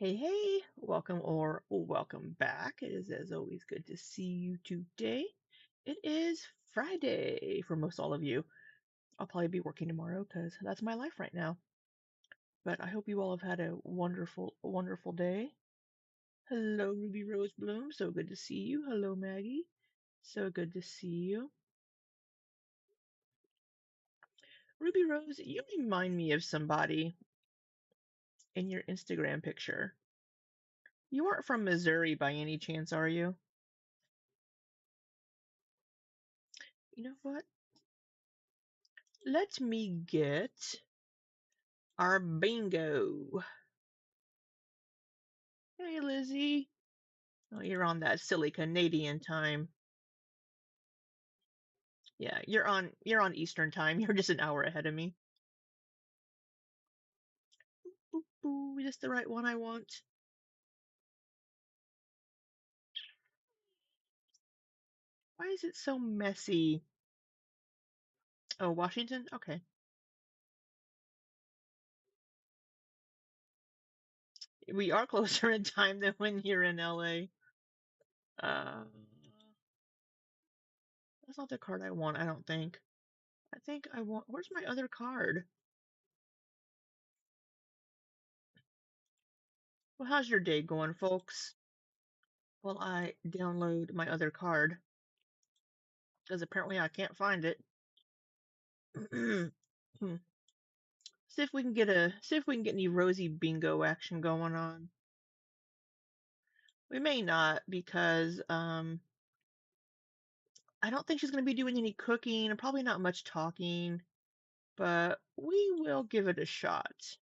Hey, hey, welcome or welcome back. It is, as always, good to see you today. It is Friday for most all of you. I'll probably be working tomorrow because that's my life right now. But I hope you all have had a wonderful day. Hello, Ruby Rose Bloom. So good to see you. Hello, Maggie. So good to see you. Ruby Rose, you remind me of somebody in your Instagram picture. You aren't from Missouri by any chance, are you? You know what? Let me get our bingo. Hey, Lizzie. Oh, you're on that silly Canadian time. Yeah, you're on Eastern time. You're just an hour ahead of me. Boop, boop. Is this the right one I want? Why is it so messy? Oh, Washington? Okay. We are closer in time than when you're in LA. Uh, that's not the card I want, I don't think. I think I want. Where's my other card? Well, how's your day going, folks? Well, I download my other card because apparently I can't find it. Hmm. See if we can get any rosy bingo action going on. We may not because I don't think she's going to be doing any cooking and probably not much talking, but we will give it a shot.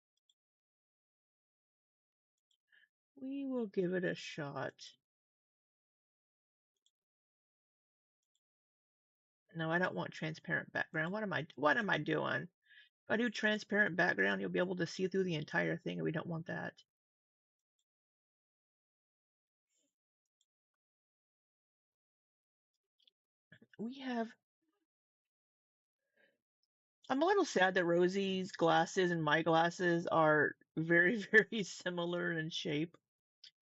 We will give it a shot. No, I don't want transparent background. What am I doing? If I do transparent background, you'll be able to see through the entire thing, and we don't want that. We have I'm a little sad that Rosie's glasses and my glasses are very, very similar in shape,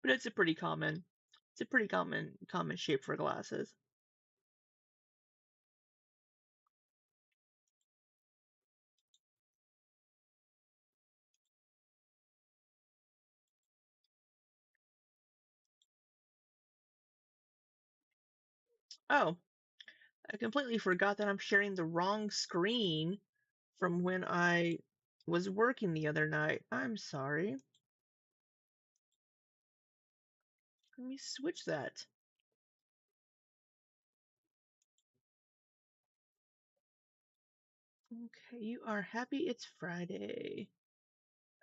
but it's a pretty common shape for glasses. Oh, I completely forgot that I'm sharing the wrong screen from when I was working the other night. I'm sorry. Let me switch that. Okay, you are happy it's Friday.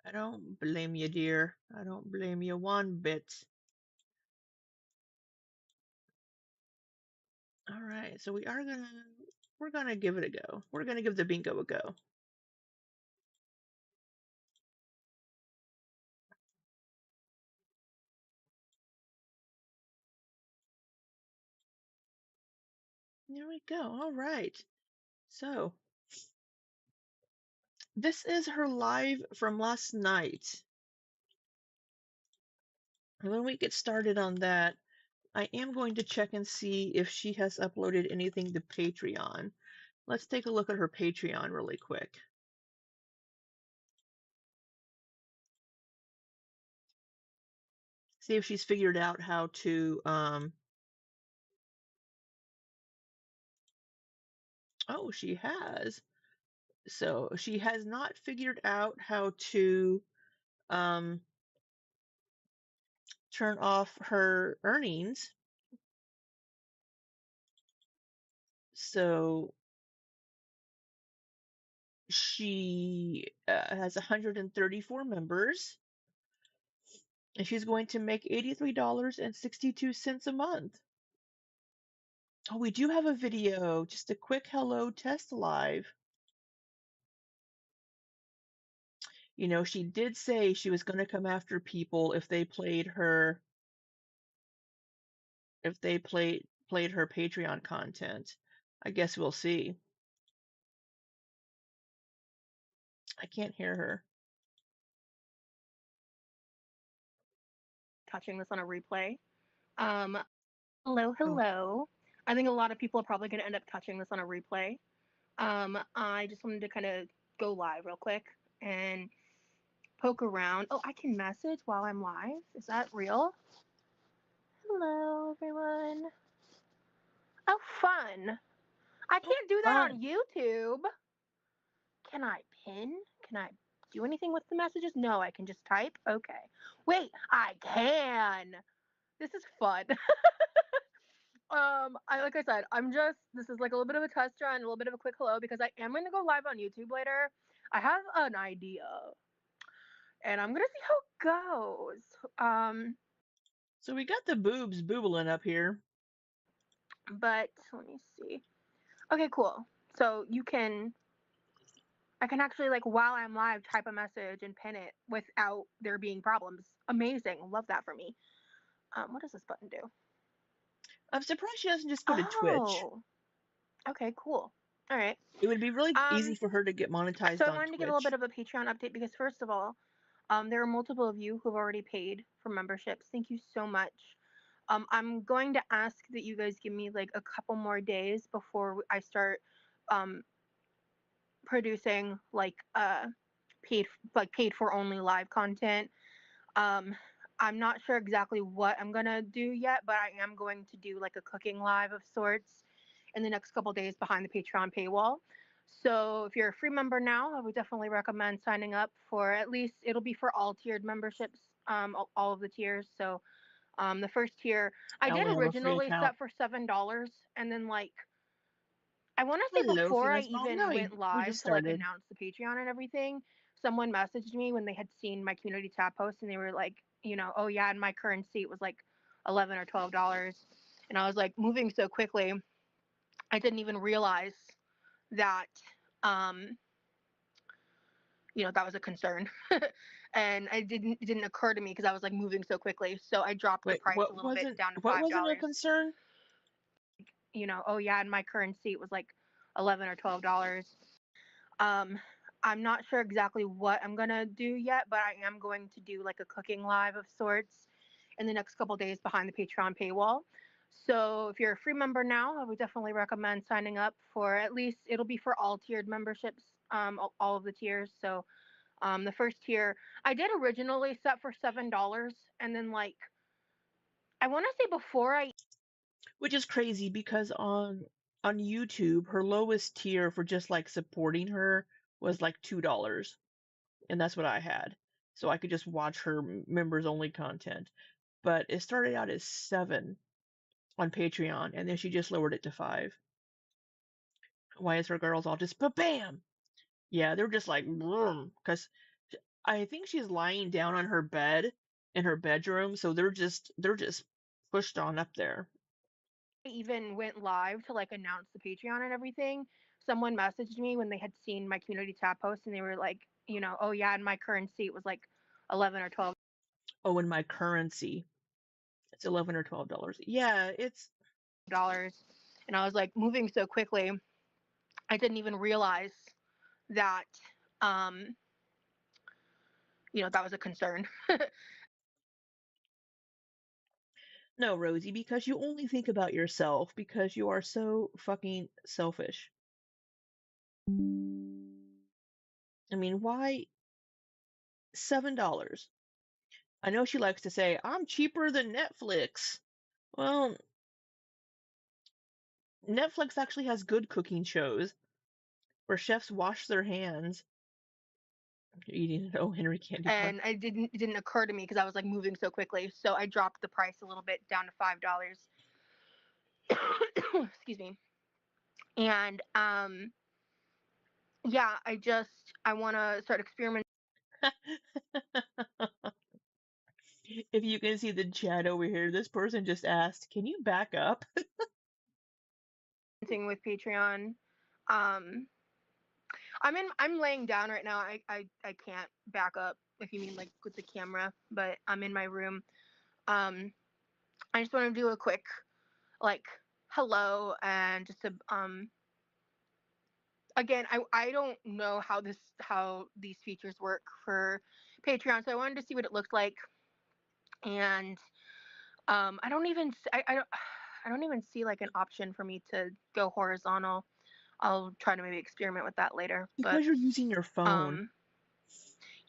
I don't blame you, dear. I don't blame you one bit. All right, so we're gonna give it a go. We're gonna give the bingo a go. There we go. All right. So this is her live from last night. And when we get started on that, I am going to check and see if she has uploaded anything to Patreon. Let's take a look at her Patreon really quick. See if she's figured out how to oh, she has. So she has not figured out how to um turn off her earnings. So she has 134 members, and she's going to make $83.62 a month. Oh, we do have a video, just a quick hello test live. You know, she did say she was going to come after people if they played her Patreon content. I guess we'll see. I can't hear her. touching this on a replay. Um, hello, Oh, hello. I think a lot of people are probably going to end up touching this on a replay. I just wanted to kind of go live real quick and poke around. Oh, I can message while I'm live. Is that real? Hello, everyone. Oh, fun. I can't do that on fun. YouTube. Can I pin? Can I do anything with the messages? No, I can just type. Okay. Wait, I can. This is fun. Like I said, this is like a little bit of a test run, a little bit of a quick hello because I am gonna go live on YouTube later. I have an idea, and I'm gonna see how it goes. So we got the boobs boobling up here. But let me see. Okay, cool. So I can actually like while I'm live type a message and pin it without there being problems. Amazing, love that for me. What does this button do? I'm surprised she doesn't just go to Twitch. Oh, okay, cool. All right. It would be really easy Um, for her to get so monetized I on wanted to give a little bit Twitch. of a Patreon update because first of all, there are multiple of you who have already paid for memberships. Thank you so much. I'm going to ask that you guys give me like a couple more days before I start um, producing like paid for only live content. Um, I'm not sure exactly what I'm gonna do yet, but I am going to do like a cooking live of sorts in the next couple days behind the Patreon paywall. So if you're a free member now, I would definitely recommend signing up for at least it'll be for all tiered memberships, all of the tiers. So the first tier I I did only have a free originally account. set for $7, and then like I want to say Hello, before I Feelings Mom. even No, went we just live to like started. announce the Patreon and everything, someone messaged me when they had seen my community tab post and they were like, oh yeah, and my currency it was like $11 or $12, and I was like moving so quickly, I didn't even realize that um, that was a concern, and it didn't occur to me because I was like moving so quickly, so I dropped the Wait, price a little bit down to what five wasn't a dollars. concern? Oh yeah, and my currency it was like $11 or $12. Um, I'm not sure exactly what I'm gonna do yet, but I am going to do like a cooking live of sorts in the next couple days behind the Patreon paywall. So if you're a free member now, I would definitely recommend signing up for at least it'll be for all tiered memberships, all of the tiers. So the first tier I did originally set for $7, and then like I want to say before I Which is crazy because on YouTube, her lowest tier for just like supporting her was like $2, and that's what I had. So I could just watch her members only content. But it started out as 7 on Patreon, and then she just lowered it to 5. Why is her girls all just bam? Yeah, they're just like because I think she's lying down on her bed in her bedroom, so they're just pushed on up there. even went live to like announce the Patreon and everything, someone messaged me when they had seen my community tab post and they were like, oh yeah, and my currency it was like 11 or Oh, and my currency, it's $11 or $12. Yeah, it's $12, and I was like moving so quickly, I didn't even realize that um, that was a concern. no, Rosie, because you only think about yourself because you are so fucking selfish. I mean, why $7? I know she likes to say, I'm cheaper than Netflix. Well, Netflix actually has good cooking shows where chefs wash their hands. You're eating an O. Henry candy bar. And it didn't occur to me because I was like moving so quickly, so I dropped the price a little bit down to $5. Excuse me. And yeah, I want to start experimenting If you can see the chat over here, this person just asked, can you back up? with Patreon. Um, I'm laying down right now. I can't back up if you mean like with the camera, but I'm in my room. Um, I just want to do a quick like hello and just to again I don't know how these features work for Patreon, so I wanted to see what it looked like and I don't even I don't even see like an option for me to go horizontal. I'll try to maybe experiment with that later. But Because you're using your phone. um,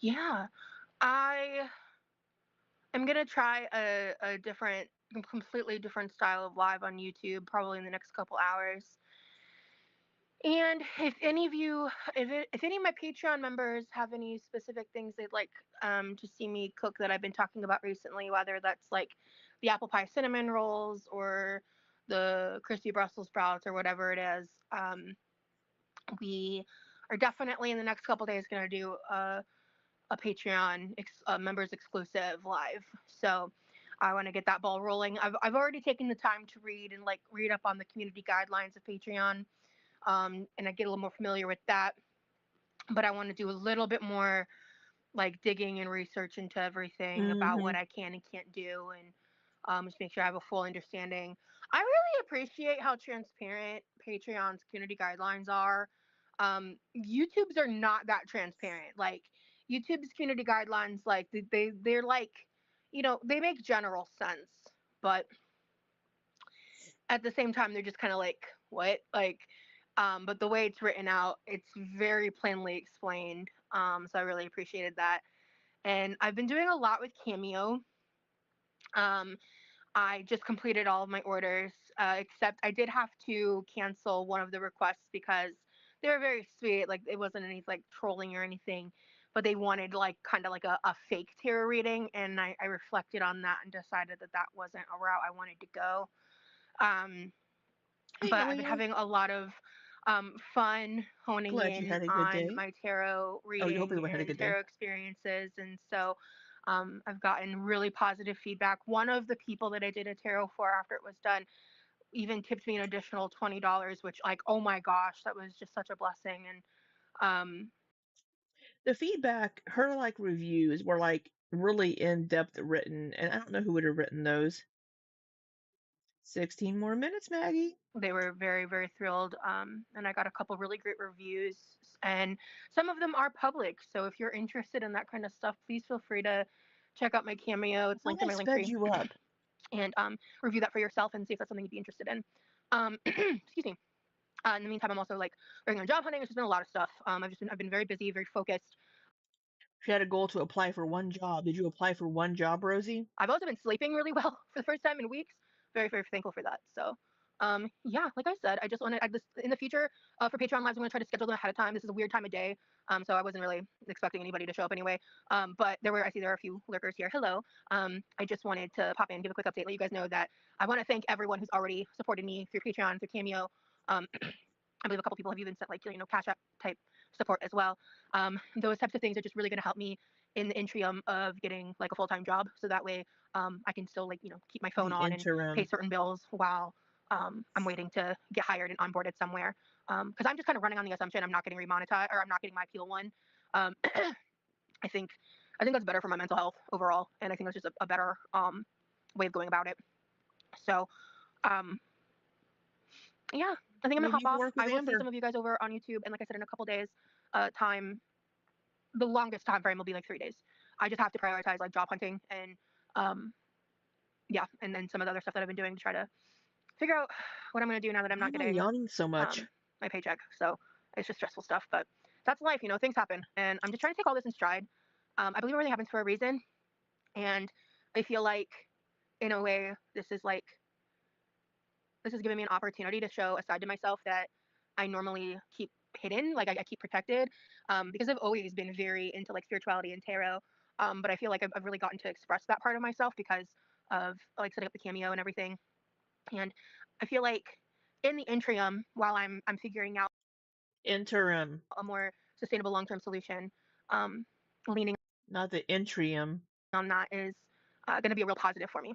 yeah, I am gonna try a different, completely different style of live on YouTube probably in the next couple hours. And if any of you, if any of my Patreon members have any specific things they'd like to see me cook that I've been talking about recently, whether that's like the apple pie cinnamon rolls or the crispy Brussels sprouts or whatever it is, we are definitely in the next couple days going to do a Patreon members exclusive live. So I want to get that ball rolling. I've already taken the time to read and like read up on the community guidelines of Patreon, and I get a little more familiar with that. But I want to do a little bit more like digging and research into everything about Mm-hmm. what I can and can't do, and just make sure I have a full understanding. I really appreciate how transparent Patreon's community guidelines are. YouTube's are not that transparent. Like YouTube's community guidelines, like they're like, they make general sense, but at the same time they're just kind of like what, like, but the way it's written out, it's very plainly explained. So I really appreciated that, and I've been doing a lot with Cameo. um I just completed all of my orders, except I did have to cancel one of the requests because they were very sweet. Like it wasn't any like trolling or anything, but they wanted like kind of like a fake tarot reading, and I reflected on that and decided that that wasn't a route I wanted to go. Um, Hey, but I've been Elio. having a lot of fun honing Glad you in had a good on day. my tarot Oh, you hope reading everyone had a and good day. tarot experiences. And so I've gotten really positive feedback. One of the people that I did a tarot for after it was done even tipped me an additional $20, which, like, oh my gosh, that was just such a blessing. And um, The feedback, her like reviews were like really in depth written, and I don't know who would have written those. 16 more minutes, Maggie. they were very, very thrilled. And I got a couple really great reviews, and some of them are public. So if you're interested in that kind of stuff, please feel free to check out my Cameo. It's linked in I my link sped tree, you up. and review that for yourself and see if that's something you'd be interested in. Excuse me. In the meantime, I'm also like working on job hunting. It's just been a lot of stuff. I've been very busy, very focused. She had a goal to apply for one job. Did you apply for one job, Rosie? I've also been sleeping really well for the first time in weeks. Very, very thankful for that. So, yeah, like I said, I just wanted this in the future for Patreon lives. I'm going to try to schedule them ahead of time. This is a weird time of day, so I wasn't really expecting anybody to show up anyway. But I see there are a few lurkers here. Hello. I just wanted to pop in, give a quick update, let you guys know that I want to thank everyone who's already supported me through Patreon, through Cameo. I believe a couple people have even sent like Cash App type support as well. Those types of things are just really going to help me in the interim of getting like a full-time job, so that way I can still like keep my phone The on and pay interim. certain bills while I'm waiting to get hired and onboarded somewhere. Because I'm just kind of running on the assumption I'm not getting remonetized, or I'm not getting my appeal one. Um, I think that's better for my mental health overall, and I think that's just a better way of going about it. So um, yeah, I think I'm gonna Maybe hop you can off. work with I will see Amber. some of you guys over on YouTube, and like I said, in a couple days, time. The longest time frame will be like 3 days. I just have to prioritize like job hunting and um, yeah, and then some of the other stuff that I've been doing to try to figure out what I'm gonna do now that I'm Why not am I getting yawning so much? my paycheck. So it's just stressful stuff, but that's life. Things happen, and I'm just trying to take all this in stride. I believe everything happens for a reason, and I feel like in a way this is giving me an opportunity to show a side to myself that I normally keep hidden, like I keep protected, because I've always been very into like spirituality and tarot. But I feel like I've really gotten to express that part of myself because of like setting up the Cameo and everything. And I feel like in the interim, while I'm figuring out Interim, a more sustainable long term solution, um, leaning not the intrium. on that is going to be a real positive for me.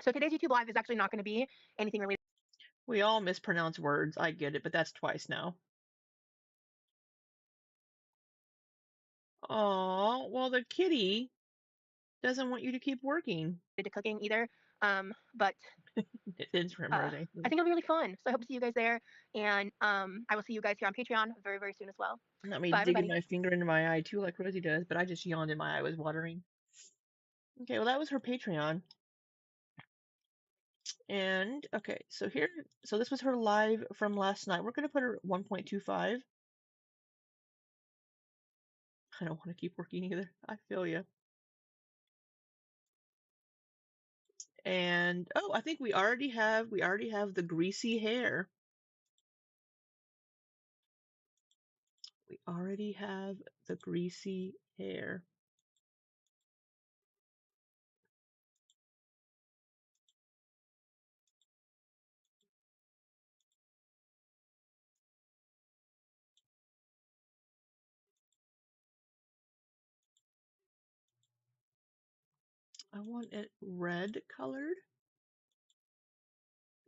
So today's YouTube live is actually not going to be anything related We all mispronounce words. I get it, but that's twice now. Oh, well, the kitty doesn't want you to keep working. to cooking either. But Interim, Rosie. I think it'll be really fun. So I hope to see you guys there. And I will see you guys here on Patreon very, very soon as well. Not me Bye, digging everybody. my finger into my eye too, like Rosie does, but I just yawned and my eye was watering. Okay, well that was her Patreon. And okay, so this was her live from last night. We're gonna put her at 1.25. I don't want to keep working either. I feel you. And oh, I think we already have the greasy hair. We already have the greasy hair. I want it red colored.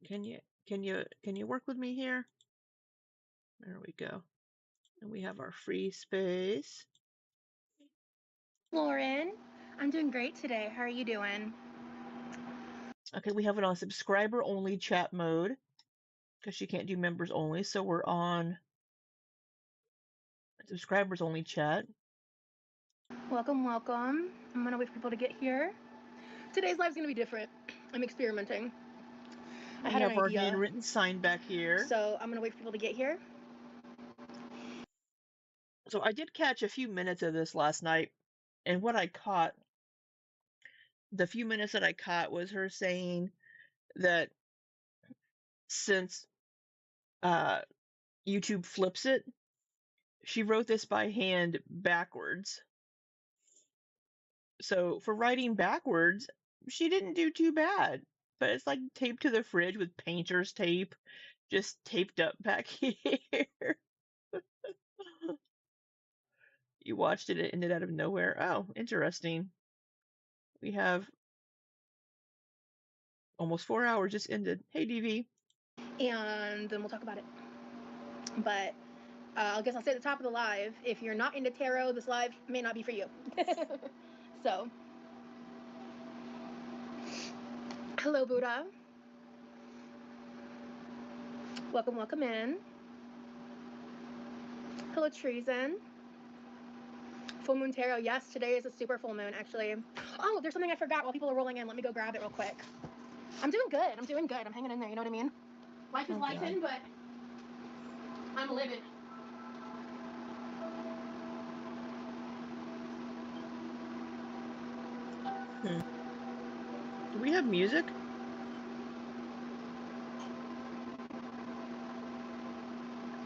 Can you work with me here? There we go. And we have our free space. Lauren, I'm doing great today. How are you doing? Okay, we have it on subscriber only chat mode because she can't do members only. So we're on subscribers only chat. Welcome, welcome. I'm gonna wait for people to get here. Today's live's gonna be different. I'm experimenting. I We had an have our idea, handwritten sign back here. so I'm gonna wait for people to get here. So I did catch a few minutes of this last night, and what I caught, the few minutes that I caught was her saying that since YouTube flips it, she wrote this by hand backwards. So for writing backwards, she didn't do too bad. But it's like taped to the fridge with painter's tape, just taped up back here. You watched it, it ended out of nowhere. Oh, interesting. We have almost 4 hours just ended. Hey, DV. And then we'll talk about it. But I guess I'll say at the top of the live, if you're not into tarot, this live may not be for you. So, hello, Buddha. Welcome, welcome in. Hello, Treason. Full moon tarot. Yes, today is a super full moon, actually. Oh, there's something I forgot while people are rolling in. Let me go grab it real quick. I'm doing good. I'm doing good. I'm hanging in there. You know what I mean? Life is lifing, but I'm living. Do we have music?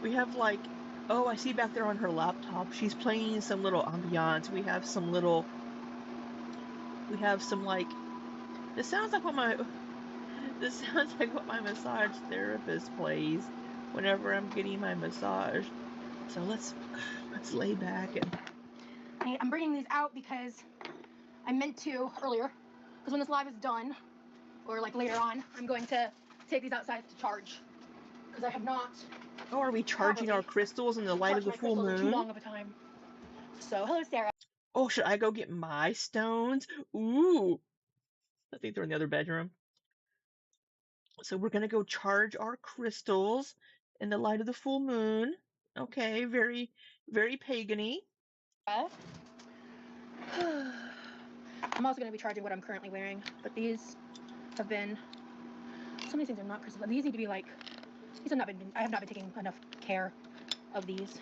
We have like, oh, I see back there on her laptop. She's playing some little ambiance. We have some like, this sounds like what my massage therapist plays whenever I'm getting my massage. So let's lay back and I'm bringing these out because I meant to earlier. Because when this live is done, or like later on, I'm going to take these outside to charge. Because I have not. oh, are we charging our crystals in the light of the full moon? Too long of a time. So, hello, Sarah. Oh, should I go get my stones? Ooh. I think they're in the other bedroom. So we're gonna go charge our crystals in the light of the full moon. Okay, very, very pagany. I'm also going to be charging what I'm currently wearing, but these have been. Some of these things are not crystals, but these need to be like. These have not been. I have not been taking enough care of these.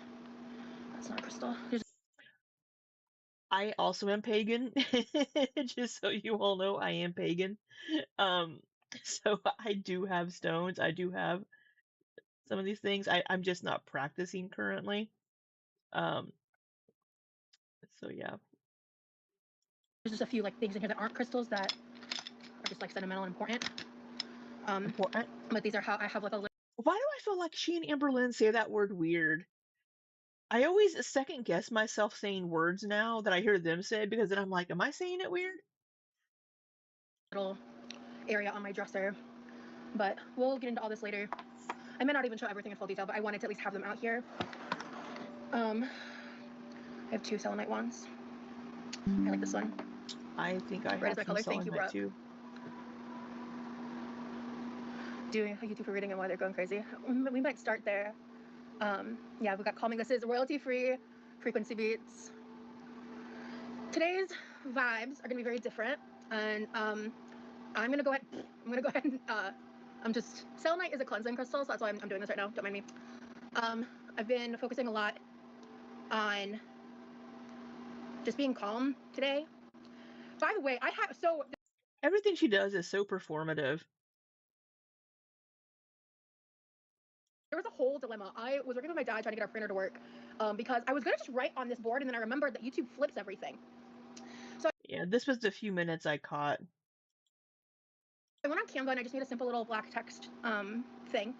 That's not a crystal. I also am pagan. Just so you all know, I am pagan. So I do have stones. I do have some of these things. I'm just not practicing currently. So yeah. There's just a few like things in here that aren't crystals that are just like sentimental and important. Important. But these are how I have like a. Why do I feel like she and Amberlynn say that word weird? I always second guess myself saying words now that I hear them say because then I'm like, am I saying it weird? Little area on my dresser, but we'll get into all this later. I may not even show everything in full detail, but I wanted to at least have them out here. I have two selenite ones. I like this one. I think I have some selenite too. Doing a YouTube for reading and why they're going crazy. We might start there. Yeah, we've got calming. This is royalty-free frequency beats. Today's vibes are gonna be very different. and I'm gonna go ahead. And just selenite is a cleansing crystal, so that's why I'm doing this right now. Don't mind me. I've been focusing a lot on just being calm today. By the way, Everything she does is so performative. there was a whole dilemma. I was working with my dad trying to get our printer to work because I was gonna just write on this board, and then I remembered that YouTube flips everything. Yeah, this was the few minutes I caught. I went on Canva and I just made a simple little black text thing,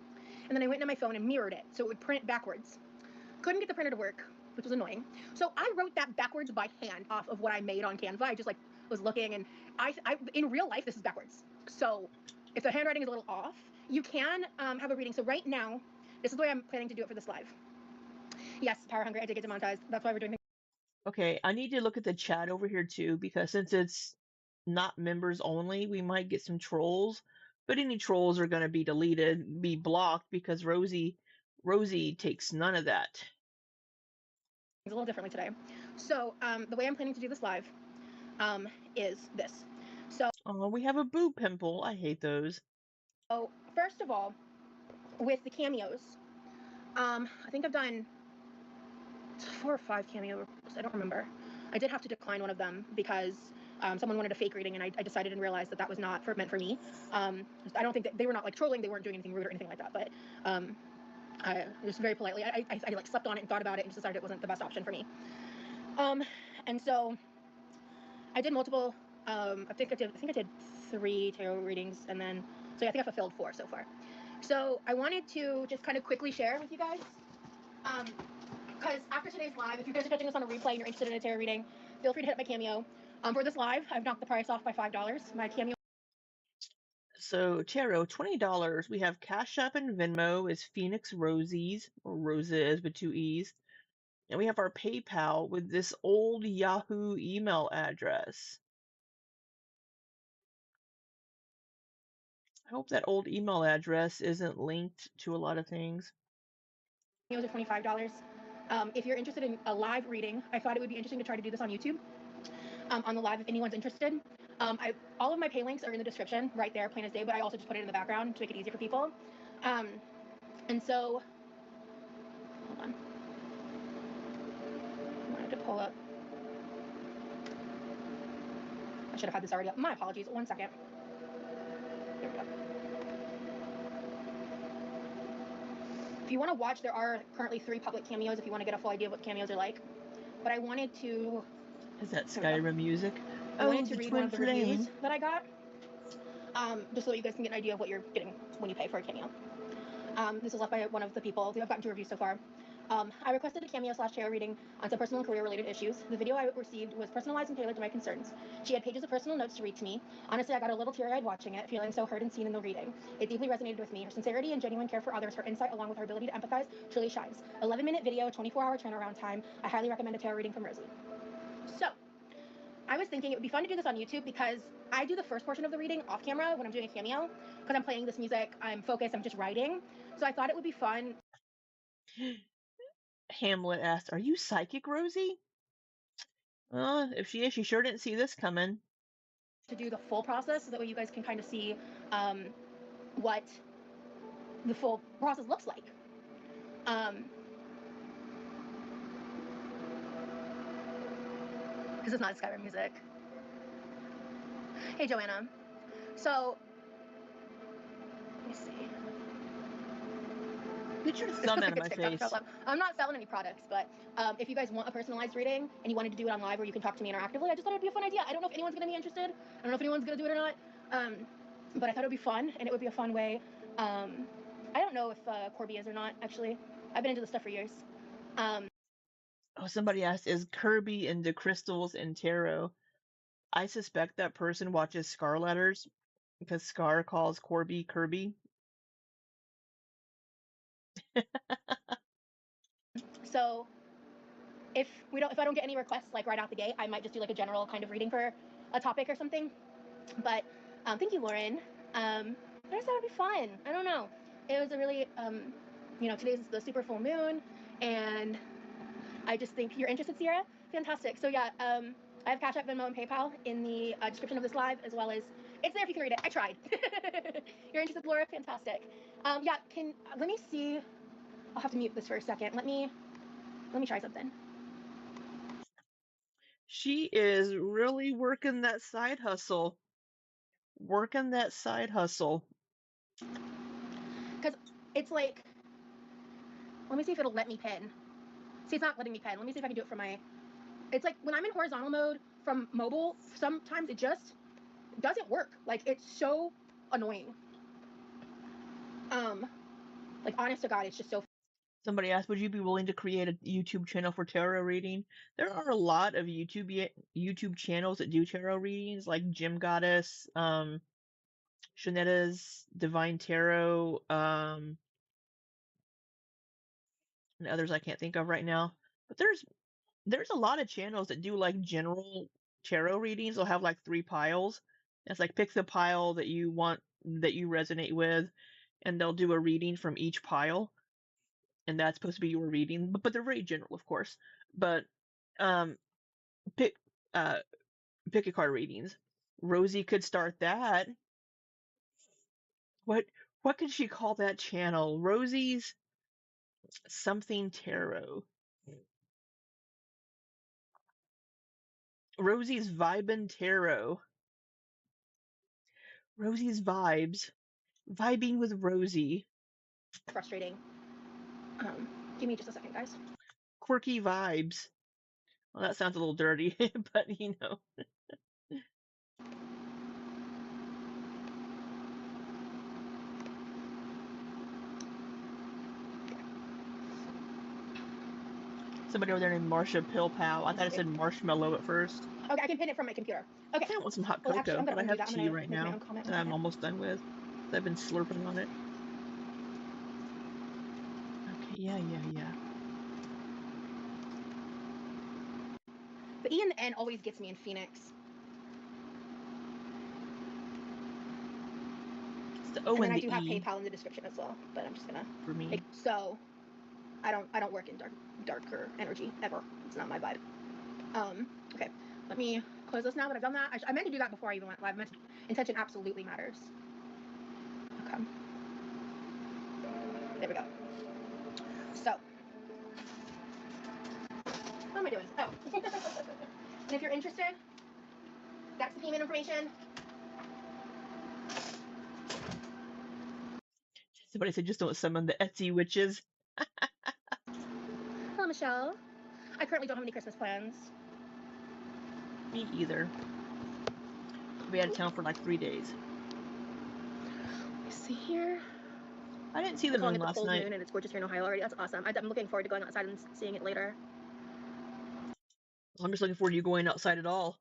and then I went into my phone and mirrored it so it would print backwards. Couldn't get the printer to work, which was annoying. So I wrote that backwards by hand off of what I made on Canva. I just like was looking, and I in real life this is backwards. So if the handwriting is a little off, you can have a reading. So right now, this is the way I'm planning to do it for this live. Yes, Power Hungry, I did get demonetized. That's why we're doing. Okay, I need to look at the chat over here too, because since it's not members only, we might get some trolls. But any trolls are going to be deleted, be blocked, because Rosie takes none of that. A little differently today. So the way I'm planning to do this live is this. So Oh, we have a boob pimple. I hate those. So first of all, with the cameos, I think I've done 4 or 5 cameos. I don't remember. I did have to decline one of them because someone wanted a fake reading, and I decided and realized that that was not meant for me. I don't think that they were not like trolling. They weren't doing anything rude or anything like that. But I just very politely, I like slept on it and thought about it and just decided it wasn't the best option for me. And so I did multiple. I think I did 3 tarot readings, and then so I think I fulfilled 4 so far. So I wanted to just kind of quickly share with you guys, because after today's live, if you guys are catching this on a replay and you're interested in a tarot reading, feel free to hit my Cameo. For this live, I've knocked the price off by $5. My Cameo. So tarot, $20. We have Cash App and Venmo is Phoenix Rosie's, or Roses with 2 E's. And we have our PayPal with this old Yahoo email address. I hope that old email address isn't linked to a lot of things. Cameos are $25. If you're interested in a live reading, I thought it would be interesting to try to do this on YouTube. On the live, if anyone's interested. All of my pay links are in the description right there, plain as day, but I also just put it in the background to make it easier for people. And so, hold on. I wanted to pull up. I should have had this already up. My apologies. 1 second. There we go. If you want to watch, there are currently 3 public cameos if you want to get a full idea of what cameos are like. But I wanted to. Is that Skyrim music? I wanted to read one of the reviews that I got, just so that you guys can get an idea of what you're getting when you pay for a cameo. This was left by one of the people. I've gotten 2 reviews so far. I requested a cameo/tarot reading on some personal and career-related issues. The video I received was personalized and tailored to my concerns. She had pages of personal notes to read to me. Honestly, I got a little teary-eyed watching it, feeling so heard and seen in the reading. It deeply resonated with me. Her sincerity and genuine care for others, her insight, along with her ability to empathize, truly shines. 11-minute video, 24-hour turnaround time. I highly recommend a tarot reading from Rosie. So, I was thinking it would be fun to do this on YouTube because I do the first portion of the reading off camera when I'm doing a cameo, because I'm playing this music, I'm focused, I'm just writing. So I thought it would be fun. Hamlet asked, "Are you psychic, Rosie?" If she is, she sure didn't see this coming. To do the full process so that way you guys can kind of see what the full process looks like. This is not Skyrim music. Hey, Joanna. So, let me see. Get your thumb out of my face. I'm not selling any products, but if you guys want a personalized reading and you wanted to do it on live where you can talk to me interactively, I just thought it would be a fun idea. I don't know if anyone's going to be interested. I don't know if anyone's going to do it or not. But I thought it would be fun, and it would be a fun way. I don't know if Corby is or not, actually. I've been into this stuff for years. Oh, somebody asked, is Kirby into crystals and tarot? I suspect that person watches Scar Letters because Scar calls Corby Kirby. So if I don't get any requests like right out the gate, I might just do like a general kind of reading for a topic or something. But thank you, Lauren. I just thought it'd be fun. I don't know. It was a really today's the super full moon, and I just think you're interested, Sierra. Fantastic. So yeah, I have Cash App, Venmo, and PayPal in the description of this live, as well as it's there if you can read it. I tried. You're interested, Laura? Fantastic. Yeah, let me see. I'll have to mute this for a second. Let me try something. She is really working that side hustle. Working that side hustle. Because it's like, let me see if it'll let me pin. See, it's not letting me pin. Let me see if I can do it from my. It's like when I'm in horizontal mode from mobile, sometimes it just doesn't work. Like, it's so annoying. Like, honest to God, it's just so. Somebody asked, would you be willing to create a YouTube channel for tarot reading? There are a lot of YouTube channels that do tarot readings, like Gem Goddess, Shanetta's Divine Tarot, and others I can't think of right now. But there's a lot of channels that do like general tarot readings. They'll have like 3 piles. It's like pick the pile that you want, that you resonate with, and they'll do a reading from each pile, and that's supposed to be your reading. But they're very general, of course. But um, pick uh pick a card readings. Rosie could start that. What what could she call that channel? Rosie's something tarot. Rosie's Vibin' Tarot. Rosie's Vibes. Vibing with Rosie. Frustrating. Give me just a second, guys. Quirky Vibes. Well, that sounds a little dirty, but you know. Somebody over there named Marsha Pillpow. I thought it said marshmallow at first. Okay, I can pin it from my computer. Okay. I kind of want some hot Well, cocoa, actually, I'm but gonna I undo have that. I'm tea gonna right make my now own comment. that I'm almost done with. I've been slurping on it. Okay, yeah. The E and the N always gets me in Phoenix. It's the O And then and I the do have E PayPal in the description as well, but I'm just gonna. for me. So, I don't work in darker energy ever. It's not my vibe. Okay. Let me close this now that I've done that. I meant to do that before I even went live. Intention absolutely matters. Okay. There we go. So, what am I doing? Oh. And if you're interested, that's the payment information. Somebody said just don't summon the Etsy witches. Hello, Michelle. I currently don't have any Christmas plans. Me either. I'll be out of town for like 3 days. Let's see here. I didn't see the We're calling moon it the last full night. moon, and it's gorgeous here in Ohio already. That's awesome. I'm looking forward to going outside and seeing it later. I'm just looking forward to you going outside at all.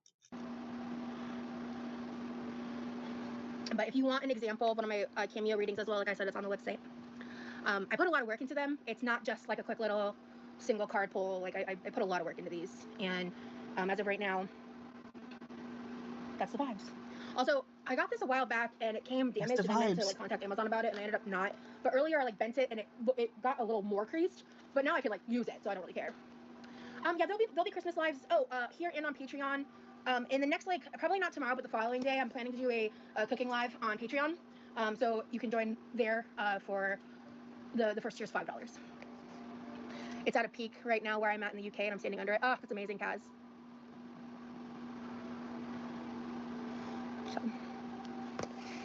But if you want an example of one of my cameo readings as well, like I said, it's on the website. I put a lot of work into them. It's not just like a quick little single card pull. Like I put a lot of work into these, and as of right now, that's the vibes. Also, I got this a while back and it came damaged, and I meant to like contact Amazon about it, and I ended up not. But earlier I like bent it and it got a little more creased. But now I can like use it, so I don't really care. Yeah, there'll be Christmas lives. Oh, here and on Patreon. In the next, like, probably not tomorrow, but the following day, I'm planning to do a cooking live on Patreon. So you can join there for the first tier's $5. It's at a peak right now where I'm at in the UK, and I'm standing under it. Oh, that's amazing, Kaz. So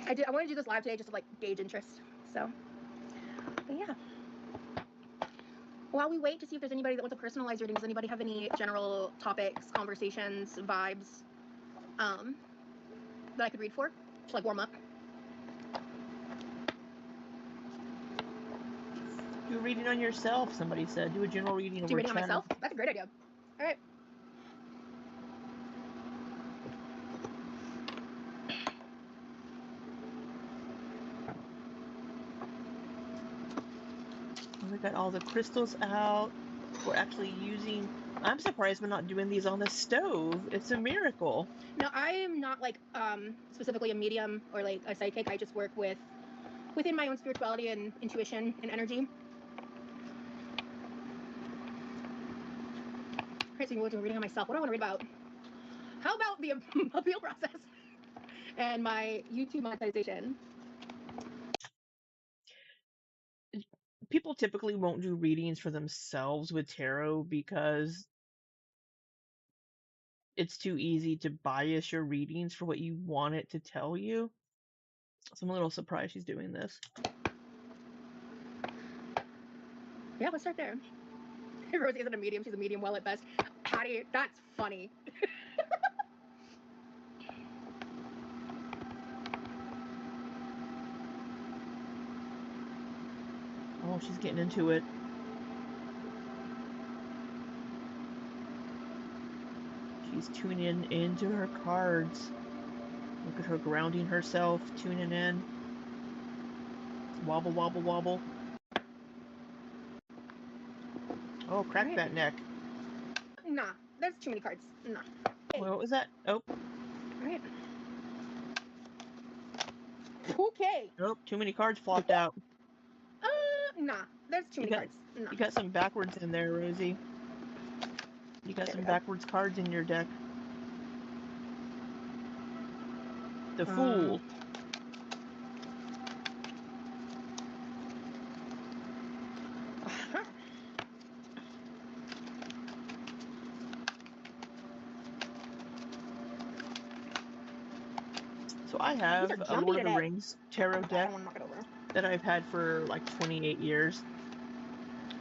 I wanted to do this live today just to like gauge interest. So, but yeah. While we wait to see if there's anybody that wants a personalized reading, does anybody have any general topics, conversations, vibes that I could read for to like warm up? Do a reading on yourself, somebody said. Do a general reading over Do a reading on channel. myself? That's a great idea. All right. We got all the crystals out. We're actually using. I'm surprised we're not doing these on the stove. It's a miracle. No, I am not like specifically a medium or like a psychic. I just work within my own spirituality and intuition and energy. All right, so you're doing a reading on myself. What do I want to read about? How about the appeal process and my YouTube monetization? People typically won't do readings for themselves with tarot because it's too easy to bias your readings for what you want it to tell you. So I'm a little surprised she's doing this. Yeah, let's start there. Rosie isn't a medium. She's a medium well at best. Hattie, that's funny. Oh, she's getting into it. She's tuning into her cards. Look at her grounding herself, tuning in. Wobble, wobble, wobble. Oh, crack that neck. Nah, that's too many cards. Nah. Hey. What was that? Oh. Right. Okay. Nope, too many cards flopped out. Nah, that's too many cards. Nah. You got some backwards in there, Rosie. You got some backwards cards in your deck. The Fool. So I have a Lord of the Rings tarot deck that I've had for like 28 years.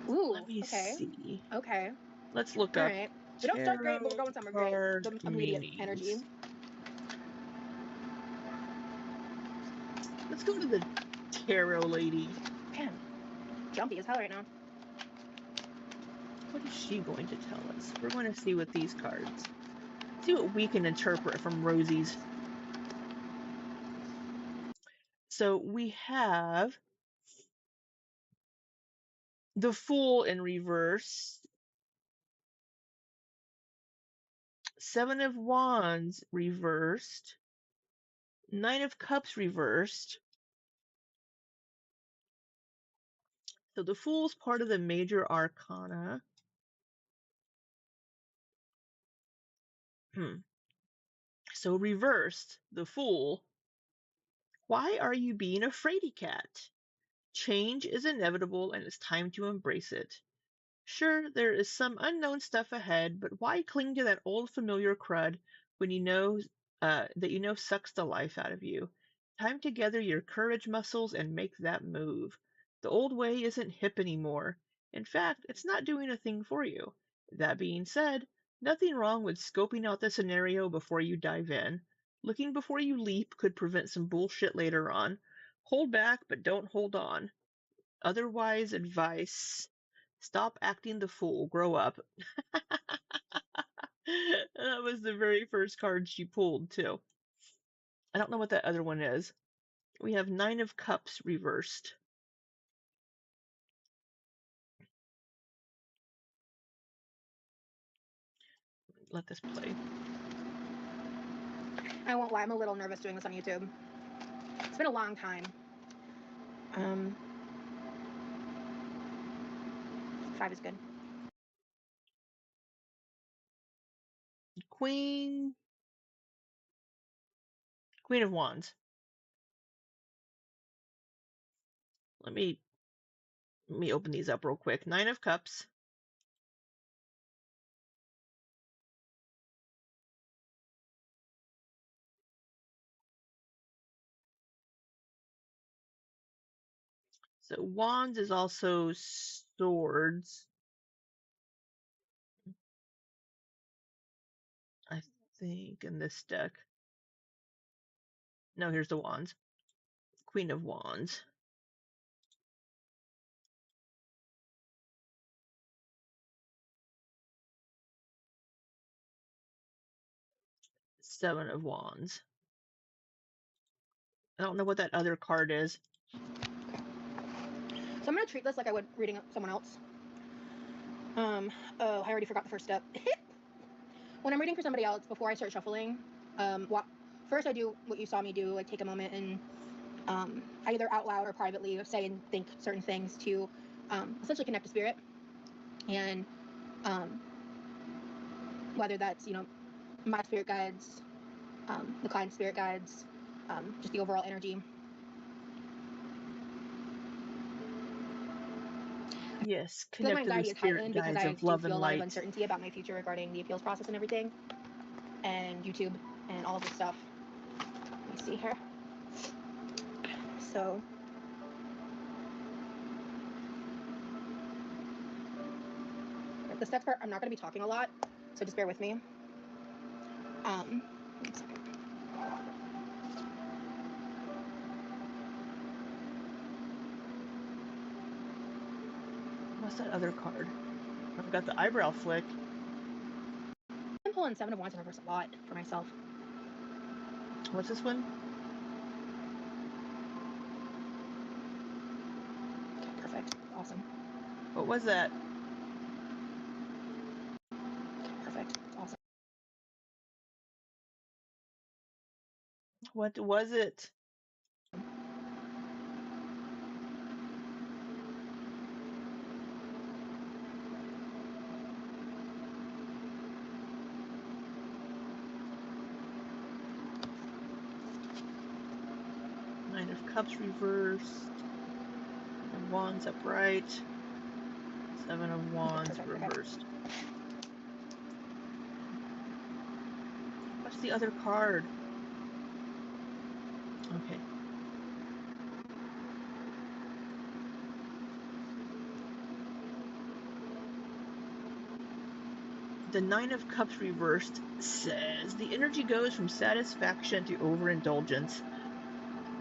Ooh, let me see. Okay. Let's look up. Right. We don't start great, but we're going somewhere great. The immediate energy. Let's go to the tarot lady. Man, jumpy as hell right now. What is she going to tell us? We're going to see what these cards. See what we can interpret from Rosie's. So we have the Fool in reverse, Seven of Wands reversed, Nine of Cups reversed. So the Fool's part of the major arcana. So reversed, the Fool. Why are you being a fraidy cat? Change is inevitable and it's time to embrace it. Sure, there is some unknown stuff ahead, but why cling to that old familiar crud when you know that you know sucks the life out of you? Time to gather your courage muscles and make that move. The old way isn't hip anymore. In fact, it's not doing a thing for you. That being said, nothing wrong with scoping out the scenario before you dive in. Looking before you leap could prevent some bullshit later on. Hold back, but don't hold on. Otherwise, advice. Stop acting the fool. Grow up. That was the very first card she pulled, too. I don't know what that other one is. We have Nine of Cups reversed. Let this play. I won't lie, I'm a little nervous doing this on YouTube. It's been a long time. 5 is good. Queen of Wands. Let me open these up real quick. Nine of Cups. So Wands is also swords. I think in this deck. No, here's the Wands. Queen of Wands. Seven of Wands. I don't know what that other card is. So I'm going to treat this like I would reading someone else. Oh, I already forgot the first step. When I'm reading for somebody else, before I start shuffling, first I do what you saw me do, like take a moment and I either out loud or privately say and think certain things to essentially connect to spirit. And whether that's, my spirit guides, the client spirit guides, just the overall energy. Yes, I feel like my connect to the anxiety is spirit heightened because guides I of do love feel and a lot of light. uncertainty about my future regarding the appeals process and everything, and YouTube and all of this stuff. Let me see here. So this next part, I'm not going to be talking a lot, so just bear with me. One second. What's that other card? I've got the eyebrow flick. I'm pulling Seven of Wands in reverse a lot for myself. What's this one? Okay, perfect. Awesome. What was that? Okay, perfect. Awesome. What was it? Nine of Cups reversed. Nine of Wands upright. Seven of Wands perfect, reversed. Okay. What's the other card? Okay. The Nine of Cups reversed says the energy goes from satisfaction to overindulgence.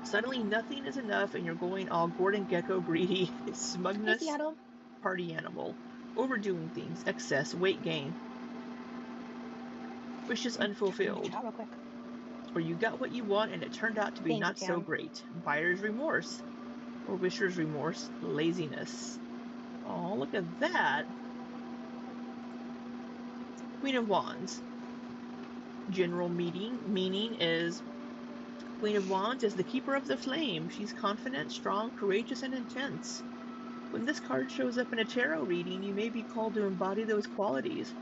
Suddenly nothing is enough and you're going all Gordon Gekko greedy, smugness, Hey, Seattle. Party animal, overdoing things, excess, weight gain, wishes unfulfilled. Chat real quick. Or you got what you want and it turned out to be not so great. Buyer's remorse or wisher's remorse, laziness. Oh, look at that. Queen of Wands. General meaning is Queen of Wands is the keeper of the flame. She's confident, strong, courageous, and intense. When this card shows up in a tarot reading, you may be called to embody those qualities.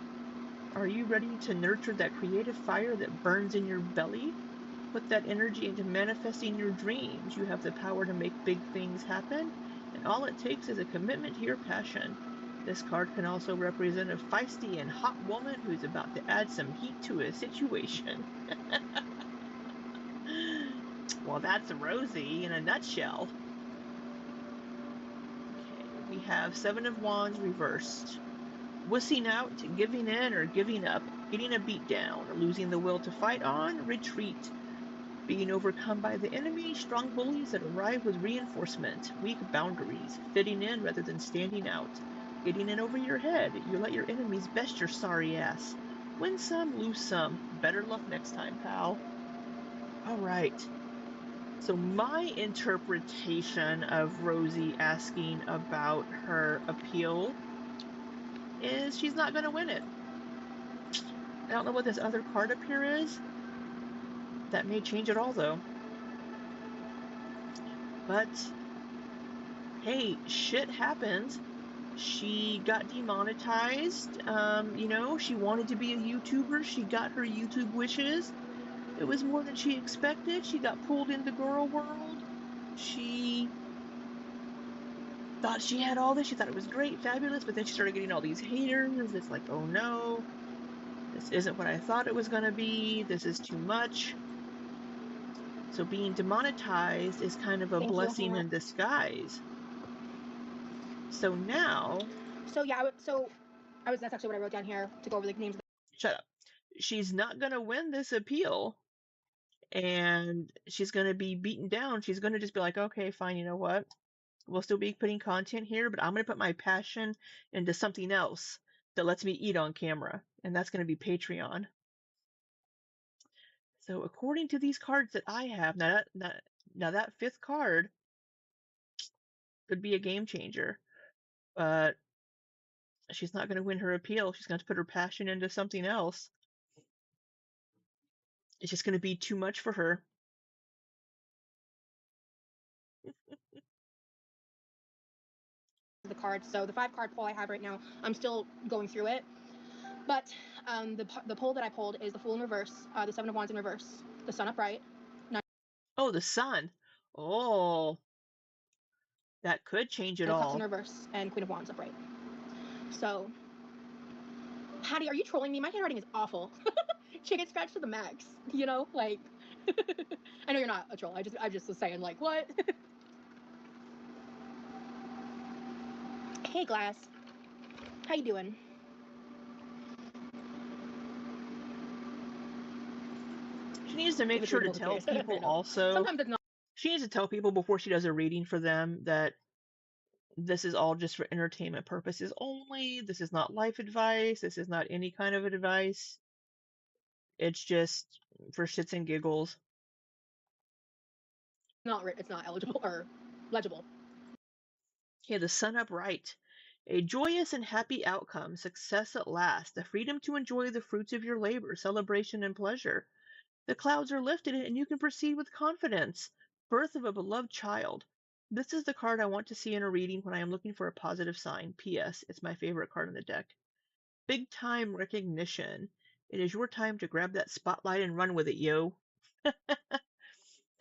Are you ready to nurture that creative fire that burns in your belly? Put that energy into manifesting your dreams. You have the power to make big things happen, and all it takes is a commitment to your passion. This card can also represent a feisty and hot woman who's about to add some heat to a situation. Well, that's Rosie in a nutshell. Okay, we have Seven of Wands reversed. Wussing out, giving in, or giving up, getting a beat down, losing the will to fight on, retreat, being overcome by the enemy, strong bullies that arrive with reinforcement, weak boundaries, fitting in rather than standing out, getting in over your head, you let your enemies best your sorry ass. Win some, lose some. Better luck next time, pal. All right. So my interpretation of Rosie asking about her appeal is she's not going to win it. I don't know what this other card up here is. That may change it all, though. But hey, shit happens. She got demonetized. She wanted to be a YouTuber. She got her YouTube wishes. It was more than she expected. She got pulled into girl world. She thought she had all this. She thought it was great, fabulous, but then she started getting all these haters. It's like, oh no, this isn't what I thought it was going to be. This is too much. So being demonetized is kind of a blessing in disguise. So now. So yeah, that's actually what I wrote down here to go over the names. Shut up. She's not going to win this appeal. And she's going to be beaten down. She's going to just be like, okay, fine, you know what? We'll still be putting content here, but I'm going to put my passion into something else that lets me eat on camera, and that's going to be Patreon. So according to these cards that I have, now that fifth card could be a game changer, but she's not going to win her appeal. She's going to put her passion into something else. It's just going to be too much for her. The cards. So the 5-card pull I have right now, I'm still going through it. But the pole that I pulled is the Fool in reverse, the Seven of Wands in reverse, the Sun upright. Oh, the sun. Oh, that could change it And Cups in all. reverse and Queen of Wands upright. So, Hattie, are you trolling me? My handwriting is awful. Chicken scratch to the max. You know, like I know you're not a troll. I just was saying, like, what? Hey, Glass. How you doing? She needs to make If it's sure to readable, who tell cares? people No. also. Sometimes it's not. She needs to tell people before she does a reading for them that this is all just for entertainment purposes only. This is not life advice. This is not any kind of advice. It's just for shits and giggles. It's not eligible or legible. Okay, the sun upright. A joyous and happy outcome, success at last, the freedom to enjoy the fruits of your labor, celebration and pleasure. The clouds are lifted and you can proceed with confidence. Birth of a beloved child. This is the card I want to see in a reading when I am looking for a positive sign. P.S. It's my favorite card in the deck. Big time recognition. It is your time to grab that spotlight and run with it, yo.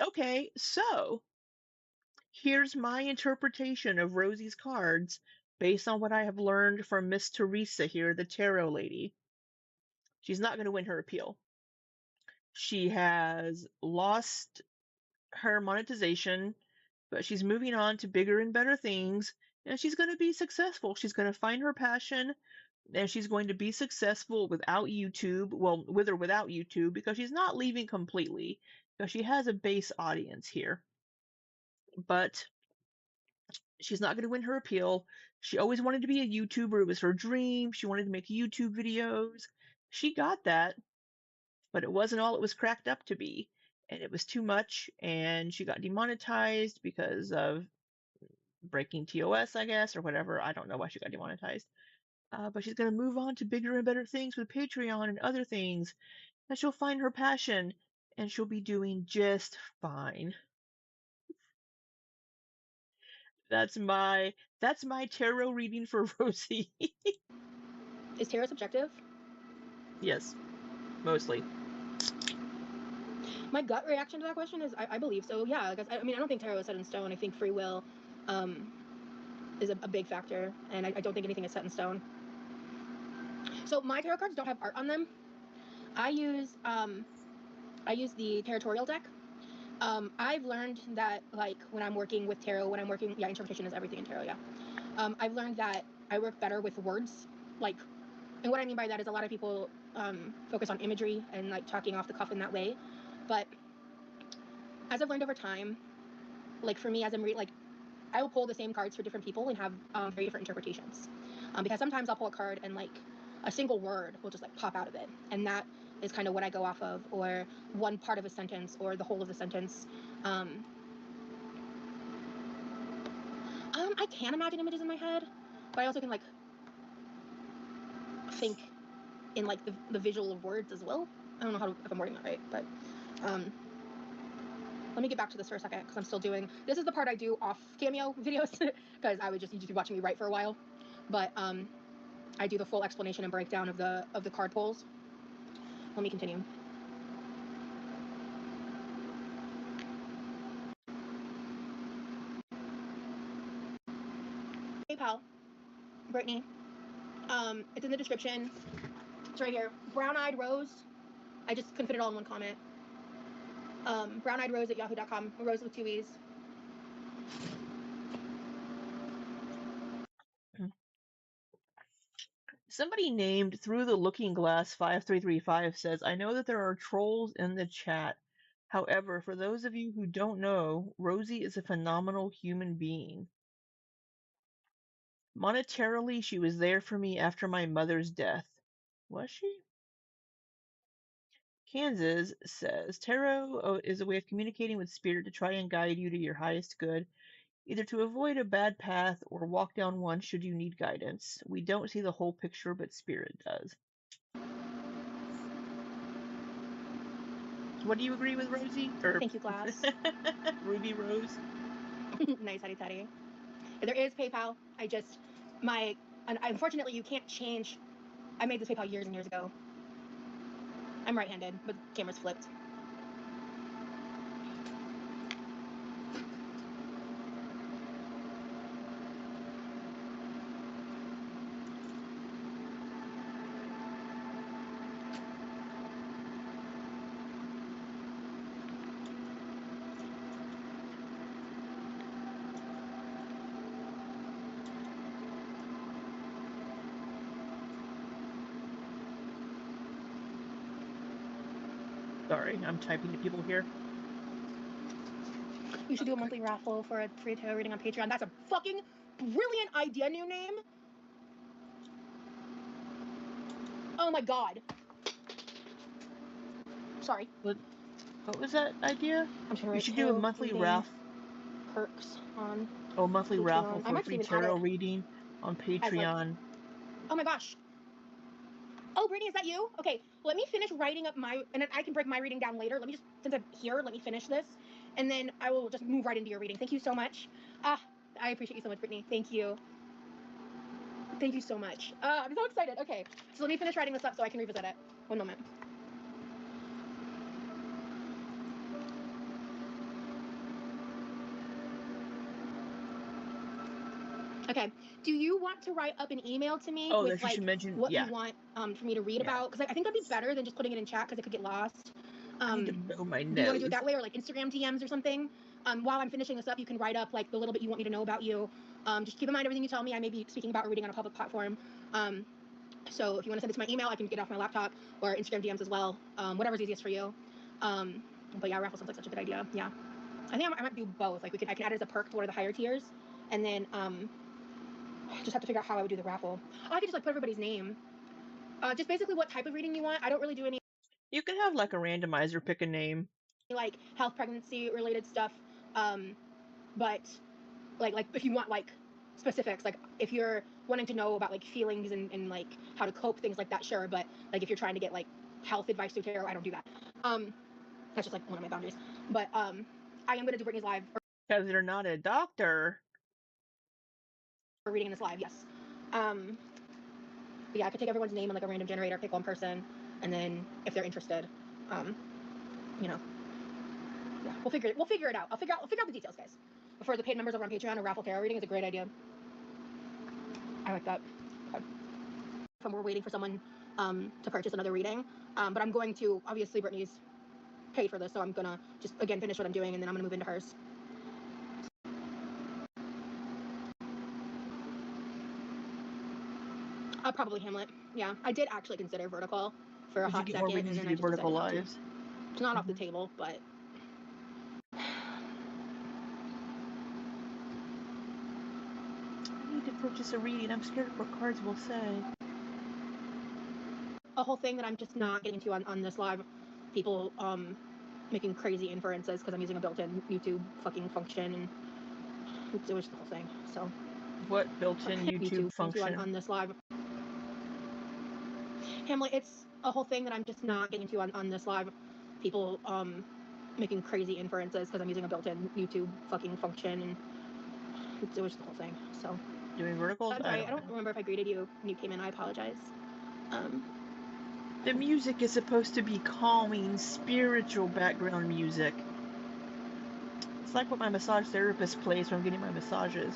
Okay, so here's my interpretation of Rosie's cards based on what I have learned from Miss Teresa here, the tarot lady. She's not going to win her appeal. She has lost her monetization, but she's moving on to bigger and better things, and she's going to be successful. She's going to find her passion, and she's going to be successful without YouTube. Well, with or without YouTube, because she's not leaving completely, because she has a base audience here. But she's not going to win her appeal. She always wanted to be a YouTuber. It was her dream. She wanted to make YouTube videos. She got that, but it wasn't all it was cracked up to be. And it was too much, and she got demonetized because of breaking TOS, I guess, or whatever. I don't know why she got demonetized. But she's going to move on to bigger and better things with Patreon and other things. And she'll find her passion, and she'll be doing just fine. That's my tarot reading for Rosie. Is tarot subjective? Yes, mostly. My gut reaction to that question is I believe so. Yeah, because I mean I don't think tarot is set in stone. I think free will is a big factor, and I don't think anything is set in stone. So my tarot cards don't have art on them. I use the territorial deck. I've learned that like when I'm working with tarot, interpretation is everything in tarot. Yeah, I've learned that I work better with words, like, and what I mean by that is a lot of people focus on imagery and like talking off the cuff in that way, but as I've learned over time, like for me as I'm like I will pull the same cards for different people and have very different interpretations, because sometimes I'll pull a card and like a single word will just like pop out of it, and that is kind of what I go off of, or one part of a sentence or the whole of the sentence. I can imagine images in my head, but I also can like think in like the visual of words as well. I don't know if I'm wording that right, but let me get back to this for a second because I'm still doing. This is the part I do off Cameo videos because you'd just be watching me write for a while, but I do the full explanation and breakdown of the card pulls. Let me continue. PayPal, Brittany. It's in the description. It's right here. Brown-eyed Rose. I just couldn't fit it all in one comment. Brown-eyed Rose at yahoo.com. Rose with 2 E's. Somebody named Through the Looking Glass 5335 says, I know that there are trolls in the chat. However, for those of you who don't know, Rosie is a phenomenal human being. Monetarily, she was there for me after my mother's death. Was she? Kansas says, Tarot is a way of communicating with spirit to try and guide you to your highest good, either to avoid a bad path or walk down one should you need guidance. We don't see the whole picture, but spirit does. What do you agree with, Rosie? Thank you, Glass. Ruby Rose? Nice, Hattie Teddy. There is PayPal. Unfortunately, you can't change I made this PayPal years and years ago. I'm right-handed, but the camera's flipped. Sorry, I'm typing to people here. You should do a monthly raffle for a free tarot reading on Patreon. That's a fucking brilliant idea, new name. Oh my god. Sorry. What was that idea? I'm just gonna You write should do a tarot monthly reading raffle. perks on Monthly Patreon. raffle I for might free just even add tarot it reading on Patreon. oh my gosh. Oh, Brittany, is that you? Okay, let me finish writing up my, and then I can break my reading down later. Let me just, since I'm here, let me finish this, and then I will just move right into your reading. Thank you so much. I appreciate you so much, Brittany. Thank you. Thank you so much. I'm so excited. Okay, so let me finish writing this up so I can revisit it. One moment. Okay, do you want to write up an email to me Oh, with that you should mention, what you want for me to read about? Because I think that'd be better than just putting it in chat because it could get lost. I need to blow my nose. Do you want to do it that way, or like Instagram DMs or something? While I'm finishing this up, you can write up like the little bit you want me to know about you. Just keep in mind everything you tell me. I may be speaking about or reading on a public platform. So if you want to send it to my email, I can get it off my laptop, or Instagram DMs as well. Whatever's easiest for you. But yeah, raffle sounds like such a good idea. Yeah, I think I might do both. Like I can add it as a perk to one of the higher tiers, and then just have to figure out how I would do the raffle. Oh, I could just like put everybody's name. Just basically what type of reading you want. I don't really do any. You can have like a randomizer, pick a name. Like health, pregnancy related stuff. But like if you want like specifics, like if you're wanting to know about like feelings and like how to cope, things like that, sure. But like if you're trying to get like health advice through tarot, I don't do that. That's just like one of my boundaries. But I am gonna do Brittany's live. Because you're not a doctor. For reading this live, yes. Yeah, I could take everyone's name and like a random generator, pick one person, and then if they're interested, you know, yeah, we'll figure it out. I'll figure out the details, guys. But for the paid members over on Patreon, a raffle tarot reading is a great idea. I like that. Okay. We're waiting for someone to purchase another reading, but I'm going to, obviously Brittany's paid for this, so I'm gonna just again finish what I'm doing, and then I'm gonna move into hers. Probably Hamlet. Yeah, I did actually consider vertical for a hot second, and then I just decided not to. It's not off the table, but I need to purchase a reading. I'm scared of what cards will say. A whole thing that I'm just not getting into on this live. People making crazy inferences because I'm using a built-in YouTube fucking function, and it was the whole thing. So what built-in YouTube function on this live? Hamlet, it's a whole thing that I'm just not getting into on this live. People making crazy inferences because I'm using a built-in YouTube fucking function, and it was the whole thing. So doing verticals. I'm sorry, I don't remember if I greeted you when you came in. I apologize. The music is supposed to be calming, spiritual background music. It's like what my massage therapist plays when I'm getting my massages.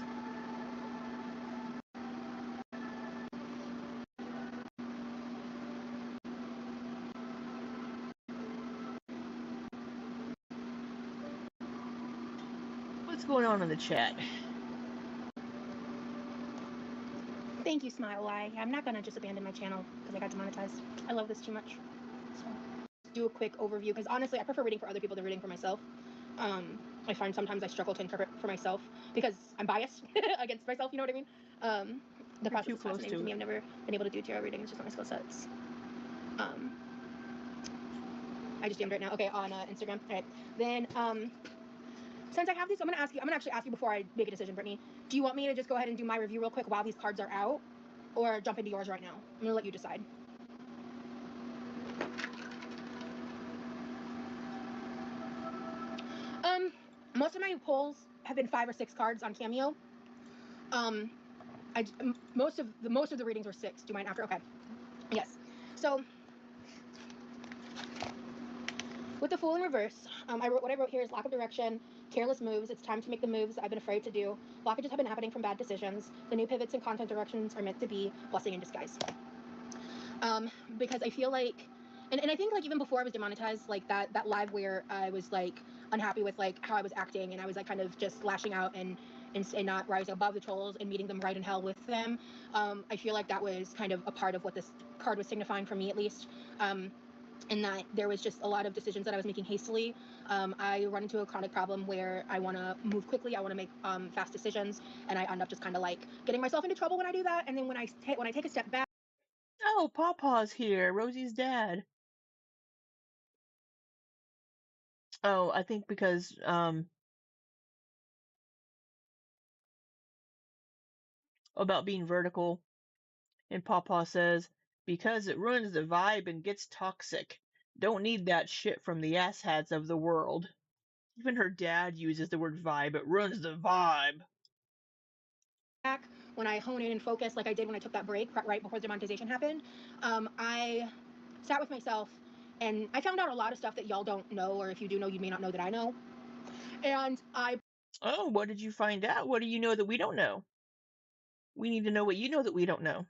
What's going on in the chat? Thank you, Smile Eye. I'm not gonna just abandon my channel because I got demonetized. I love this too much. So, do a quick overview because honestly, I prefer reading for other people than reading for myself. I find sometimes I struggle to interpret for myself because I'm biased against myself. You know what I mean? The process is fascinating to me. I've never been able to do tarot reading. It's just not my skill sets. I just jammed right now. Okay, on Instagram. All right. Then since I have these, I'm gonna actually ask you before I make a decision, Brittany. Do you want me to just go ahead and do my review real quick while these cards are out, or jump into yours right now? I'm gonna let you decide. Most of my pulls have been 5 or 6 cards on Cameo. Most of the readings were 6. Do you mind after? Okay. Yes. So with the Fool in reverse, what I wrote here is lack of direction, careless moves. It's time to make the moves I've been afraid to do. Blockages have been happening from bad decisions. The new pivots and content directions are meant to be blessing in disguise. Because I feel like, and I think like even before I was demonetized, like that live where I was like unhappy with like how I was acting and I was like kind of just lashing out and not rising above the trolls and meeting them right in hell with them. I feel like that was kind of a part of what this card was signifying for me at least. And that there was just a lot of decisions that I was making hastily. I run into a chronic problem where I want to move quickly, I want to make fast decisions, and I end up just kind of like getting myself into trouble when I do that. And then when I take a step back. Oh, Pawpaw's here, Rosie's dad. Oh, I think because about being vertical, and Pawpaw says because it ruins the vibe and gets toxic. Don't need that shit from the asshats of the world. Even her dad uses the word vibe. It ruins the vibe. Back when I hone in and focus like I did when I took that break right before the demonetization happened, I sat with myself and I found out a lot of stuff that y'all don't know, or if you do know, you may not know that I know. And I Oh, what did you find out? What do you know that we don't know? We need to know what you know that we don't know.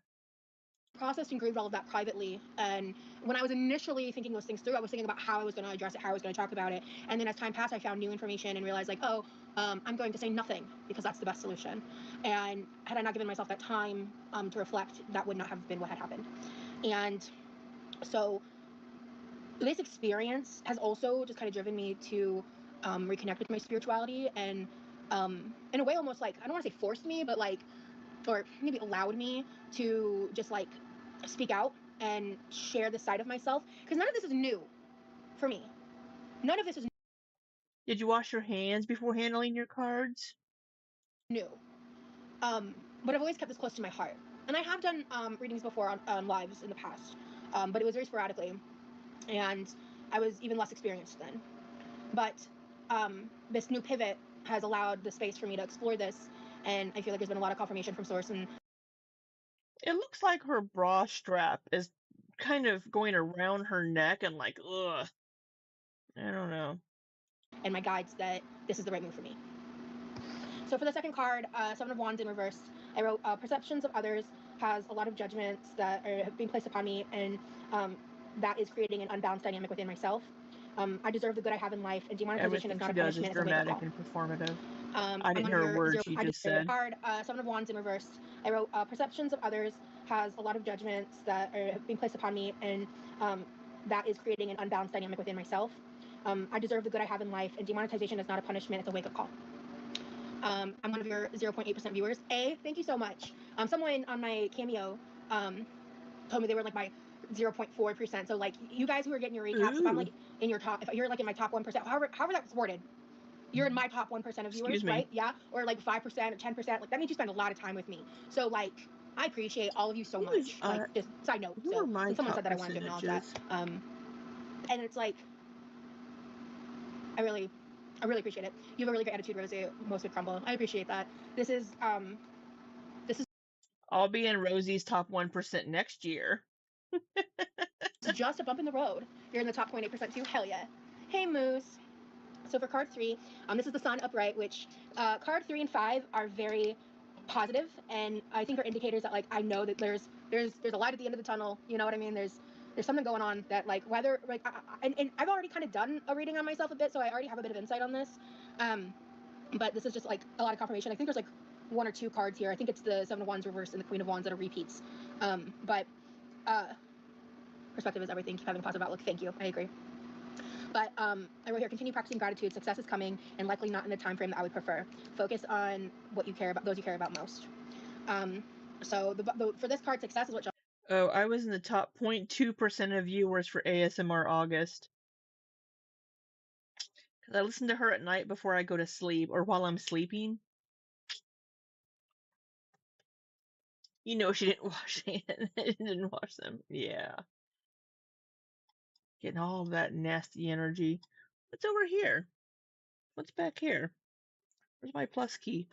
processed and grieved all of that privately. And when I was initially thinking those things through, I was thinking about how I was going to address it, how I was going to talk about it. And then as time passed, I found new information and realized, like, oh, I'm going to say nothing because that's the best solution. And had I not given myself that time to reflect, that would not have been what had happened. And so this experience has also just kind of driven me to reconnect with my spirituality and in a way almost like, I don't want to say forced me, but like, or maybe allowed me to just like speak out and share this side of myself, because none of this is new for me. None of this is Did you wash your hands before handling your cards? new. But I've always kept this close to my heart, and I have done readings before on lives in the past, but it was very sporadically, and I was even less experienced then. But this new pivot has allowed the space for me to explore this, and I feel like there's been a lot of confirmation from source and It looks like her bra strap is kind of going around her neck and like, ugh. I don't know. my guides that this is the right move for me. So for the second card, Seven of Wands in reverse, I wrote perceptions of others has a lot of judgments that are being placed upon me, and that is creating an unbalanced dynamic within myself. I deserve the good I have in life, and demonetization is Everything not she a does is punishment; it's a wake-up dramatic call. and performative. I I'm didn't one hear of a your word zero. she I just just the said. card, Seven of Wands in reverse. I wrote perceptions of others has a lot of judgments that are being placed upon me, and that is creating an unbalanced dynamic within myself. I deserve the good I have in life, and demonetization is not a punishment; it's a wake-up call. I'm one of your 0.8% viewers. Thank you so much. Someone on my Cameo told me they were like my 0.4%. So like you guys who are getting your recaps, if I'm Ooh, like in your top, if you're like in my top 1%, however that's worded, you're in my top 1% of viewers, excuse me. right? Yeah, or like 5% or 10%. Like that means you spend a lot of time with me. So like I appreciate all of you so Who is much. Like just side note. who are So my since someone top said that, I wanted to acknowledge that. percentages? And it's like I really, I really appreciate it. You have a really great attitude, Rosie. Most would crumble. I appreciate that. This is this is I'll be in Rosie's top 1% next year. just a bump in the road. You're in the top 0.8% too. Hell yeah. Hey Moose. So for card three, this is the Sun upright, which card 3 and 5 are very positive, and I think are indicators that like I know that there's a light at the end of the tunnel. You know what I mean? There's something going on that like whether like and I've already kind of done a reading on myself a bit, so I already have a bit of insight on this. But this is just like a lot of confirmation. I think there's like one or two cards here. I think it's the Seven of Wands reversed and the Queen of Wands that are repeats. But uh, perspective is everything. Keep having a positive outlook. Thank you. I agree. But I wrote here, continue practicing gratitude. Success is coming, and likely not in the time frame that I would prefer. Focus on what you care about, those you care about most. So for this card, success is what. Oh, I was in the top 0.2% of viewers for ASMR August. Because I listen to her at night before I go to sleep or while I'm sleeping. You know she didn't wash didn't wash them. Yeah. Getting all of that nasty energy. What's over here? What's back here? Where's my plus key?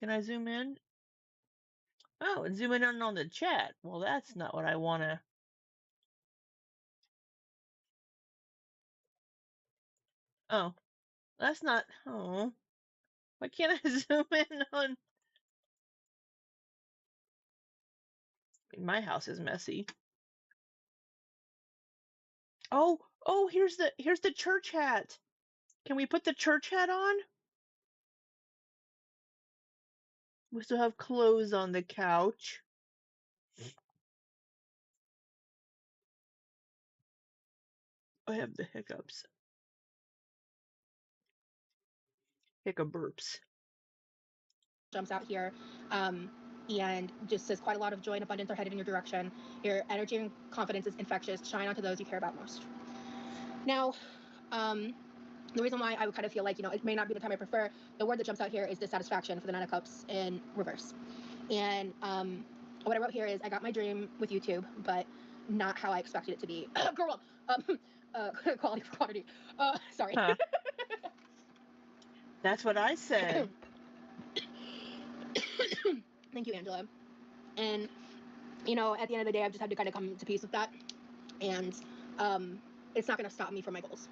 Can I zoom in? Oh, and zooming in on the chat. Well, that's not what I want to. Oh, that's not. Oh, why can't I zoom in on? My house is messy. Oh, oh, here's the church hat. Can we put the church hat on? We still have clothes on the couch. I have the hiccups. Hiccup burps. Jumps out here, and just says quite a lot of joy and abundance are headed in your direction. Your energy and confidence is infectious. Shine onto those you care about most. Now, the reason why I would kind of feel like, it may not be the time I prefer, the word that jumps out here is dissatisfaction for the Nine of Cups in reverse. And what I wrote here is I got my dream with YouTube, but not how I expected it to be. Girl, quality for quantity. Sorry. Huh. That's what I said. Thank you, Angela. And, at the end of the day, I've just had to kind of come to peace with that. And it's not going to stop me from my goals.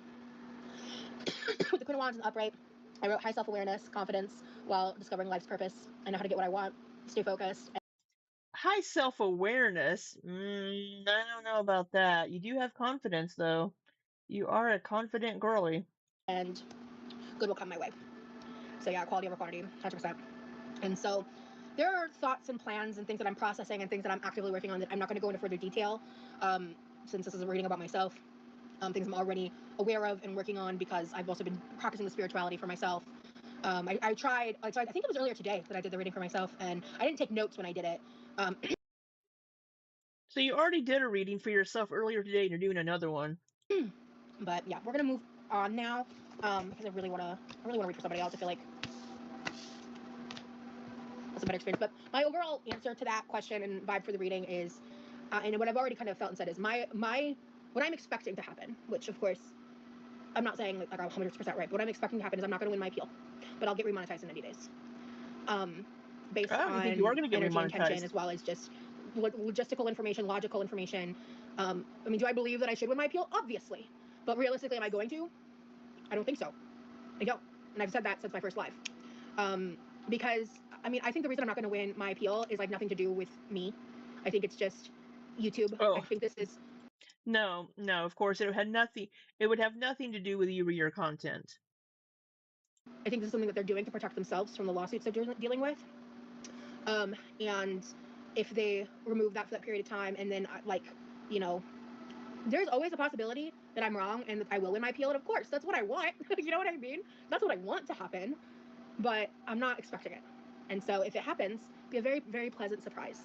With the Queen of Wands in the upright, I wrote high self-awareness, confidence, while discovering life's purpose. I know how to get what I want, stay focused. High self-awareness. I don't know about that. You do have confidence, though. You are a confident girly. And good will come my way. So yeah, quality over quantity, 100%. And so there are thoughts and plans and things that I'm processing and things that I'm actively working on that I'm not going to go into further detail, since this is a reading about myself. Things I'm already aware of and working on because I've also been practicing the spirituality for myself. I tried, I think it was earlier today that I did the reading for myself, and I didn't take notes when I did it. So you already did a reading for yourself earlier today, and you're doing another one. But yeah, we're gonna move on now, because I really wanna read for somebody else. I feel like it's a better experience. But my overall answer to that question and vibe for the reading is, and what I've already kind of felt and said is my what I'm expecting to happen, which of course I'm not saying like I'm 100% right, but what I'm expecting to happen is I'm not going to win my appeal, but I'll get remonetized in 90 days. Based Oh, you think on you are going to get energy intention remonetized? as well as just logistical information, logical information. I mean, do I believe that I should win my appeal? Obviously. But realistically, am I going to? I don't think so. I don't. And I've said that since my first live. Because, I mean, I think the reason I'm not going to win my appeal is like nothing to do with me. I think it's just YouTube. Oh. I think this is... No, of course it would have nothing to do with you or your content. I think this is something that they're doing to protect themselves from the lawsuits they're dealing with. And if they remove that for that period of time, and then there's always a possibility that I'm wrong and that I will win my appeal. And of course, that's what I want. You know what I mean? That's what I want to happen, but I'm not expecting it. And so if it happens, it'll be a very, very pleasant surprise.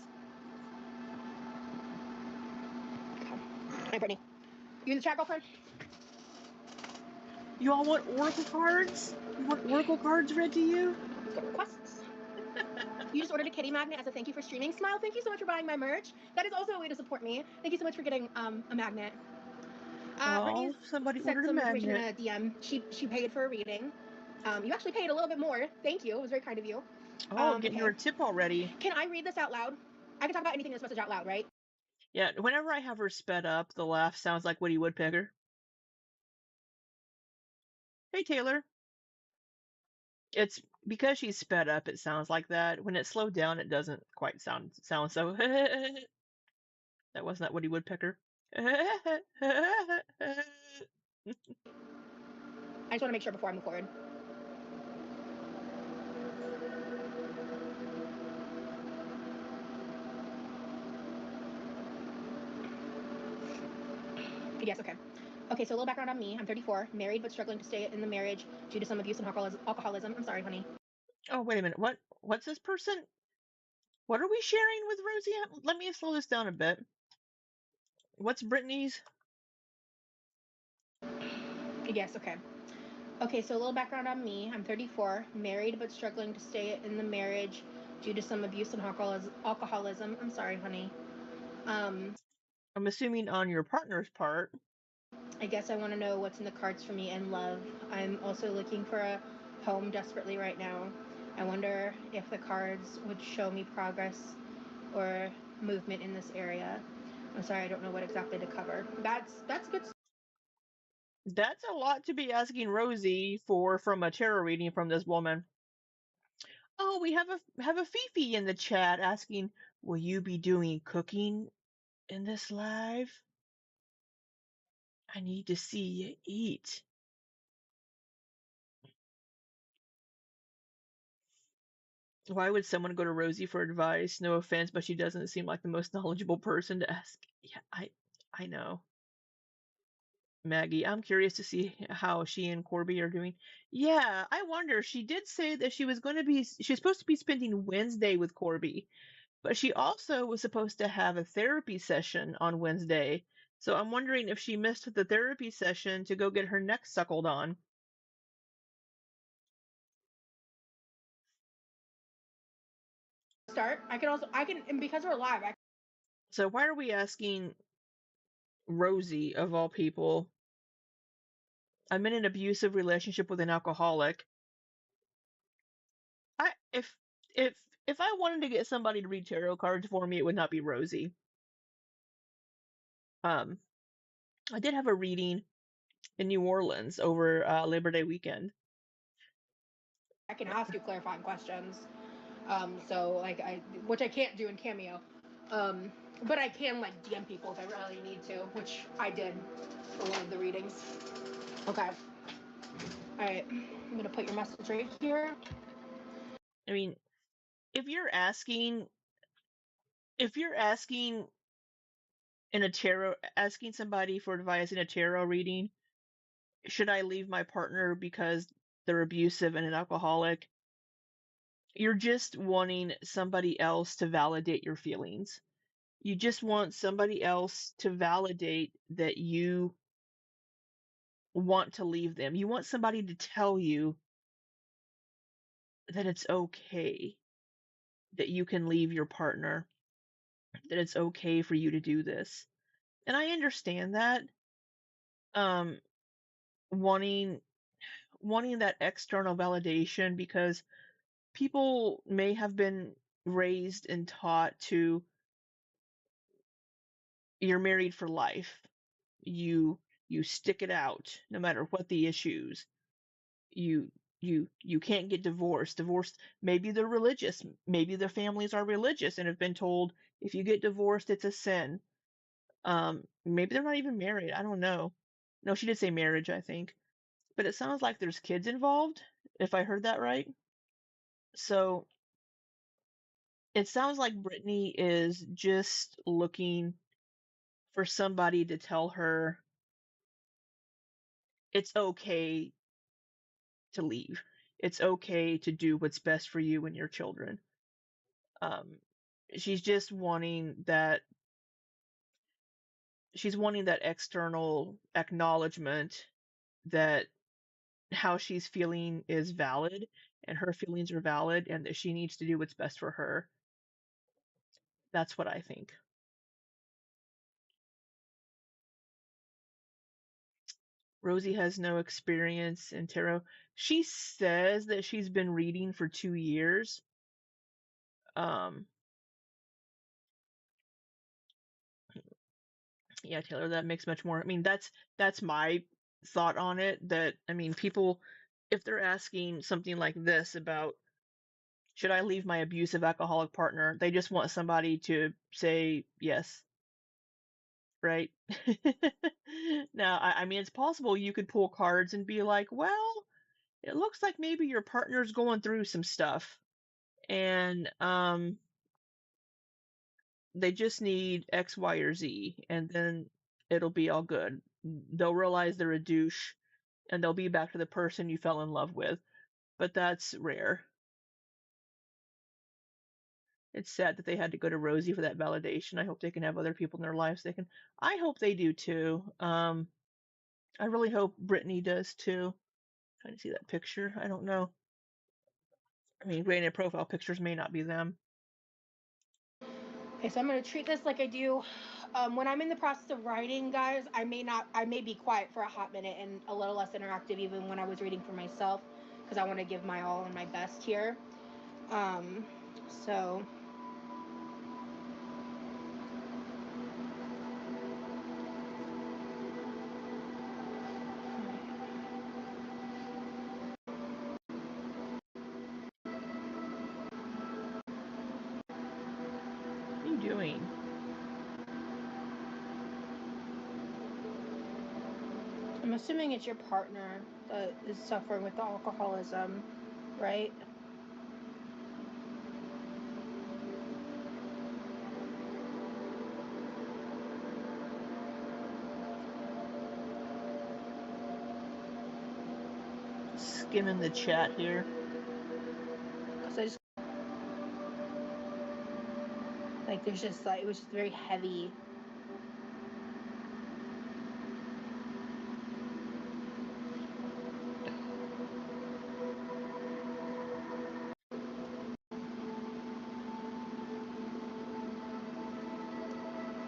Okay. Hi, Brittany. You in the chat, girlfriend? You all want oracle cards? You want oracle cards read to you? Let's go to requests. You just ordered a kitty magnet as a thank you for streaming. Smile, thank you so much for buying my merch. That is also a way to support me. Thank you so much for getting a magnet. Brittany's somebody sent ordered a some information in magnet. a DM. She paid for a reading. You actually paid a little bit more. Thank you. It was very kind of you. Oh, getting Okay. your tip already. Can I read this out loud? I can talk about anything in this message out loud, right? Yeah, whenever I have her sped up, the laugh sounds like Woody Woodpecker. Hey, Taylor. It's because she's sped up, it sounds like that. When it's slowed down, it doesn't quite sound so. That wasn't that Woody Woodpecker. I just want to make sure before I move forward. Yes, okay. Okay, so a little background on me. I'm 34, married but struggling to stay in the marriage due to some abuse and alcoholism. I'm sorry, honey. Oh, wait a minute. What's this person? What are we sharing with Rosie? Let me slow this down a bit. What's Brittany's? Yes, okay. Okay, so a little background on me. I'm 34, married but struggling to stay in the marriage due to some abuse and alcoholism. I'm sorry, honey. I'm assuming on your partner's part. I guess I want to know what's in the cards for me and love. I'm also looking for a home desperately right now. I wonder if the cards would show me progress or movement in this area. I'm sorry, I don't know what exactly to cover. That's good. That's a lot to be asking Rosie for from a tarot reading from this woman. Oh, we have a Fifi in the chat asking, "Will you be doing cooking in this live? I need to see you eat." Why would someone go to Rosie for advice? No offense, but she doesn't seem like the most knowledgeable person to ask. Yeah, I know. Maggie, I'm curious to see how she and Corby are doing. Yeah, I wonder. She did say that she was supposed to be spending Wednesday with Corby, but she also was supposed to have a therapy session on Wednesday. So I'm wondering if she missed the therapy session to go get her neck suckled on. Start. I can, and because we're live, I So why are we asking Rosie of all people? I'm in an abusive relationship with an alcoholic. I if if I wanted to get somebody to read tarot cards for me, it would not be Rosie. Um, I did have a reading in New Orleans over Labor Day weekend. can ask you clarifying questions. So like which I can't do in Cameo. Um, but I can like DM people if I really need to, which I did for one of the readings. Okay. All right. I'm gonna put your message right here. I mean, if you're asking if you're asking asking somebody for advice in a tarot reading, should I leave my partner because they're abusive and an alcoholic? You're just wanting somebody else to validate your feelings. You just want somebody else to validate that you want to leave them. You want somebody to tell you that it's okay, that you can leave your partner, that it's okay for you to do this. And I understand that. Um, wanting wanting that external validation because people may have been raised and taught to you're married for life. You stick it out no matter what the issues. You can't get divorced. Divorced, maybe they're religious, maybe their families are religious and have been told if you get divorced it's a sin. Maybe they're not even married. I don't know. No, she did say marriage, I think. But it sounds like there's kids involved, if I heard that right. So it sounds like Brittany is just looking for somebody to tell her it's okay to leave. It's okay to do what's best for you and your children. Um, she's just wanting that external acknowledgement that how she's feeling is valid and her feelings are valid and that she needs to do what's best for her. That's what I think. Rosie has no experience in tarot. She says that she's been reading for 2 years. Um, yeah, Taylor, that makes much more. I mean, that's my thought on it. That I mean, people, if they're asking something like this about should I leave my abusive alcoholic partner, they just want somebody to say yes, right? Now, I mean, it's possible you could pull cards and be like, well, it looks like maybe your partner's going through some stuff, and they just need X, Y, or Z, and then it'll be all good. They'll realize they're a douche, and they'll be back to the person you fell in love with. But that's rare. It's sad that they had to go to Rosie for that validation. I hope they can have other people in their lives they can. I hope they do too. I really hope Brittany does too. Trying to see that picture. I don't know. I mean, granted, profile pictures may not be them. Okay, so I'm gonna treat this like I do. When I'm in the process of writing, guys, I may be quiet for a hot minute and a little less interactive even when I was reading for myself, because I want to give my all and my best here. Um, so doing? I'm assuming it's your partner that is suffering with the alcoholism, right? Skimming the chat here. Because I just like there's just like it was just very heavy.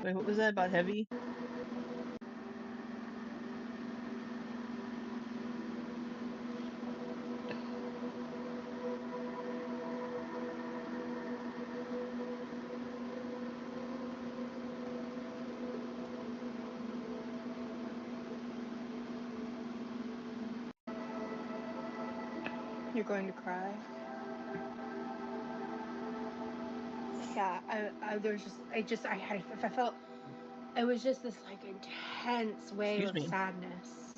Wait, what was that about heavy? You're going to cry. Yeah, I felt it was just this like intense wave Excuse of me. sadness.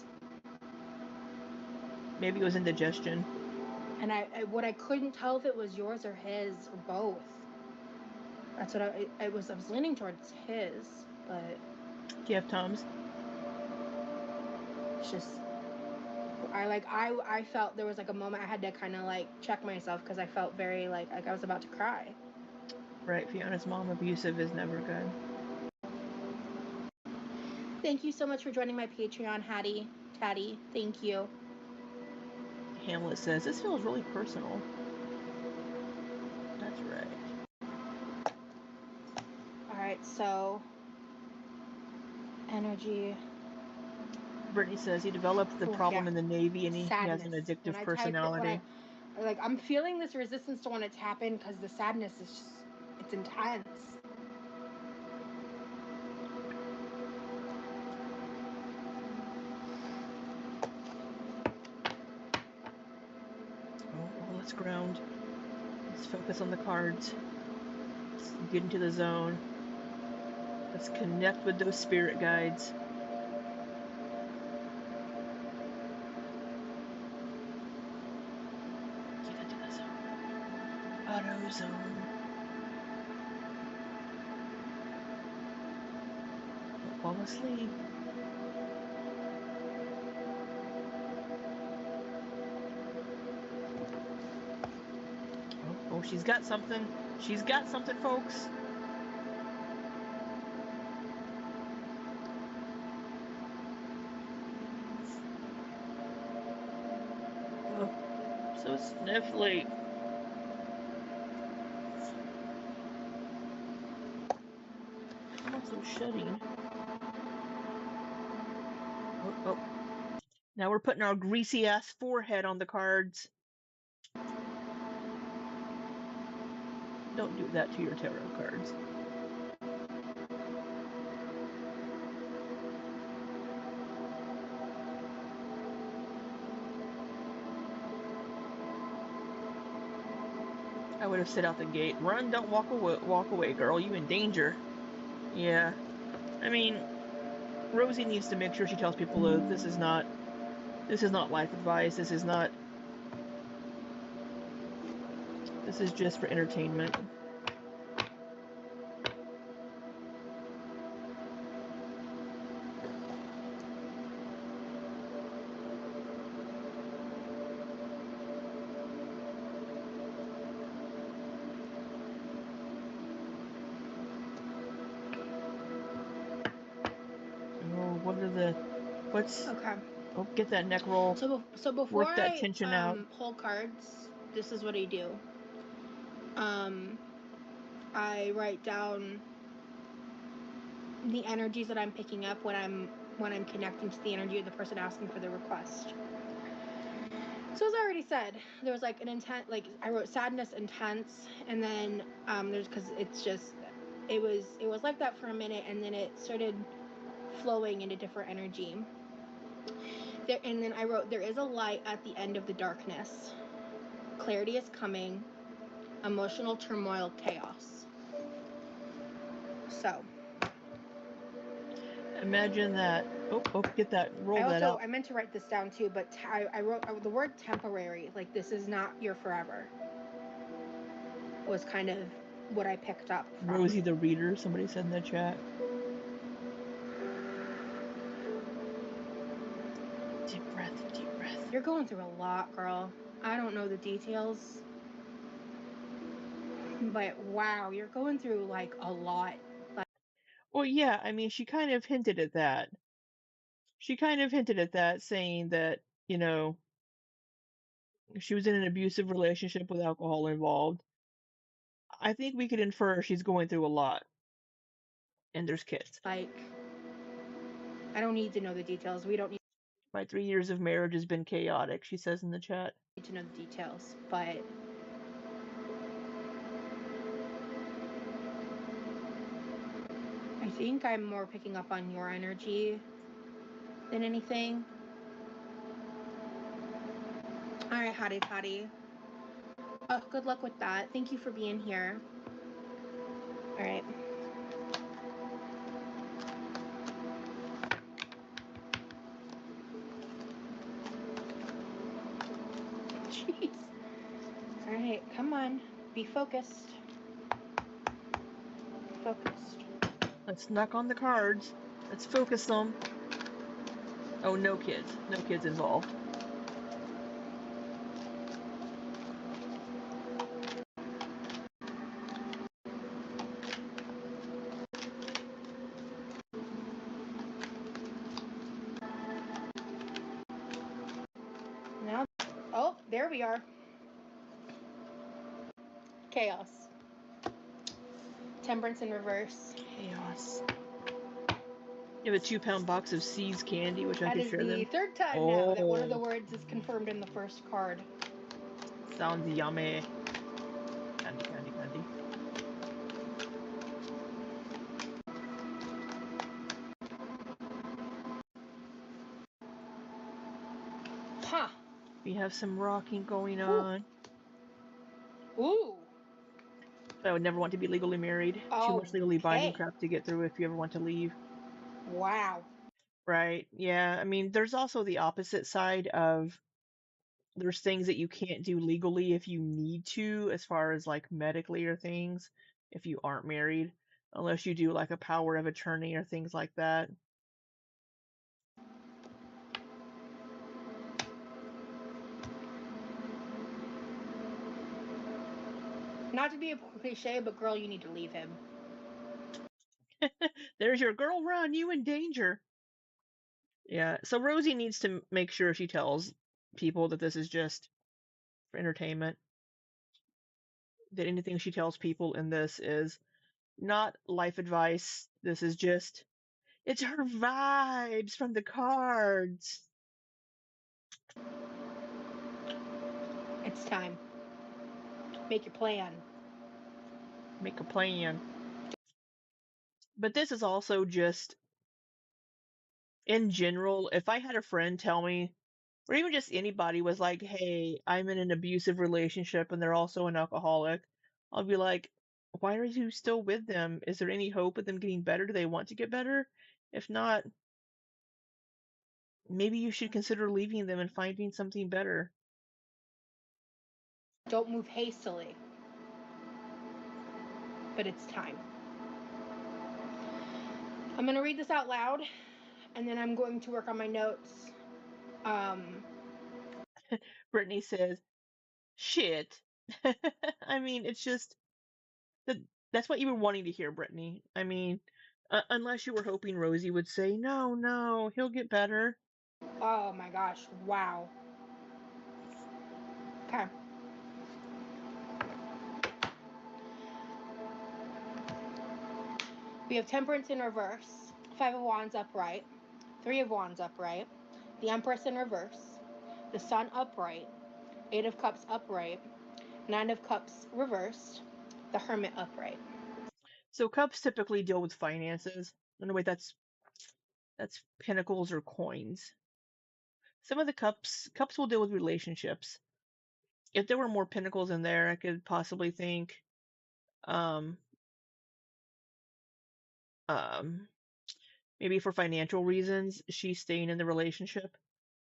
Maybe it was indigestion. And what I couldn't tell if it was yours or his or both. That's what I was leaning towards his, but Do you have Tums? it's just I felt there was like a moment I had to kind of like check myself because I felt very like I was about to cry. Right, Fiona's mom, abusive is never good. Thank you so much for joining my Patreon, Hattie. Taddy, thank you. Hamlet says, this feels really personal. That's right. Alright, so energy. Brittany says he developed the problem in the Navy and he has an addictive personality. I'm feeling this resistance to want to tap in because the sadness is just, it's intense. Oh, let's ground. Let's focus on the cards. Let's get into the zone. Let's connect with those spirit guides. Get into the zone. Auto zone. Don't fall asleep. Oh, she's got something. She's got something, folks. Oh, so sniffly. I'm also shutting. Oh. Now we're putting our greasy ass forehead on the cards. Don't do that to your tarot cards. I would have sit out the gate. Run, don't walk away, girl. You in danger. Yeah. I mean, Rosie needs to make sure she tells people that this is not life advice. This is just for entertainment. Oh, what's Okay. Oh, get that neck roll. So before work that tension out. Pull cards, this is what I do. I write down the energies that I'm picking up when I'm connecting to the energy of the person asking for the request. So as I already said, there was like an intent, like I wrote sadness, intense, and then there's because it's just it was like that for a minute, and then it started flowing into different energy. There, and then I wrote, there is a light at the end of the darkness. Clarity is coming. Emotional turmoil, chaos. So Imagine that. Oh, get that. Roll that out. I meant to write this down too, but I wrote the word temporary. Like, this is not your forever. Was kind of what I picked up from. Rosie the reader, somebody said in the chat. Deep breath, deep breath. You're going through a lot, girl. I don't know the details, but wow, you're going through like a lot. Like, Well, yeah, I mean, she kind of hinted at that. She kind of hinted at that, saying that, you know, she was in an abusive relationship with alcohol involved. I think we could infer she's going through a lot. And there's kids. I don't need to know the details. We don't need My 3 years of marriage has been chaotic, she says in the chat. to know the details, but I think I'm more picking up on your energy than anything. All right, hottie toddy. Oh, good luck with that. Thank you for being here. All right. Jeez. All right, come on. Be focused. Focused. Let's knock on the cards. Let's focus them. Oh, no kids. No kids involved. Now, oh, there we are. Chaos. Temperance in reverse. Chaos. You have a 2-pound box of Seeds candy, which I could share them. That is the third time now that one of the words is confirmed in the first card. Sounds yummy. Candy, candy, candy. Huh. We have some rocking going on. Ooh. I would never want to be legally married. Oh, Too much legally binding okay. crap to get through if you ever want to leave. Wow. Right. Yeah. I mean, there's also the opposite side of there's things that you can't do legally if you need to, as far as like medically or things, if you aren't married, unless you do like a power of attorney or things like that. Not to be a cliche, but girl, you need to leave him. There's your girl, run, you in danger. Yeah, so Rosie needs to make sure she tells people that this is just for entertainment. That anything she tells people in this is not life advice. This is just, it's her vibes from the cards. It's time. Make your plan. Make a plan. But this is also just, in general, if I had a friend tell me, or even just anybody was like, hey, I'm in an abusive relationship and they're also an alcoholic, I'll be like, why are you still with them? Is there any hope of them getting better? Do they want to get better? If not, maybe you should consider leaving them and finding something better. Don't move hastily. But it's time. I'm going to read this out loud, and then I'm going to work on my notes. Brittany says, shit. I mean, it's just that that's what you were wanting to hear, Brittany. I mean, unless you were hoping Rosie would say, no, he'll get better. Oh my gosh, wow. Okay. We have Temperance in reverse, 5 of Wands upright, 3 of Wands upright, the Empress in reverse, the Sun upright, 8 of Cups upright, 9 of Cups reversed, the Hermit upright. So cups typically deal with finances. No, wait, that's pentacles or coins. Some of the cups will deal with relationships. If there were more pentacles in there, I could possibly think um, maybe for financial reasons, she's staying in the relationship.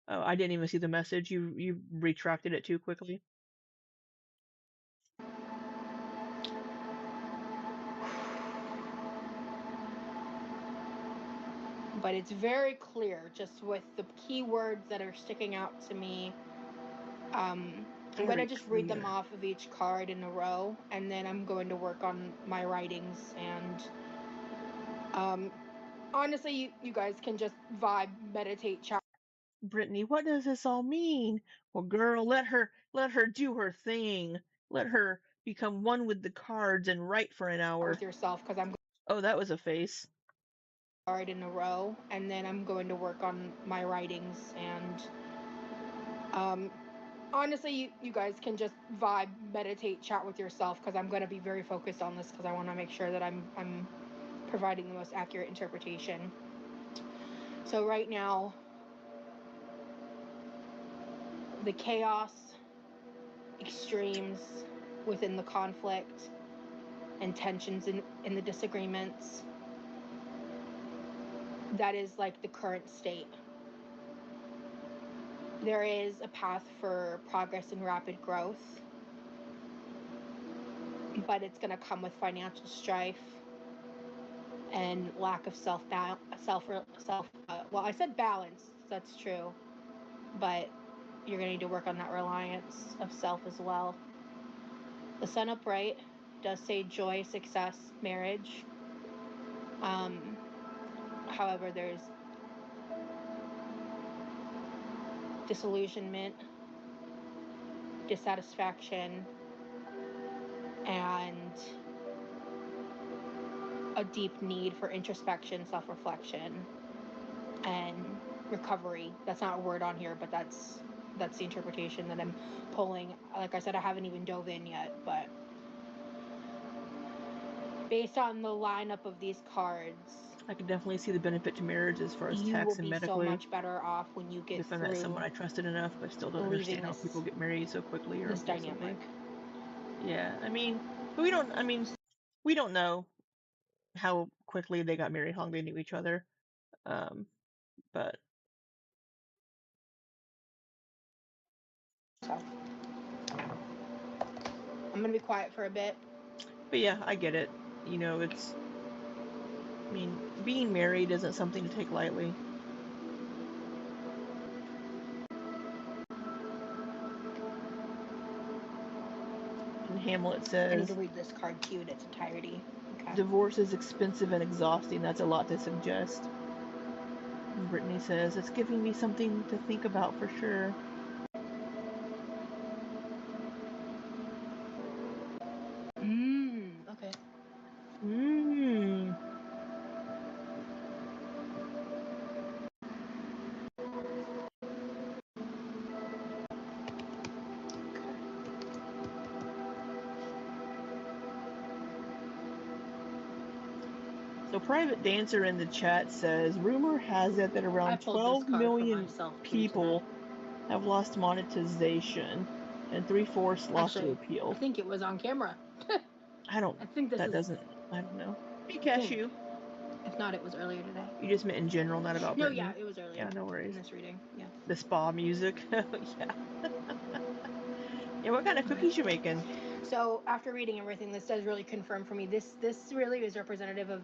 Oh, I didn't even see the message. You retracted it too quickly. But it's very clear, just with the keywords that are sticking out to me. I'm going to just read them off of each card in a row, and then I'm going to work on my writings. And honestly, you guys can just vibe, meditate, chat Brittany, what does this all mean? Well, girl, let her do her thing. Let her become one with the cards and write for an hour. with yourself, because I'm Oh, that was a face. card in a row, and then I'm going to work on my writings. And honestly, you guys can just vibe, meditate, chat with yourself, because I'm going to be very focused on this, because I want to make sure that I'm providing the most accurate interpretation. So right now, the chaos, extremes within the conflict, and tensions in the disagreements, that is like the current state. There is a path for progress and rapid growth, but it's going to come with financial strife and lack of well, I said balance, that's true, but you're going to need to work on that reliance of self as well. The sun upright does say joy, success, marriage. However, there's disillusionment, dissatisfaction, and a deep need for introspection, self-reflection, and recovery. That's not a word on here, but that's the interpretation that I'm pulling. Like I said, I haven't even dove in yet, but based on the lineup of these cards, I can definitely see the benefit to marriage as far as you will tax and be so medically. much better off when you get If I through met someone I trusted enough, but still don't understand how people get married so quickly or this impulsively. dynamic. Yeah, I mean, we don't know how quickly they got married, how long they knew each other. But So I'm gonna be quiet for a bit. But yeah, I get it. You know, being married isn't something to take lightly. And Hamlet I need says, to read this card to you in its entirety. Okay. divorce is expensive and exhausting. That's a lot to suggest. And Brittany says, it's giving me something to think about for sure. Okay. So Private Dancer in the chat says, rumor has it that I around pulled this 12 card for million myself people have lost monetization and 3/4 lost their Actually, I appeal. think it was on camera. I don't know. Hey, Cashew. If not, it was earlier today. You just meant in general, not about No, Brittany. yeah, it was earlier. Yeah, no worries. In this reading, yeah. The spa music. Yeah. Yeah, what kind of cookies you making? So after reading everything, this does really confirm for me. This really is representative of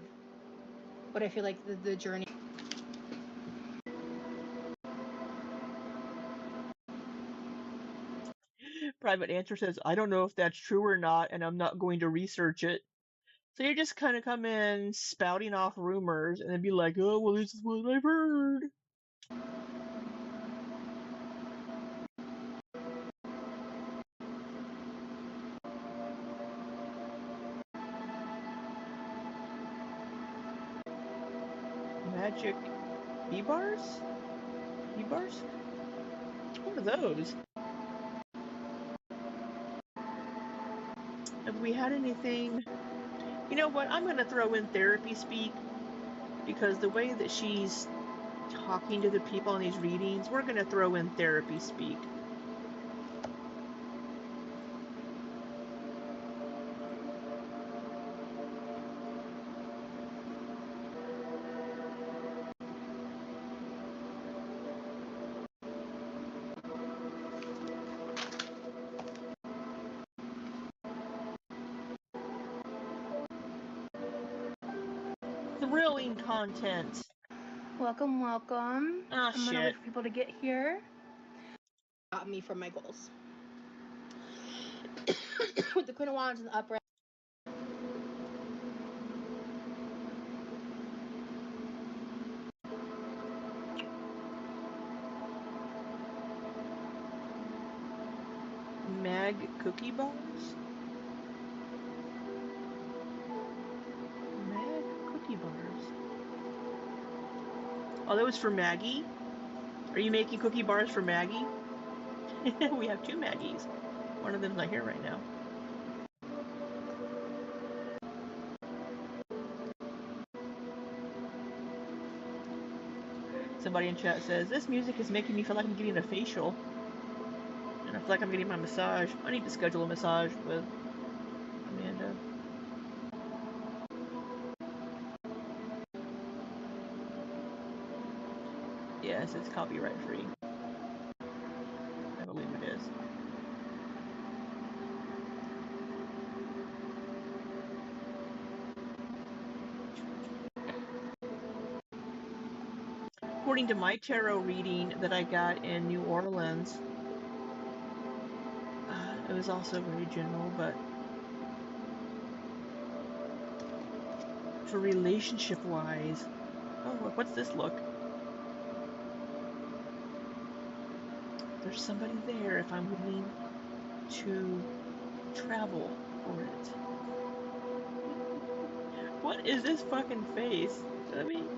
what I feel like the journey. Private Answer says, I don't know if that's true or not, and I'm not going to research it. So you just kind of come in spouting off rumors and then be like, oh, well, this is what I've heard. Magic E-bars? E-bars? What are those? Have we had anything? You know what? I'm going to throw in therapy speak because the way that she's talking to the people in these readings, we're going to throw in therapy speak. thrilling content. Welcome, welcome. Ah, I'm gonna shit. wait for people to get here. Got me from my goals. With the Queen of Wands in the upright. Mag cookie bars? Mag cookie bars. Oh, that was for Maggie? Are you making cookie bars for Maggie? We have two Maggies. One of them's not here right now. Somebody in chat says, this music is making me feel like I'm getting a facial. And I feel like I'm getting my massage. I need to schedule a massage with Amanda. Yes, it's copyright free. I believe it is. According to my tarot reading that I got in New Orleans, it was also very general, but for relationship-wise, oh look, what's this look? There's somebody there if I'm willing to travel for it. What is this fucking face? I mean,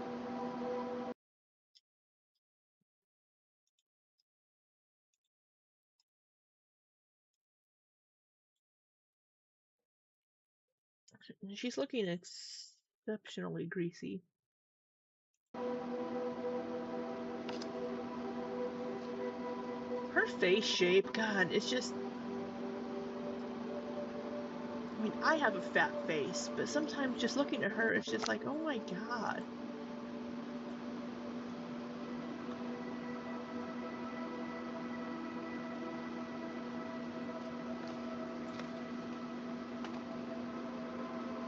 she's looking exceptionally greasy. Her face shape, God, it's just... I mean, I have a fat face, but sometimes just looking at her, it's just like, oh my God.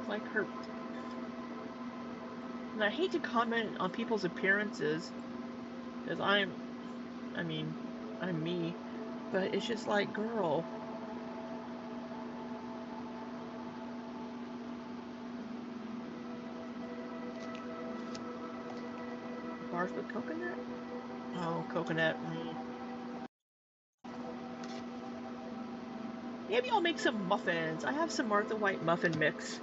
Like her... And I hate to comment on people's appearances, because I'm me, but it's just like, girl. Bars with coconut? Oh, coconut. Maybe I'll make some muffins. I have some Martha White muffin mix,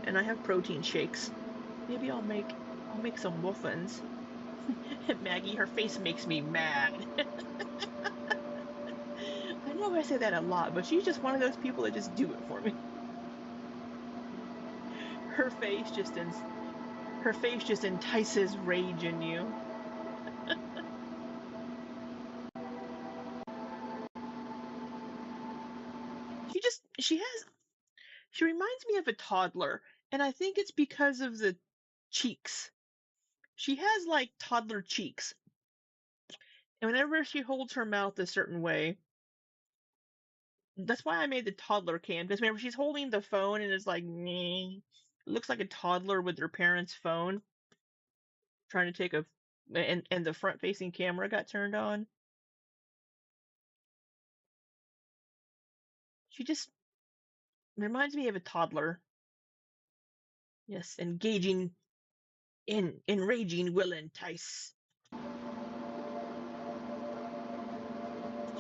and I have protein shakes. Maybe I'll make some muffins. Maggie, her face makes me mad. I know I say that a lot, but she's just one of those people that just do it for me. Her face just entices rage in you. She reminds me of a toddler, and I think it's because of the cheeks. She has like toddler cheeks. And whenever she holds her mouth a certain way, that's why I made the toddler cam, because whenever she's holding the phone and it's like, it looks like a toddler with their parents' phone trying to take and the front facing camera got turned on. She just reminds me of a toddler. Yes, engaging enraging will entice.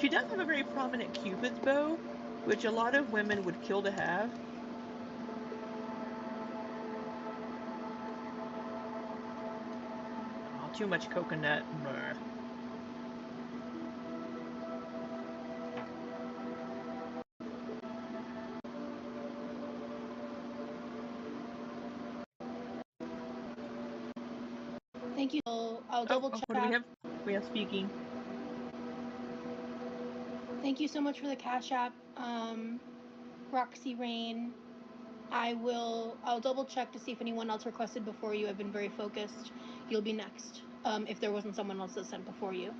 She does have a very prominent Cupid's bow, which a lot of women would kill to have. Oh, too much coconut. Brr. Thank you. I'll double check. What do we have? We have speaking. Thank you so much for the Cash App, Roxy Rain. I'll double check to see if anyone else requested before you. I've been very focused. You'll be next. If there wasn't someone else that sent before you.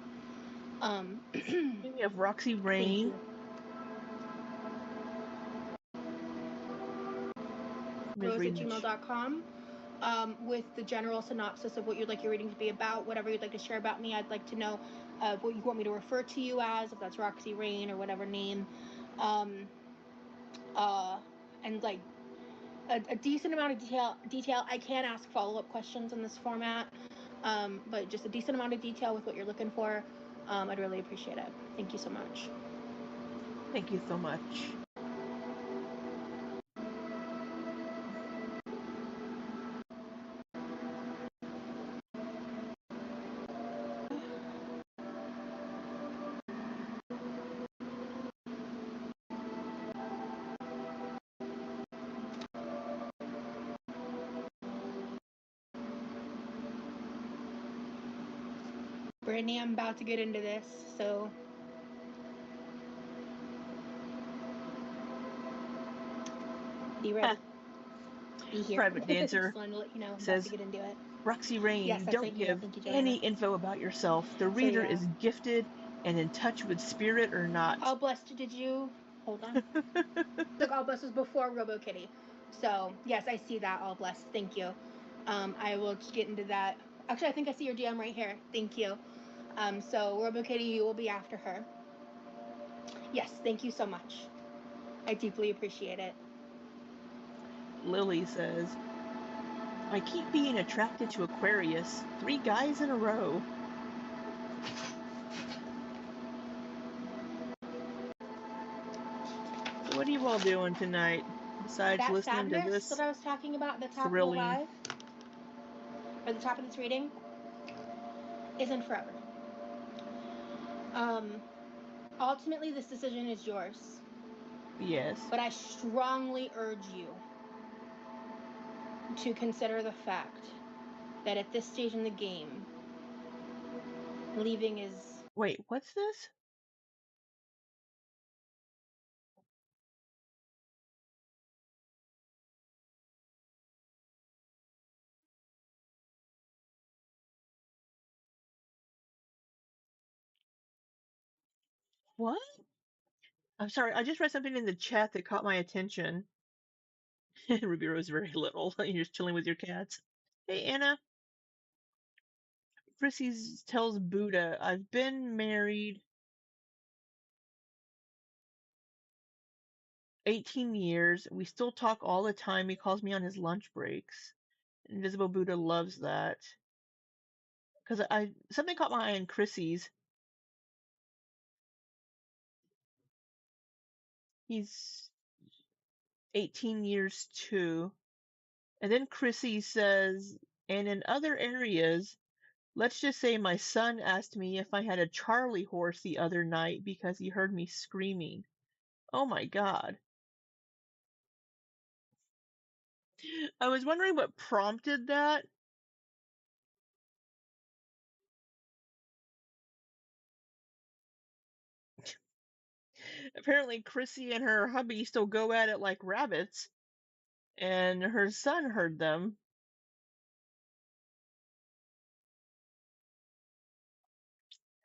We have Roxy Rain. Rose@gmail.com. with the general synopsis of what you'd like your reading to be about, whatever you'd like to share about me. I'd like to know what you want me to refer to you as, if that's Roxy Rain or whatever name. And like a decent amount of detail. I can ask follow-up questions in this format, but just a decent amount of detail with what you're looking for. I'd really appreciate it. Thank you so much. Thank you so much. Brittany, I'm about to get into this, so be ready. Be here. Private Dancer Just wanted to let you know I'm about says, to get into it. Roxy Rain, Yes, that's don't an email. give Thank you, Joanna. any info about yourself. The So, reader yeah. is gifted and in touch with spirit or not. All Blessed, did you? Hold on. Look, All Blessed was before RoboKitty. So, yes, I see that, All Blessed. Thank you. I will get into that. Actually, I think I see your DM right here. Thank you. So, RoboKitty, you will be after her. Yes, thank you so much. I deeply appreciate it. Lily says, I keep being attracted to Aquarius. 3 guys in a row. So what are you all doing tonight besides That listening to sadness this that I was talking about at the top thrilling of the live, or the top of this reading, isn't forever. Ultimately, this decision is yours. Yes. But I strongly urge you to consider the fact that at this stage in the game, leaving is... Wait, what's this? What? I'm sorry, I just read something in the chat that caught my attention. Ruby Rose very little. You're just chilling with your cats. Hey, Anna. Chrissy tells Buddha, I've been married 18 years. We still talk all the time. He calls me on his lunch breaks. Invisible Buddha loves that. Because something caught my eye in Chrissy's. He's 18 years too. And then Chrissy says, and in other areas, let's just say my son asked me if I had a Charlie horse the other night because he heard me screaming. Oh my God. I was wondering what prompted that. Apparently, Chrissy and her hubby still go at it like rabbits, and her son heard them.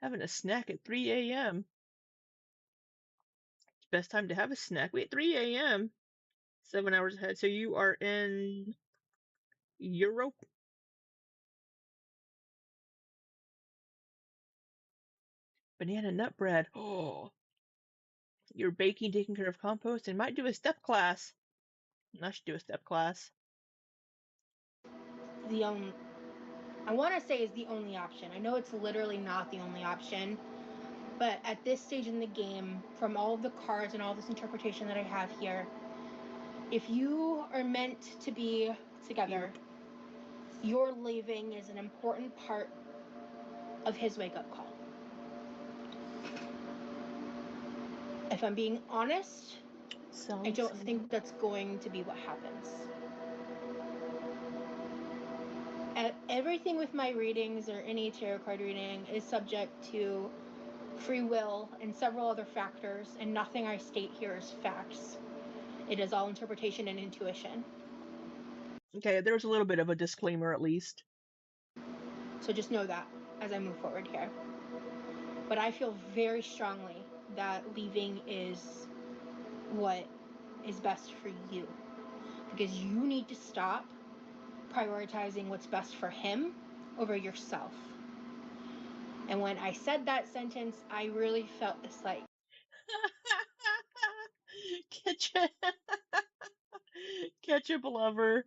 Having a snack at 3 a.m. It's best time to have a snack. Wait, 3 a.m. 7 hours ahead. So you are in Europe? Banana nut bread. Oh, you're baking, taking care of compost, and might do a step class. I should do a step class. I want to say is the only option. I know it's literally not the only option, but at this stage in the game, from all of the cards and all this interpretation that I have here, if you are meant to be together, your leaving is an important part of his wake-up call. If I'm being honest, I don't think that's going to be what happens. Everything with my readings or any tarot card reading is subject to free will and several other factors, and nothing I state here is facts. It is all interpretation and intuition. Okay, there's a little bit of a disclaimer at least. So just know that as I move forward here. But I feel very strongly that leaving is what is best for you. Because you need to stop prioritizing what's best for him over yourself. And when I said that sentence, I really felt this like, Ketchup, ketchup lover.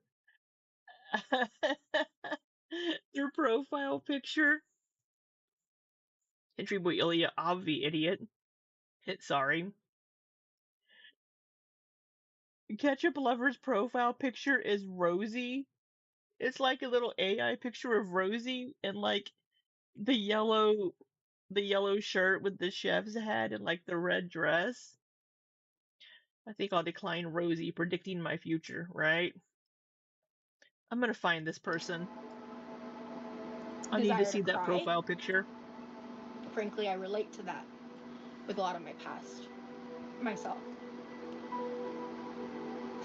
Your profile picture. Entry boy Ilya, obvi idiot. Hit sorry. Ketchup lover's profile picture is Rosie. It's like a little AI picture of Rosie and like the yellow shirt with the chef's hat and like the red dress. I think I'll decline Rosie predicting my future, right? I'm gonna find this person. I need to desire to see that cry. profile picture. Frankly, I relate to that with a lot of my past myself.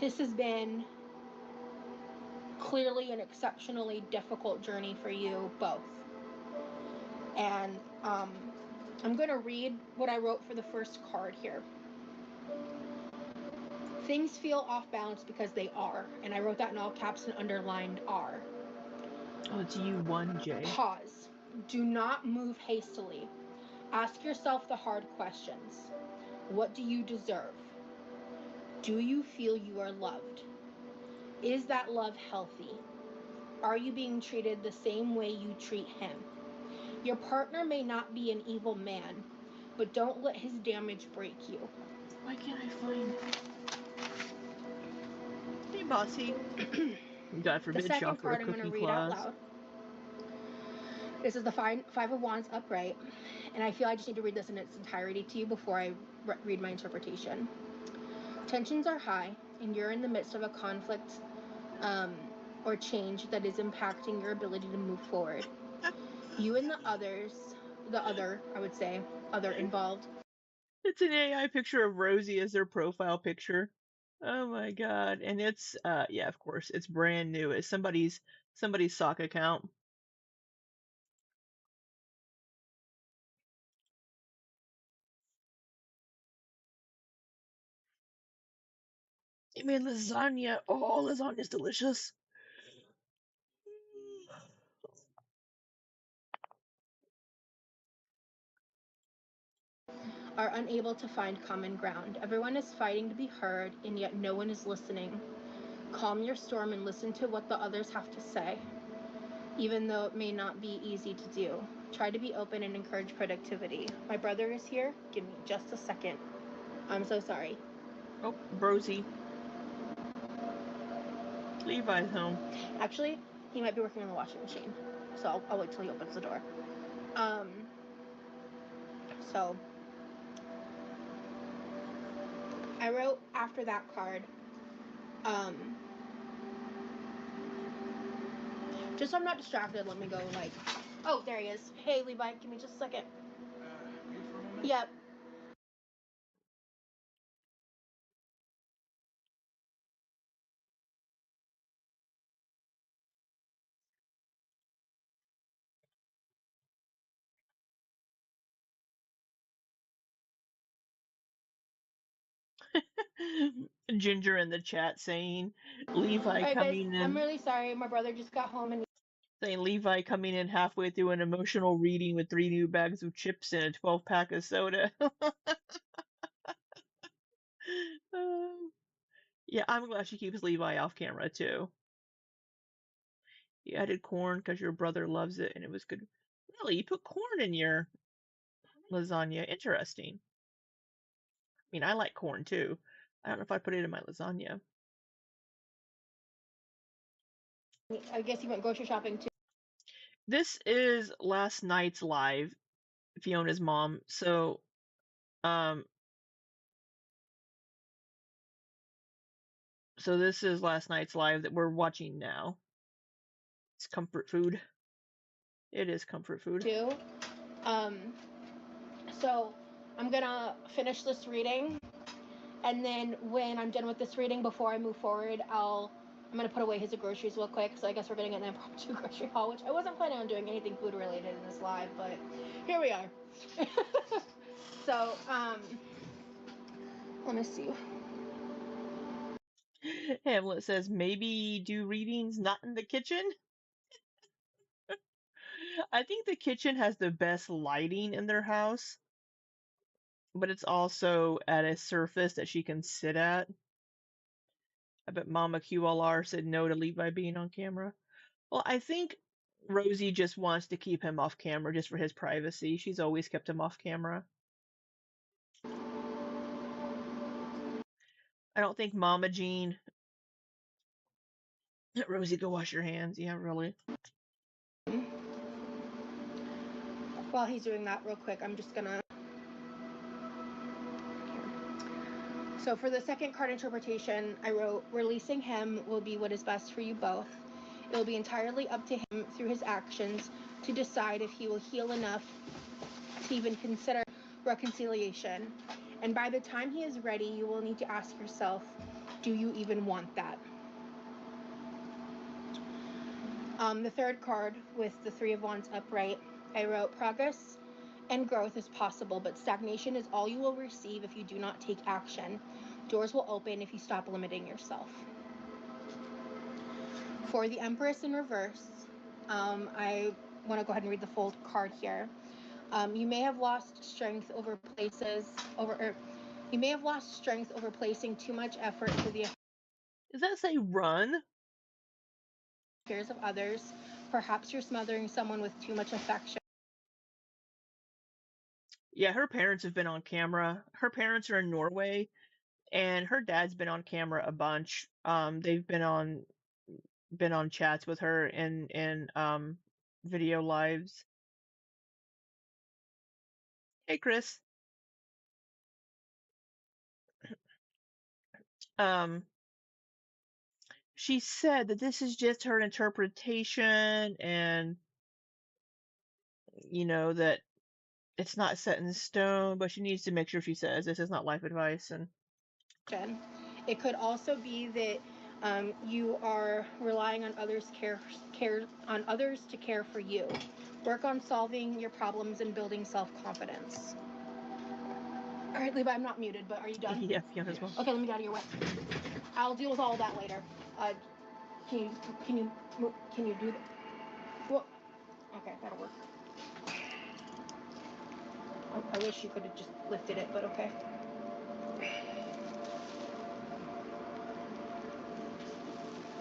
This has been clearly an exceptionally difficult journey for you both. And I'm going to read what I wrote for the first card here. Things feel off balance because they are. And I wrote that in all caps and underlined are. Oh, it's you, 1J. Pause. Do not move hastily. Ask yourself the hard questions. What do you deserve? Do you feel you are loved? Is that love healthy? Are you being treated the same way you treat him? Your partner may not be an evil man, but don't let his damage break you. Why can't I find... Hey, bossy. God forbid The second shop for a card I'm going to cookie read out class. loud. This is the Five of Wands upright, and I feel I just need to read this in its entirety to you before I read my interpretation. Tensions are high, and you're in the midst of a conflict or change that is impacting your ability to move forward. You and the other involved. It's an AI picture of Rosie as their profile picture. Oh my god. And it's yeah, of course. It's brand new. It's somebody's sock account. They made lasagna. Oh, lasagna's delicious. Are unable to find common ground. Everyone is fighting to be heard, and yet no one is listening. Calm your storm and listen to what the others have to say, even though it may not be easy to do. Try to be open and encourage productivity. My brother is here. Give me just a second. I'm so sorry. Oh, Rosie. Levi's home. Actually, he might be working on the washing machine, so I'll wait till he opens the door. So I wrote after that card, just so I'm not distracted, let me go like, oh, there he is. Hey, Levi, give me just a second. Yep. Ginger in the chat saying All Levi right, guys, coming I'm in really sorry. My brother just got home and saying Levi coming in halfway through an emotional reading with 3 new bags of chips and a 12-pack of soda. Yeah, I'm glad she keeps Levi off camera too. You added corn because your brother loves it and it was good. Really? You put corn in your lasagna? Interesting. I mean, I like corn too. I don't know if I put it in my lasagna. I guess he went grocery shopping too. This is last night's live, Fiona's mom. So, so this is last night's live that we're watching now. It's comfort food. It is comfort food. Too. So I'm gonna finish this reading, and then when I'm done with this reading, before I move forward, I'm gonna put away his groceries real quick. So I guess we're getting an impromptu grocery haul, which I wasn't planning on doing anything food related in this live, but here we are. So let me see. Hamlet says, maybe do readings not in the kitchen? I think the kitchen has the best lighting in their house, but it's also at a surface that she can sit at. I bet Mama QLR said no to Levi being on camera. Well, I think Rosie just wants to keep him off camera just for his privacy. She's always kept him off camera. I don't think Mama Jean. Rosie, go wash your hands. Yeah, really. While he's doing that, real quick, I'm just gonna. So for the second card interpretation, I wrote, releasing him will be what is best for you both. It will be entirely up to him through his actions to decide if he will heal enough to even consider reconciliation. And by the time he is ready, you will need to ask yourself, do you even want that? The third card with the Three of Wands upright, I wrote, progress and growth is possible, but stagnation is all you will receive if you do not take action. Doors will open if you stop limiting yourself. For the Empress in reverse, I want to go ahead and read the full card here. You may have lost strength over placing too much effort into the Does that say run? affairs of others. Perhaps you're smothering someone with too much affection. Yeah, her parents have been on camera. Her parents are in Norway, and her dad's been on camera a bunch. They've been on chats with her and video lives. Hey, Chris. Um, she said that this is just her interpretation, and that it's not set in stone, but she needs to make sure she says this is not life advice. And It could also be that you are relying on others to care for you. Work on solving your problems and building self-confidence. All right, Levi, I'm not muted, but are you done? yeah, Fiona's well. Okay, let me get out of your way. I'll deal with all of that later. Can you do that? Well, okay, that'll work. I wish you could have just lifted it, but okay.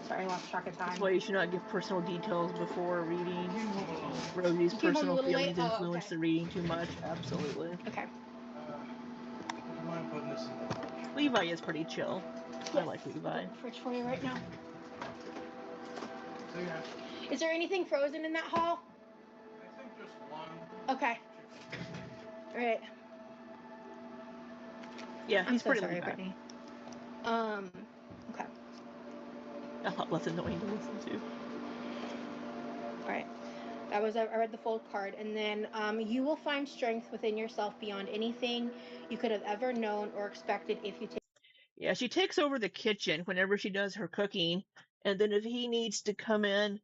Sorry, I lost track of time. That's why you should not give personal details before reading. Rosie's personal feelings influence the reading too much. Absolutely. Okay. Would you mind putting this in the fridge? Levi is pretty chill. Yes, I like Levi. I'll get the fridge for you right now. So yeah. Is there anything frozen in that hall? I think just one. Okay. All right. Yeah, he's so pretty sorry, laid back. Brittany. Okay. A lot less annoying to listen to. All right. I read the full card, and then you will find strength within yourself beyond anything you could have ever known or expected if you take. Yeah, she takes over the kitchen whenever she does her cooking, and then if he needs to come in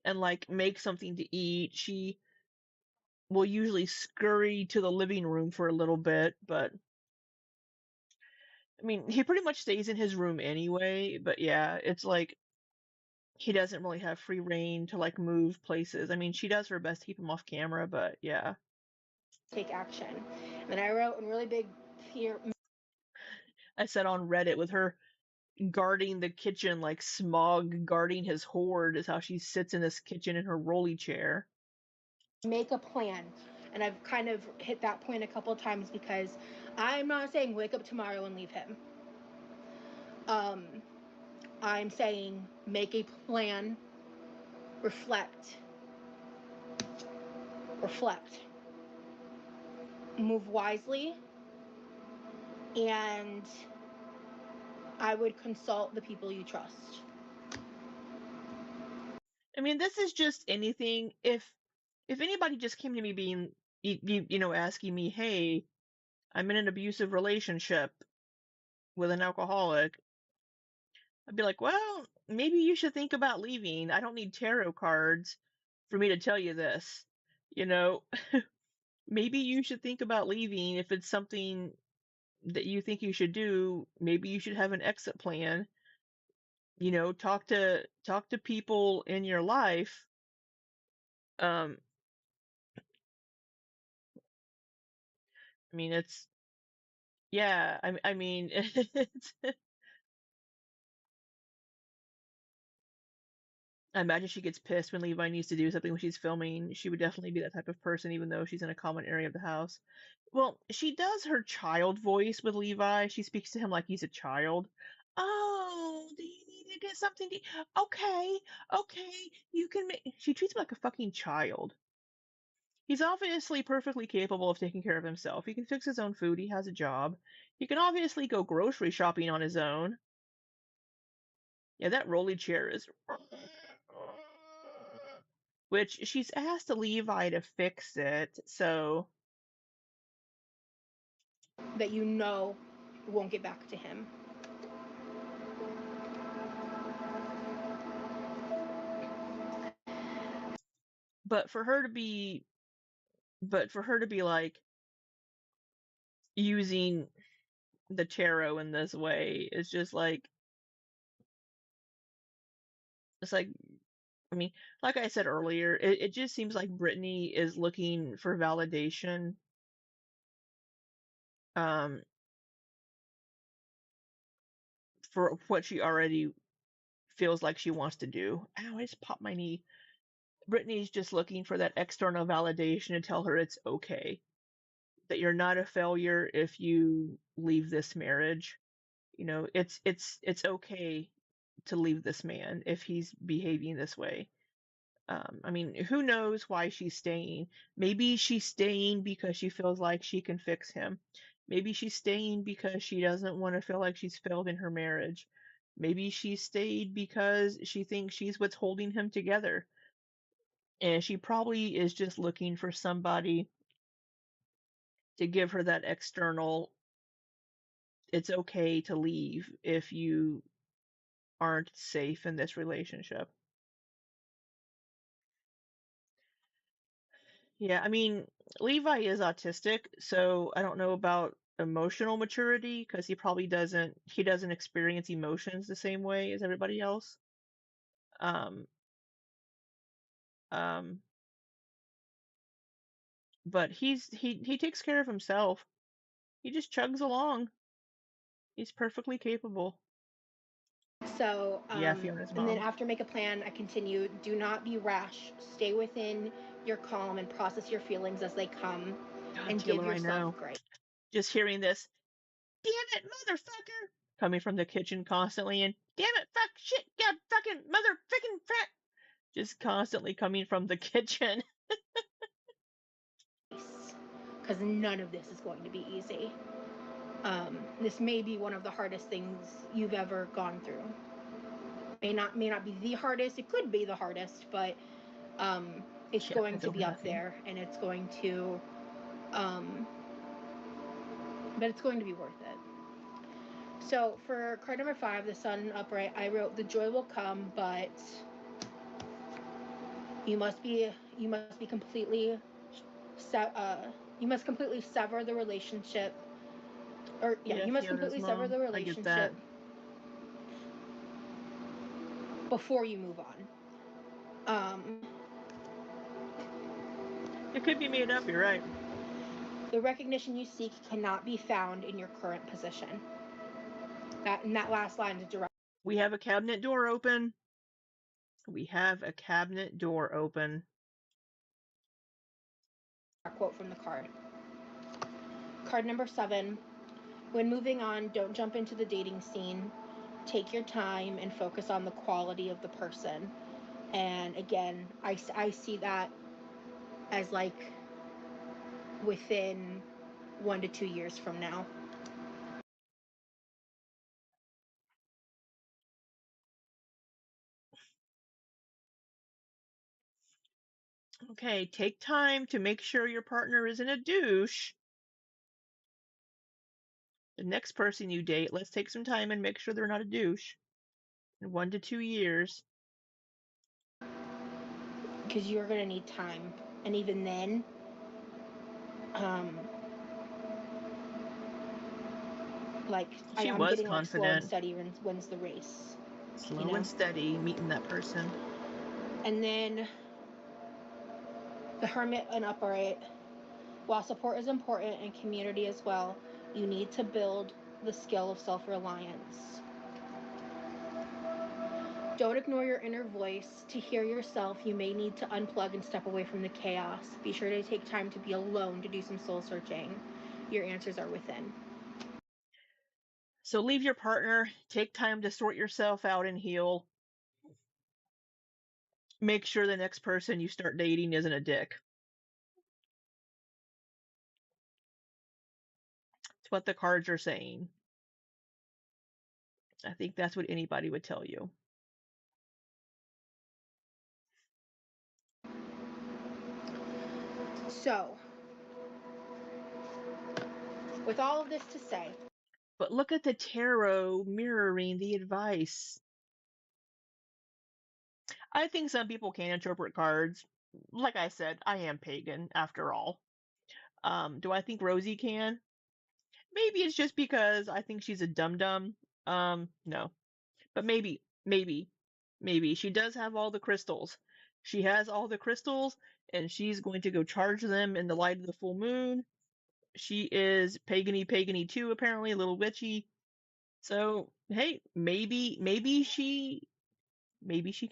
and like make something to eat, she will usually scurry to the living room for a little bit, but I mean, he pretty much stays in his room anyway, but yeah, it's like he doesn't really have free reign to like move places. I mean, she does her best to keep him off camera, but yeah. Take action. And then I wrote in really big fear. I said on Reddit with her guarding the kitchen like Smog guarding his hoard is how she sits in this kitchen in her rolly chair. Make a plan. And I've kind of hit that point a couple of times because I'm not saying wake up tomorrow and leave him. I'm saying make a plan, reflect, move wisely, and I would consult the people you trust. I mean, this is just anything. If anybody just came to me being, asking me, hey, I'm in an abusive relationship with an alcoholic, I'd be like, well, maybe you should think about leaving. I don't need tarot cards for me to tell you this. Maybe you should think about leaving. If it's something that you think you should do, maybe you should have an exit plan. You know, talk to people in your life. Um, I mean, it's yeah. I mean, it's. I imagine she gets pissed when Levi needs to do something when she's filming. She would definitely be that type of person, even though she's in a common area of the house. Well, she does her child voice with Levi. She speaks to him like he's a child. Oh, do you need to get something to Okay, okay, you can make. She treats him like a fucking child. He's obviously perfectly capable of taking care of himself. He can fix his own food. He has a job. He can obviously go grocery shopping on his own. Yeah, that rolly chair is. Which she's asked Levi to fix it, so. that you know won't get back to him. But for her to be. But for her to be like using the tarot in this way is just like. It's like. I mean, like I said earlier, it just seems like Brittany is looking for validation. Um, for what she already feels like she wants to do. Ow, I just popped my knee. Brittany's just looking for that external validation to tell her it's okay, that you're not a failure if you leave this marriage. You know, it's okay to leave this man if he's behaving this way. I mean, who knows why she's staying? Maybe she's staying because she feels like she can fix him. Maybe she's staying because she doesn't want to feel like she's failed in her marriage. Maybe she stayed because she thinks she's what's holding him together. And she probably is just looking for somebody to give her that external, it's okay to leave if you aren't safe in this relationship. Yeah, I mean, Levi is autistic, so I don't know about emotional maturity because he doesn't experience emotions the same way as everybody else. Um, um, but he takes care of himself. He just chugs along. He's perfectly capable. So, Yeah, Fiona's and then mom. after make a plan, I continue. Do not be rash. Stay within your calm and process your feelings as they come, God, and give Taylor, I yourself know. grace. Just hearing this, damn it, motherfucker, coming from the kitchen constantly, and damn it, fuck, shit, god, fucking, mother, freaking, fat, just constantly coming from the kitchen. Because none of this is going to be easy. This may be one of the hardest things you've ever gone through. May not be the hardest. It could be the hardest, but it's Yeah, going it's to be over up nothing. there, and it's going to, but it's going to be worth it. So for card number 5, the Sun upright, I wrote the joy will come, but you must completely you must completely sever the relationship, or yeah, Yeah, you must Fiona's completely sever mom. the I get relationship that. before you move on. It could be made up, you're right. The recognition you seek cannot be found in your current position. That last line is direct We have a cabinet door open. We have a cabinet door open. quote from the card. Card number 7. When moving on, don't jump into the dating scene. Take your time and focus on the quality of the person. And again, I see that as like within 1 to 2 years from now. Okay, take time to make sure your partner isn't a douche. The next person you date, let's take some time and make sure they're not a douche. In 1 to 2 years. Because you're going to need time. And even then, like She I'm was getting like slow and confident. steady wins the race. Slow and steady, meeting that person. And then the Hermit and Upright. While support is important and community as well, you need to build the skill of self-reliance. Don't ignore your inner voice. To hear yourself, you may need to unplug and step away from the chaos. Be sure to take time to be alone to do some soul searching. Your answers are within. So leave your partner, take time to sort yourself out and heal. Make sure the next person you start dating isn't a dick. It's what the cards are saying. I think that's what anybody would tell you. So, with all of this to say, but look at the tarot mirroring the advice. I think some people can interpret cards. Like I said, I am pagan after all. Do I think Rosie can? Maybe it's just because I think she's a dum-dum. No. But maybe she does have all the crystals. She has all the crystals, and she's going to go charge them in the light of the full moon. She is pagany too, apparently, a little witchy. So, hey, maybe she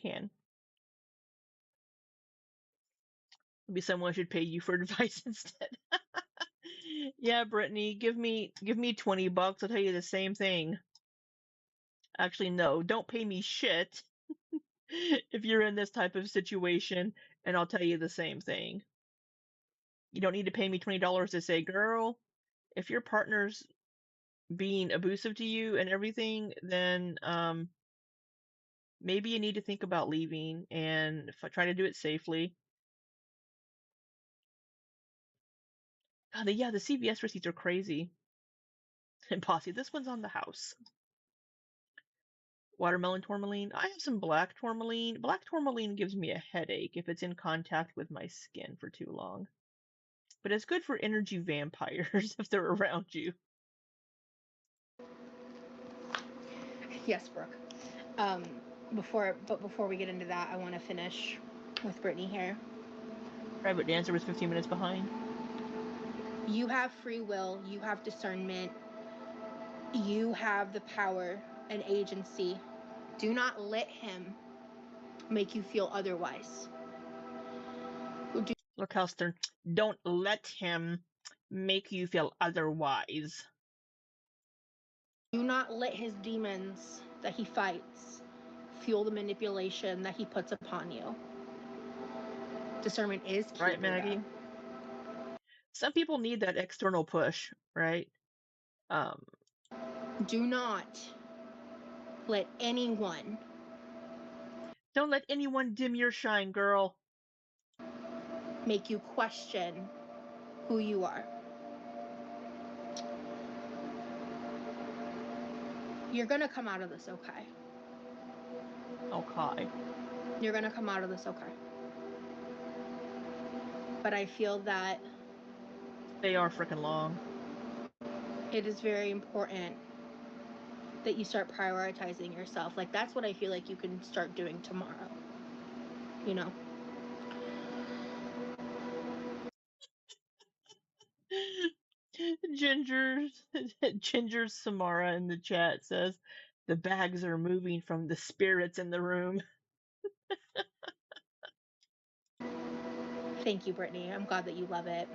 can. Maybe someone should pay you for advice instead. Yeah, Brittany, give me $20. I'll tell you the same thing. Actually, no, don't pay me shit if you're in this type of situation, and I'll tell you the same thing. You don't need to pay me $20 to say, girl, if your partner's being abusive to you and everything, then maybe you need to think about leaving and try to do it safely. God, the CVS receipts are crazy. And Posse, this one's on the house. Watermelon tourmaline. I have some black tourmaline. Black tourmaline gives me a headache if it's in contact with my skin for too long. But it's good for energy vampires if they're around you. yes, Brooke. Before we get into that, I want to finish with Brittany here. Private Dancer was 15 minutes behind. You have free will. You have discernment. You have the power and agency. Do not let him make you feel otherwise. Look how stern. Don't let him make you feel otherwise. Do not let his demons that he fights fuel the manipulation that he puts upon you. Discernment is key. Right, Maggie? Some people need that external push, right? Do not let anyone. Don't let anyone dim your shine, girl. Make you question who you are. You're gonna come out of this okay. Okay. You're gonna come out of this okay. But I feel that they are freaking long. It is very important that you start prioritizing yourself. Like, that's what I feel like you can start doing tomorrow. You know? Ginger Samara in the chat says the bags are moving from the spirits in the room. Thank you, Brittany. I'm glad that you love it.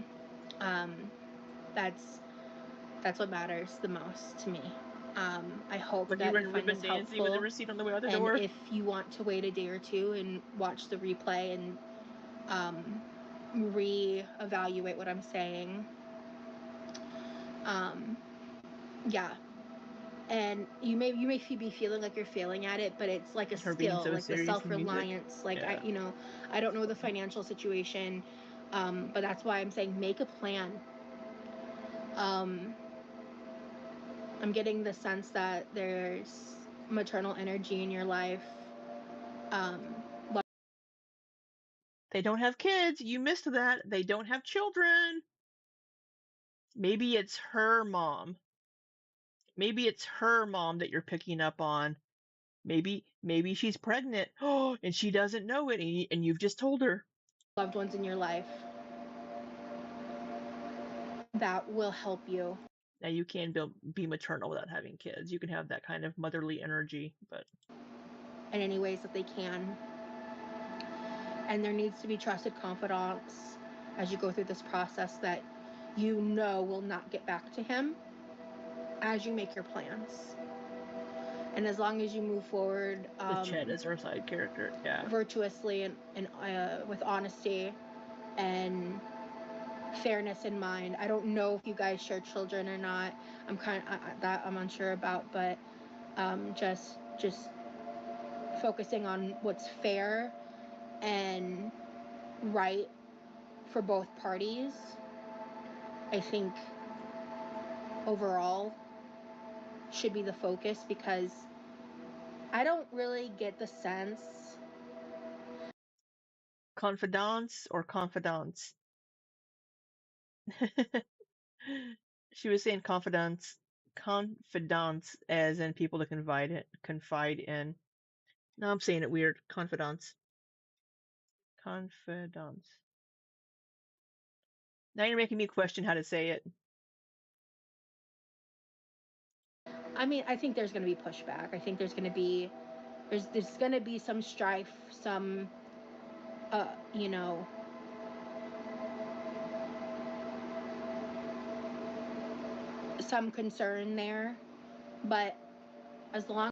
That's what matters the most to me. I hope that you find this helpful. With the receipt on the way out the door. And if you want to wait a day or two and watch the replay and reevaluate what I'm saying, yeah. And you may be feeling like you're failing at it, but it's like a skill, like the self-reliance. Like, yeah. I don't know the financial situation, but that's why I'm saying make a plan. I'm getting the sense that there's maternal energy in your life. They don't have kids. You missed that. They don't have children. Maybe it's her mom. Maybe it's her mom that you're picking up on. maybe she's pregnant. Oh, and she doesn't know it, and you've just told her. Loved ones in your life that will help you. Now you can be maternal without having kids. You can have that kind of motherly energy, but in any ways that they can. And there needs to be trusted confidants as you go through this process that you know will not get back to him as you make your plans. And as long as you move forward with Chet as our side character, yeah, virtuously and with honesty and fairness in mind. I don't know if you guys share children or not. That I'm unsure about, but just focusing on what's fair and right for both parties, I think overall should be the focus, because I don't really get the sense. Confidants or confidants? She was saying confidants as in people to confide in. No, I'm saying it weird. Confidants. Now you're making me question how to say it. I mean, I think there's going to be pushback. I think there's going to be some strife, some some concern there, but as long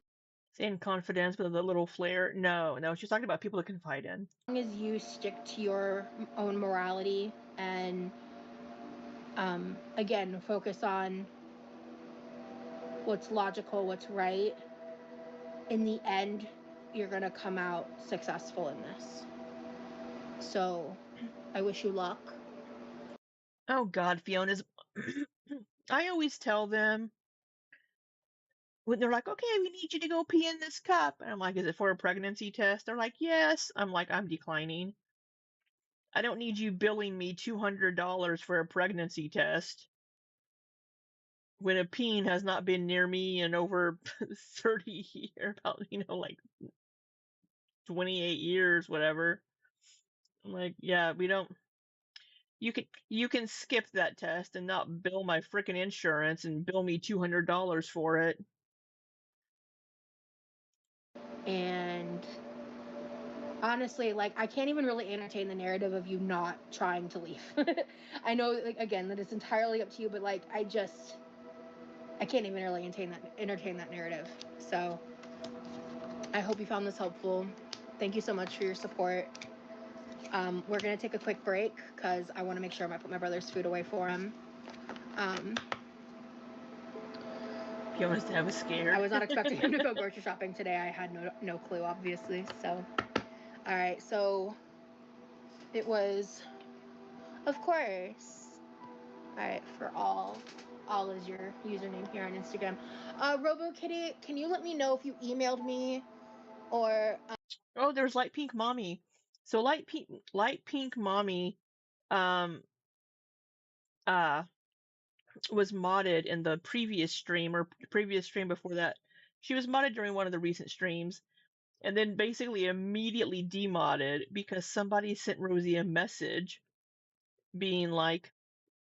Saying confidence with a little flair. No, she's talking about people to confide in. as you stick to your own morality and again, focus on what's logical, what's right, in the end, you're going to come out successful in this. So, I wish you luck. Oh God, Fiona's. I always tell them when they're like, okay, we need you to go pee in this cup. And I'm like, is it for a pregnancy test? They're like, yes. I'm like, I'm declining. I don't need you billing me $200 for a pregnancy test when a peen has not been near me in over 30 years, about, like 28 years, whatever. I'm like, yeah, we don't. You can skip that test and not bill my frickin' insurance and bill me $200 for it. And honestly, like, I can't even really entertain the narrative of you not trying to leave. I know, like, again, that it's entirely up to you, but like, I can't even really entertain that narrative. So I hope you found this helpful. Thank you so much for your support. We're gonna take a quick break because I want to make sure I put my brother's food away for him. He wants to have a scare. I was not expecting him to go grocery shopping today. I had no clue, obviously. So, all right. So it was, of course. All right, for all is your username here on Instagram. RoboKitty, can you let me know if you emailed me or? Oh, there's Light Pink Mommy. So Light Pink Mommy, was modded in the previous stream before that. She was modded during one of the recent streams, and then basically immediately demodded because somebody sent Rosie a message being like,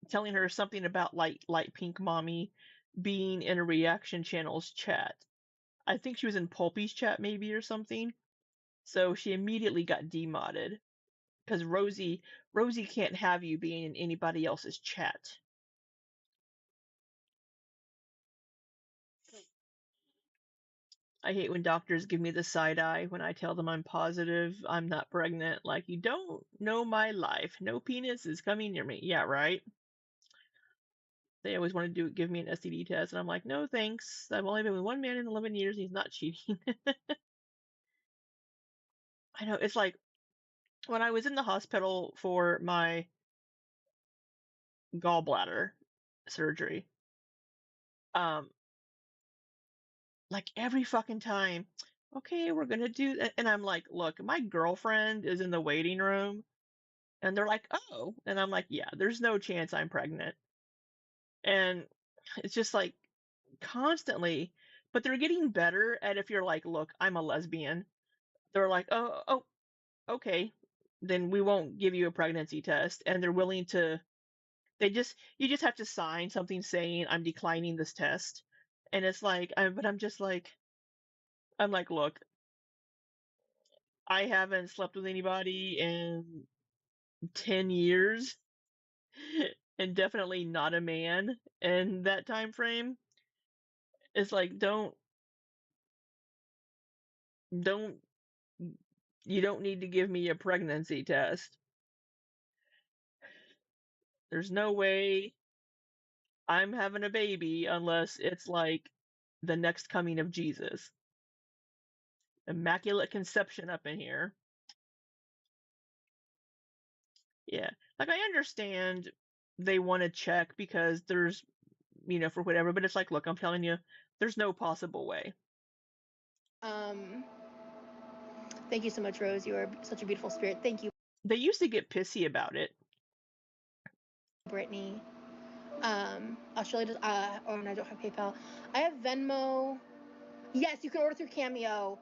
telling her something about Light Pink Mommy being in a reaction channel's chat. I think she was in Pulpy's chat maybe or something. So she immediately got demodded because Rosie can't have you being in anybody else's chat. I hate when doctors give me the side eye when I tell them I'm positive, I'm not pregnant. Like, you don't know my life. No penis is coming near me. Yeah, right? They always want to give me an STD test, and I'm like, no thanks. I've only been with one man in 11 years, and he's not cheating. I know, it's like, when I was in the hospital for my gallbladder surgery, like every fucking time, okay, we're gonna do that. And I'm like, look, my girlfriend is in the waiting room. And they're like, oh. And I'm like, yeah, there's no chance I'm pregnant. And it's just like constantly but they're getting better at if you're like, look, I'm a lesbian. They're like, oh, okay, then we won't give you a pregnancy test, and they're willing to. You just have to sign something saying I'm declining this test, and it's like, but I'm like, look, I haven't slept with anybody in 10 years, and definitely not a man in that time frame. It's like, don't, you don't need to give me a pregnancy test. There's no way I'm having a baby unless it's like the next coming of Jesus. Immaculate conception up in here. Yeah. Like, I understand they want to check because there's, for whatever, but it's like, look, I'm telling you, there's no possible way. Thank you so much, Rose. You are such a beautiful spirit. Thank you. They used to get pissy about it. Brittany. Australia does, and I don't have PayPal. I have Venmo. Yes, you can order through Cameo.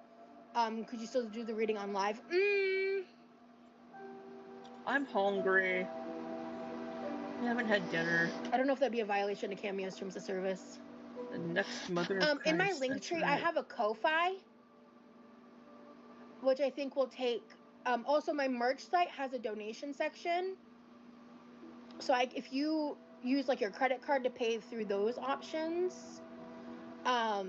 Could you still do the reading on live? I'm hungry. I haven't had dinner. I don't know if that'd be a violation of Cameo's terms of service. The next mother of Christ. In my link tree, I have a Ko-Fi, which I think will take. Also, my merch site has a donation section. So if you use like your credit card to pay through those options, I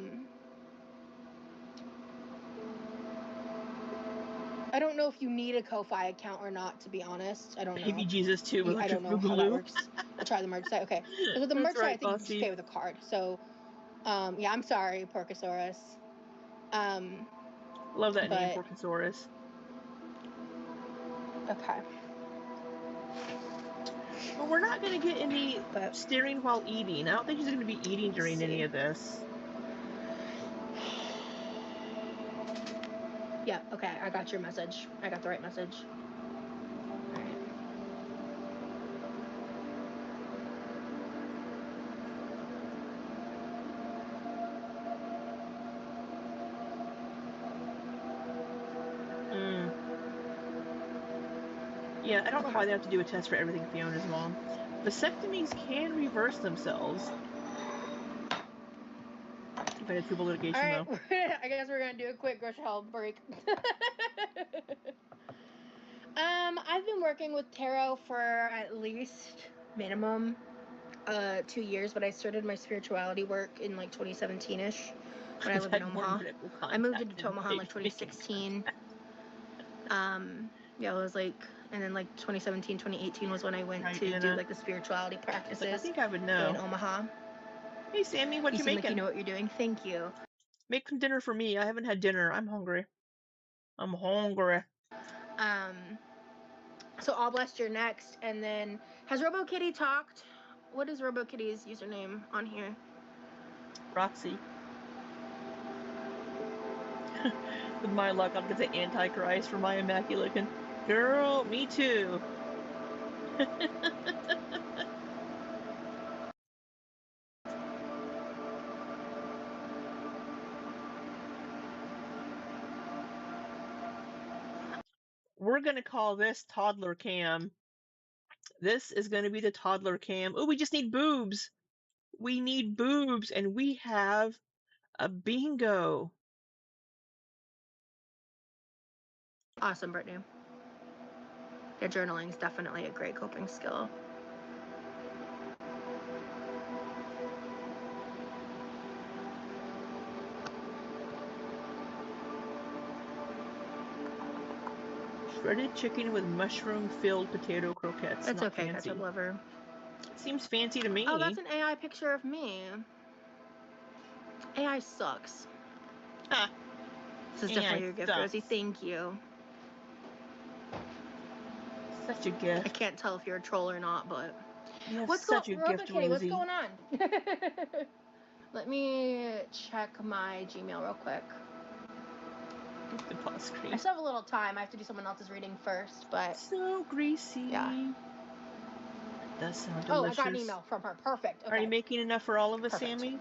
don't know if you need a Ko-Fi account or not, to be honest. I don't know. Baby Jesus too. I don't know how that works. I'll try the merch site. Okay. Because with the merch site, I think you just pay with a card. So, yeah, I'm sorry, Porcosaurus. Love that name, Porcosaurus. Okay. Well, we're not going to get any staring while eating. I don't think she's going to be eating during any of this. Yeah, okay, I got your message. I got the right message. Yeah, I don't know why they have to do a test for everything Fiona's mom. Vasectomies can reverse themselves. If I had triple litigation, though. I guess we're going to do a quick grocery haul break. I've been working with tarot for at least minimum 2 years, but I started my spirituality work in like 2017-ish when I lived in Omaha. I moved into Omaha in like 2016. Yeah, it was like, and then like 2017, 2018 was when I went to do like the spirituality practices. I think I would know. In Omaha. Hey Sammy, what you making? Like you know what you're doing. Thank you. Make some dinner for me. I haven't had dinner. I'm hungry. So All Blessed, you're next, and then has RoboKitty talked? What is RoboKitty's username on here? Roxy. With my luck, I'll get the Antichrist for my immaculate girl. Me too. We're going to call this toddler cam. This is going to be the toddler cam. Oh, we just need boobs. We need boobs, and we have a bingo. Awesome, Brittany. Your journaling is definitely a great coping skill. Shredded chicken with mushroom-filled potato croquettes. That's not okay, fancy. ketchup lover. Seems fancy to me. Oh, that's an AI picture of me. AI sucks. Ah, this is definitely your gift, Rosie. Thank you. Such a gift. I can't tell if you're a troll or not, but what's such a gift, Kitty, Rosie? what's going on? Let me check my Gmail real quick. The pause screen. I still have a little time. I have to do someone else's reading first, but so greasy. Yeah. That sounds delicious. Oh, I got an email from her. Perfect. Okay. Are you making enough for all of us, Sammy?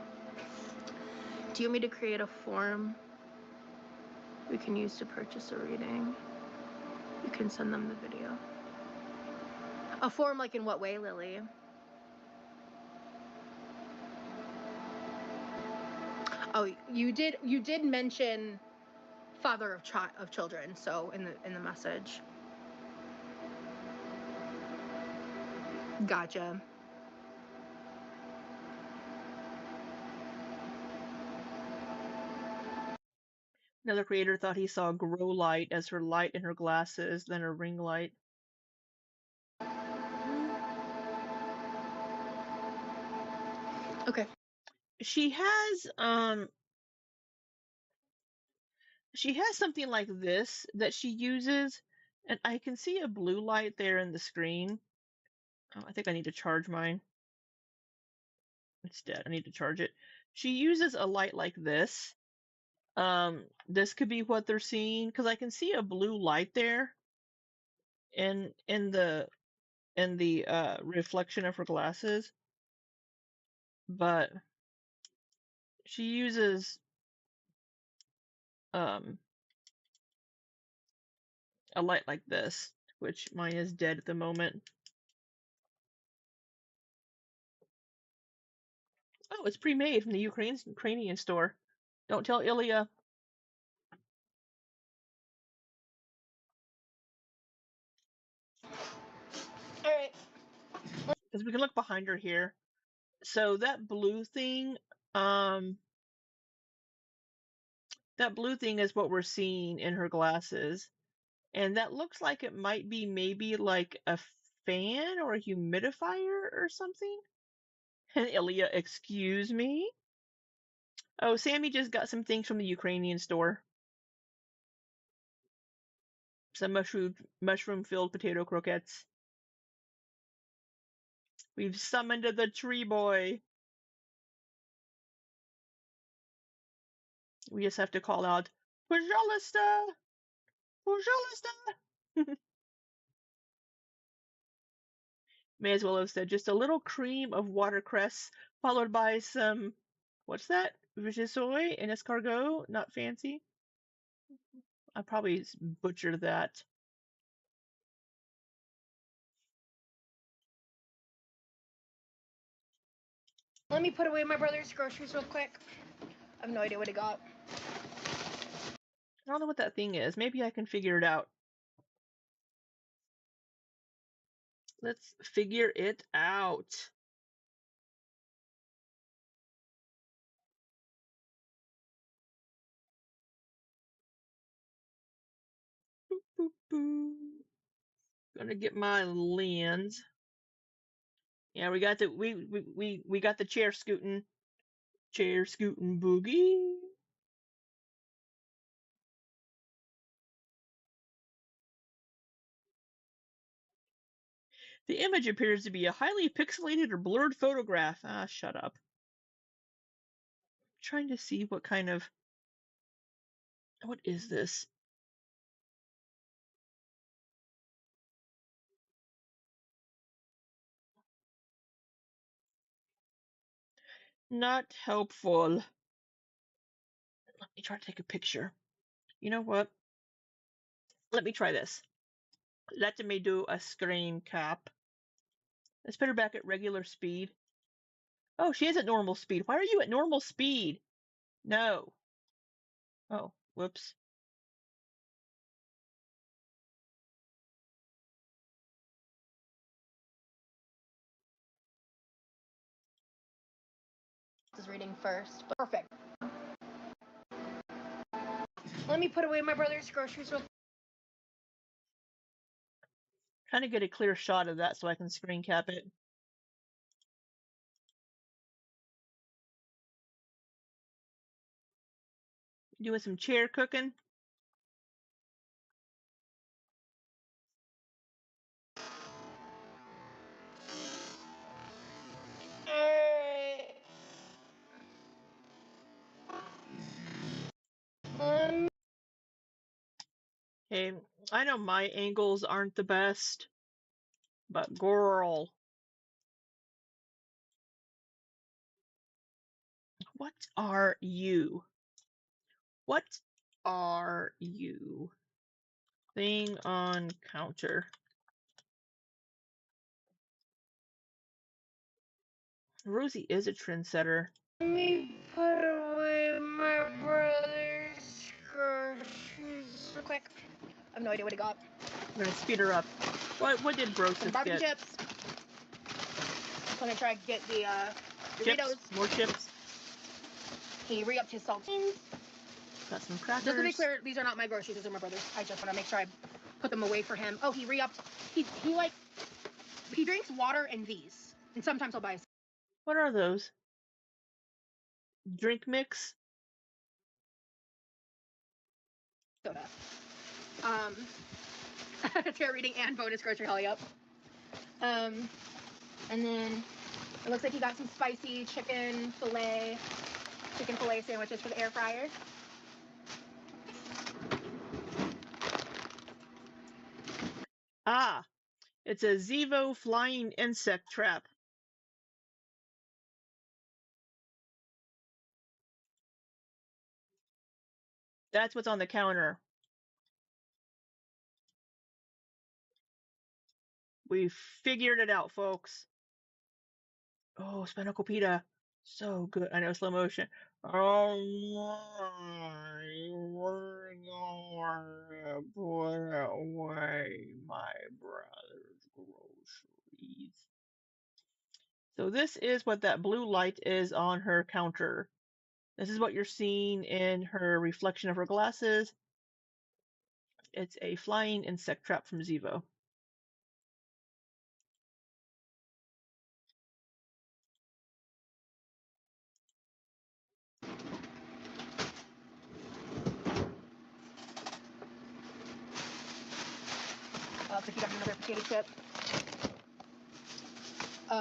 Do you want me to create a form we can use to purchase a reading? You can send them the video. A form like in what way, Lily? Oh, you did mention father of children, so in the message. Gotcha. Another creator thought he saw grow light as her light in her glasses, then a ring light. Okay. She has something like this that she uses, and I can see a blue light there in the screen. Oh, I think I need to charge mine. It's dead. I need to charge it. She uses a light like this. This could be what they're seeing, because I can see a blue light there in the reflection of her glasses, but she uses a light like this, which mine is dead at the moment. Oh, it's pre-made from the Ukrainian store. Don't tell Ilya. All right. Because we can look behind her here. So that blue thing, that blue thing is what we're seeing in her glasses. And that looks like it might be maybe like a fan or a humidifier or something. And Ilya, excuse me? Oh, Sammy just got some things from the Ukrainian store. Some mushroom-filled potato croquettes. We've summoned the tree boy. We just have to call out, Pujolista! Pujolista! May as well have said just a little cream of watercress, followed by some, what's that? Vigissoy and escargot? Not fancy. I probably butchered that. Let me put away my brother's groceries real quick. I have no idea what he got. I don't know what that thing is. Maybe I can figure it out. Let's figure it out. Boop, boop, boop. Gonna get my lens. Yeah, we got the we got the chair scooting boogie. The image appears to be a highly pixelated or blurred photograph. Ah, shut up. I'm trying to see what kind of, what is this? Not helpful. Let me try to take a picture. You know what? Let me try this. Let me do a screen cap. Let's put her back at regular speed. Oh, she is at normal speed. Why are you at normal speed? No. Oh, whoops. Is reading first, but perfect. Let me put away my brother's groceries real quick. Trying to get a clear shot of that so I can screen cap it. Doing some chair cooking. Hey, I know my angles aren't the best, but girl. What are you? What are you? Thing on counter. Rosie is a trendsetter. Let me put away my brother's groceries real quick. I have no idea what he got. I'm gonna speed her up. What did Some Brosis barbecue get? chips. I'm gonna try to get the Doritos. Chips? More chips? He re-upped his saltines. Got some crackers. Just to be clear, these are not my groceries, these are my brother's. I just want to make sure I put them away for him. Oh, he re-upped. He drinks water and these. And sometimes he'll buy a What are those? Drink mix? soda. Fair reading and bonus grocery haul, yep. And then it looks like he got some spicy chicken fillet sandwiches for the air fryer. Ah, it's a Zevo flying insect trap. That's what's on the counter. We figured it out, folks. Oh, Spanakopita. So good. I know, slow motion. Oh, we're gonna put away my brother's groceries. So this is what that blue light is on her counter. This is what you're seeing in her reflection of her glasses. It's a flying insect trap from Zevo. Looks like he got another potato chip.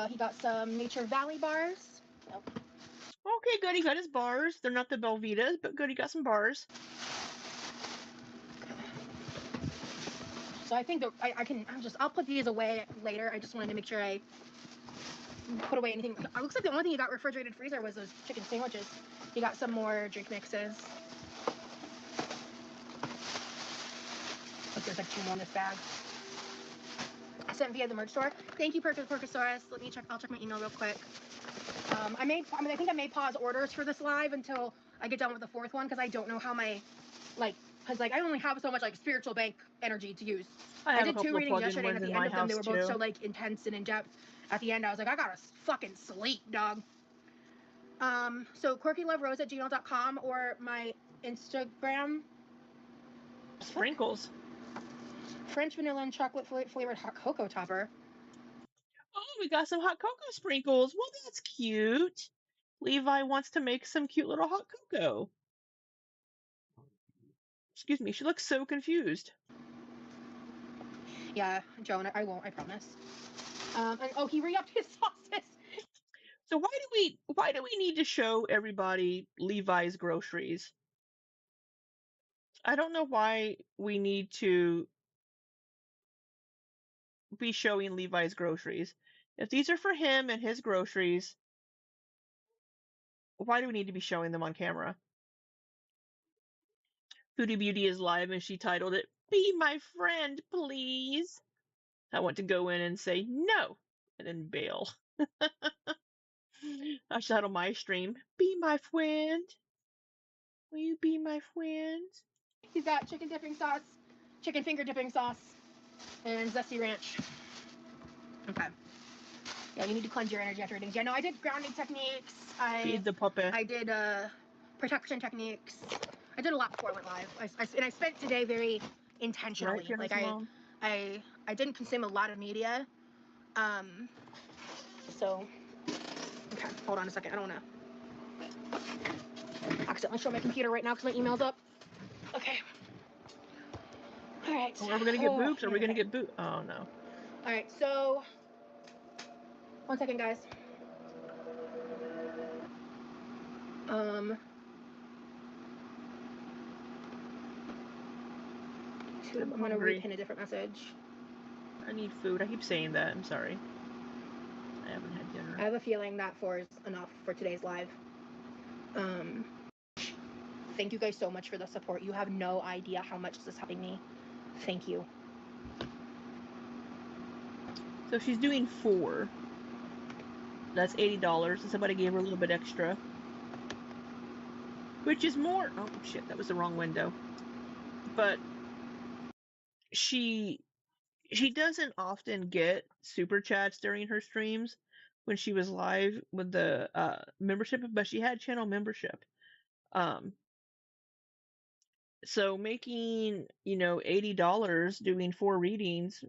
He got some Nature Valley bars. Nope. Okay, good. He got his bars. They're not the Belvitas, but good. He got some bars. So I think that I'll put these away later. I just wanted to make sure I put away anything. It looks like the only thing he got refrigerated freezer was those chicken sandwiches. He got some more drink mixes. Look, there's like 2 more in this bag. I sent via the merch store. Thank you, Perkosaurus. Let me check. I'll check my email real quick. I think I may pause orders for this live until I get done with the 4th one because I don't know how my because I only have so much spiritual bank energy to use. I did 2 readings yesterday, and at the end of them, they were both so intense and in depth. At the end, I was like, I gotta fucking sleep, dog. So QuirkyLoveRose@gmail.com or my Instagram. Sprinkles. French vanilla and chocolate flavored hot cocoa topper. Oh, we got some hot cocoa sprinkles. Well, that's cute. Levi wants to make some cute little hot cocoa. Excuse me, she looks so confused. Yeah, Joan, I won't, I promise. And oh, he re-upped his sauces. So why do we need to show everybody Levi's groceries? I don't know why we need to be showing Levi's groceries. If these are for him and his groceries, why do we need to be showing them on camera? Foodie Beauty is live and she titled it, "Be my friend, please." I want to go in and say no and then bail. I should on my stream, "Be my friend. Will you be my friend?" He's got chicken dipping sauce, chicken finger dipping sauce, and zesty ranch. Okay. Yeah, you need to cleanse your energy after readings. Yeah, no, I did grounding techniques. Feed the puppet. I did protection techniques. I did a lot before I went live. I spent today very intentionally. Right, like I didn't consume a lot of media. So okay, hold on a second. I don't want to accidentally show my computer right now because my email's up. Okay. All right. Oh, are we gonna get boobs? Are we gonna get boobs? Oh no. All right, so 1 second, guys. I'm gonna repin a different message. I need food. I keep saying that. I'm sorry. I haven't had dinner. I have a feeling that 4 is enough for today's live. Thank you guys so much for the support. You have no idea how much this is helping me. Thank you. So she's doing 4. That's $80, and somebody gave her a little bit extra. Which is more... Oh, shit, that was the wrong window. But she doesn't often get super chats during her streams when she was live with the membership, but she had channel membership. So making, $80 doing 4 readings,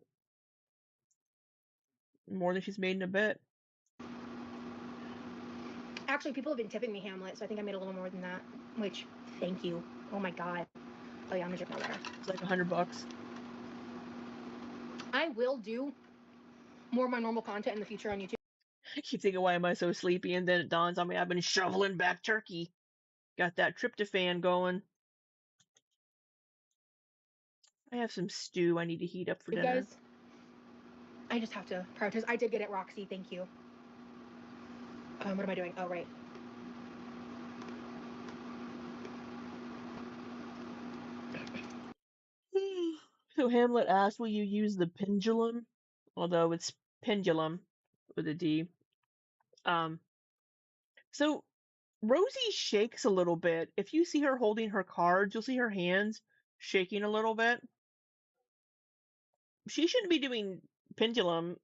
more than she's made in a bit. Actually, people have been tipping me, Hamlet, so I think I made a little more than that. Which, thank you. Oh my god. Oh yeah, I'm gonna drink my water. It's like $100. I will do more of my normal content in the future on YouTube. I keep thinking, why am I so sleepy? And then it dawns on me, I've been shoveling back turkey. Got that tryptophan going. I have some stew I need to heat up for dinner. Guys, I just have to prioritize. I did get it, Roxy. Thank you. What am I doing? Oh, right. So Hamlet asked, will you use the pendulum? Although it's pendulum with a D. So Rosie shakes a little bit. If you see her holding her cards, you'll see her hands shaking a little bit. She shouldn't be doing pendulum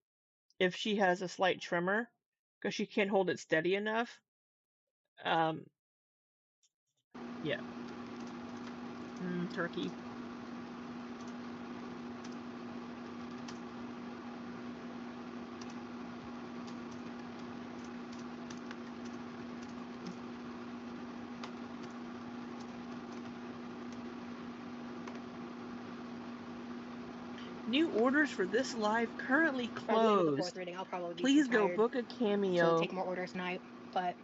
if she has a slight tremor, because she can't hold it steady enough. Yeah. Turkey. New orders for this live currently closed. Please go book a cameo. So take more orders tonight, but...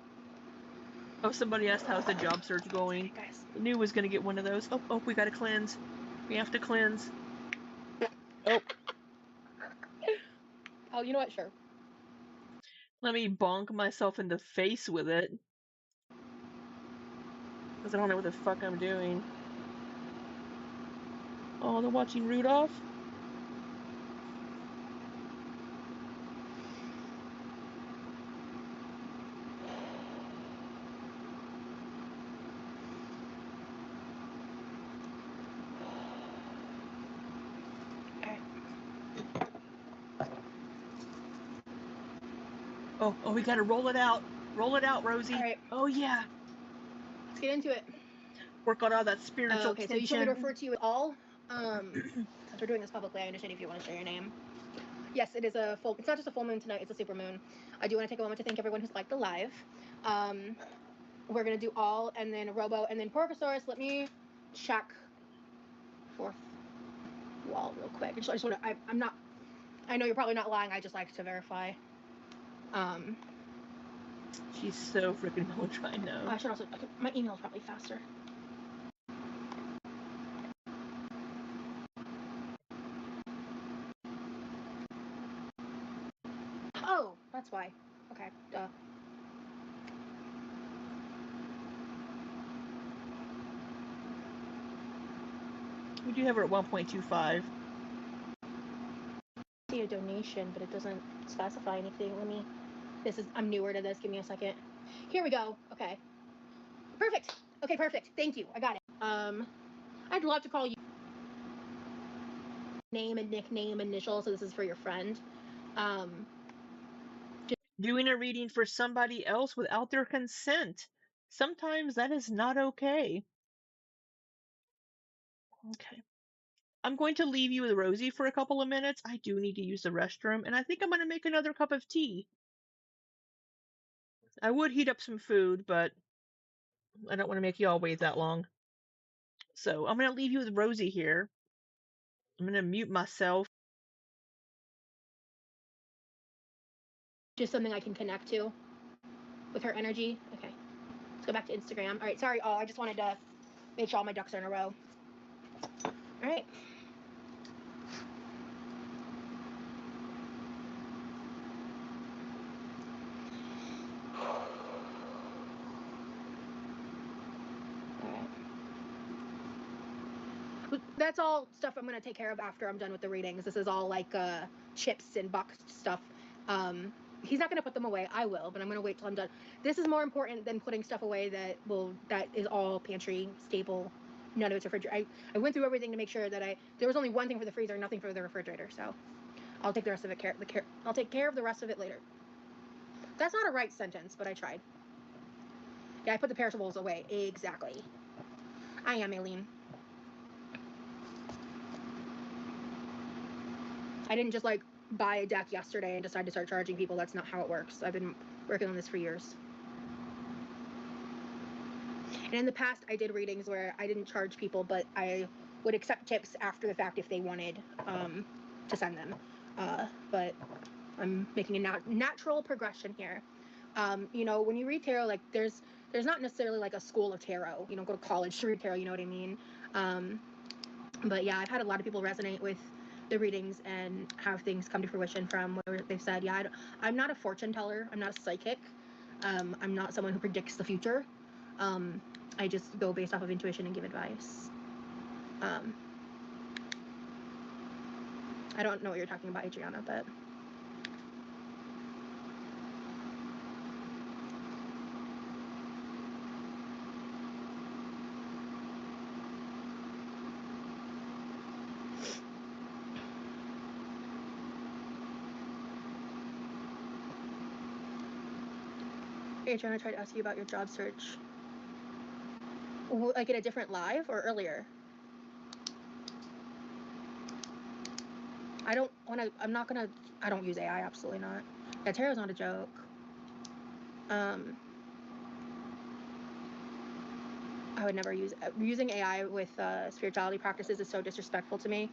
Oh, somebody asked how's the job search going. Okay, guys. I knew was gonna get one of those. Oh, we gotta cleanse. We have to cleanse. Oh. Oh, you know what? Sure. Let me bonk myself in the face with it. Because I don't know what the fuck I'm doing. Oh, they're watching Rudolph? Oh, we gotta roll it out. Roll it out, Rosie. All right. Oh, yeah. Let's get into it. Work on all that spiritual tension. So you should me to refer to you all. Since we're doing this publicly, I understand if you want to share your name. Yes, it is a full... It's not just a full moon tonight, it's a super moon. I do want to take a moment to thank everyone who's liked the live. We're going to do all, and then Robo, and then Porcosaurus. Let me check fourth wall real quick. I just want to... I'm not... I know you're probably not lying. I just like to verify. She's so freaking melodramatic now. I should also... Okay, my email's probably faster. Oh, that's why. Okay, duh. We do have her at 1.25. See a donation, but it doesn't specify anything. I'm newer to this. Give me a second. Here we go. Okay. Perfect. Okay, perfect. Thank you. I got it. I'd love to call you name and nickname initial, so this is for your friend. Doing a reading for somebody else without their consent. Sometimes that is not okay. Okay. I'm going to leave you with Rosie for a couple of minutes. I do need to use the restroom, and I think I'm going to make another cup of tea. I would heat up some food, but I don't want to make you all wait that long. So I'm going to leave you with Rosie here. I'm going to mute myself. Just something I can connect to with her energy. Okay. Let's go back to Instagram. All right. Sorry, all. I just wanted to make sure all my ducks are in a row. All right. That's all stuff I'm going to take care of after I'm done with the readings. This is all like chips and boxed stuff. He's not going to put them away. I will, but I'm going to wait till I'm done. This is more important than putting stuff away that is all pantry, stable. None of it's refrigerator. I went through everything to make sure that there was only one thing for the freezer, nothing for the refrigerator. So I'll take the rest of it I'll take care of the rest of it later. That's not a right sentence, but I tried. Yeah, I put the perishables away. Exactly. I am, Aileen. I didn't just like buy a deck yesterday and decide to start charging people. That's not how it works. I've been working on this for years. And in the past, I did readings where I didn't charge people, but I would accept tips after the fact if they wanted to send them. But I'm making a natural progression here. You know, when you read tarot, like there's not necessarily like a school of tarot. You don't go to college to read tarot, you know what I mean? But yeah, I've had a lot of people resonate with the readings and have things come to fruition from where they've said, yeah, I'm not a fortune teller. I'm not a psychic. I'm not someone who predicts the future. I just go based off of intuition and give advice. I don't know what you're talking about, Adriana, but... Adriana tried to ask you about your job search. Like in a different live or earlier? I don't use AI, absolutely not. Yeah, tarot's not a joke. I would never using AI with spirituality practices is so disrespectful to me.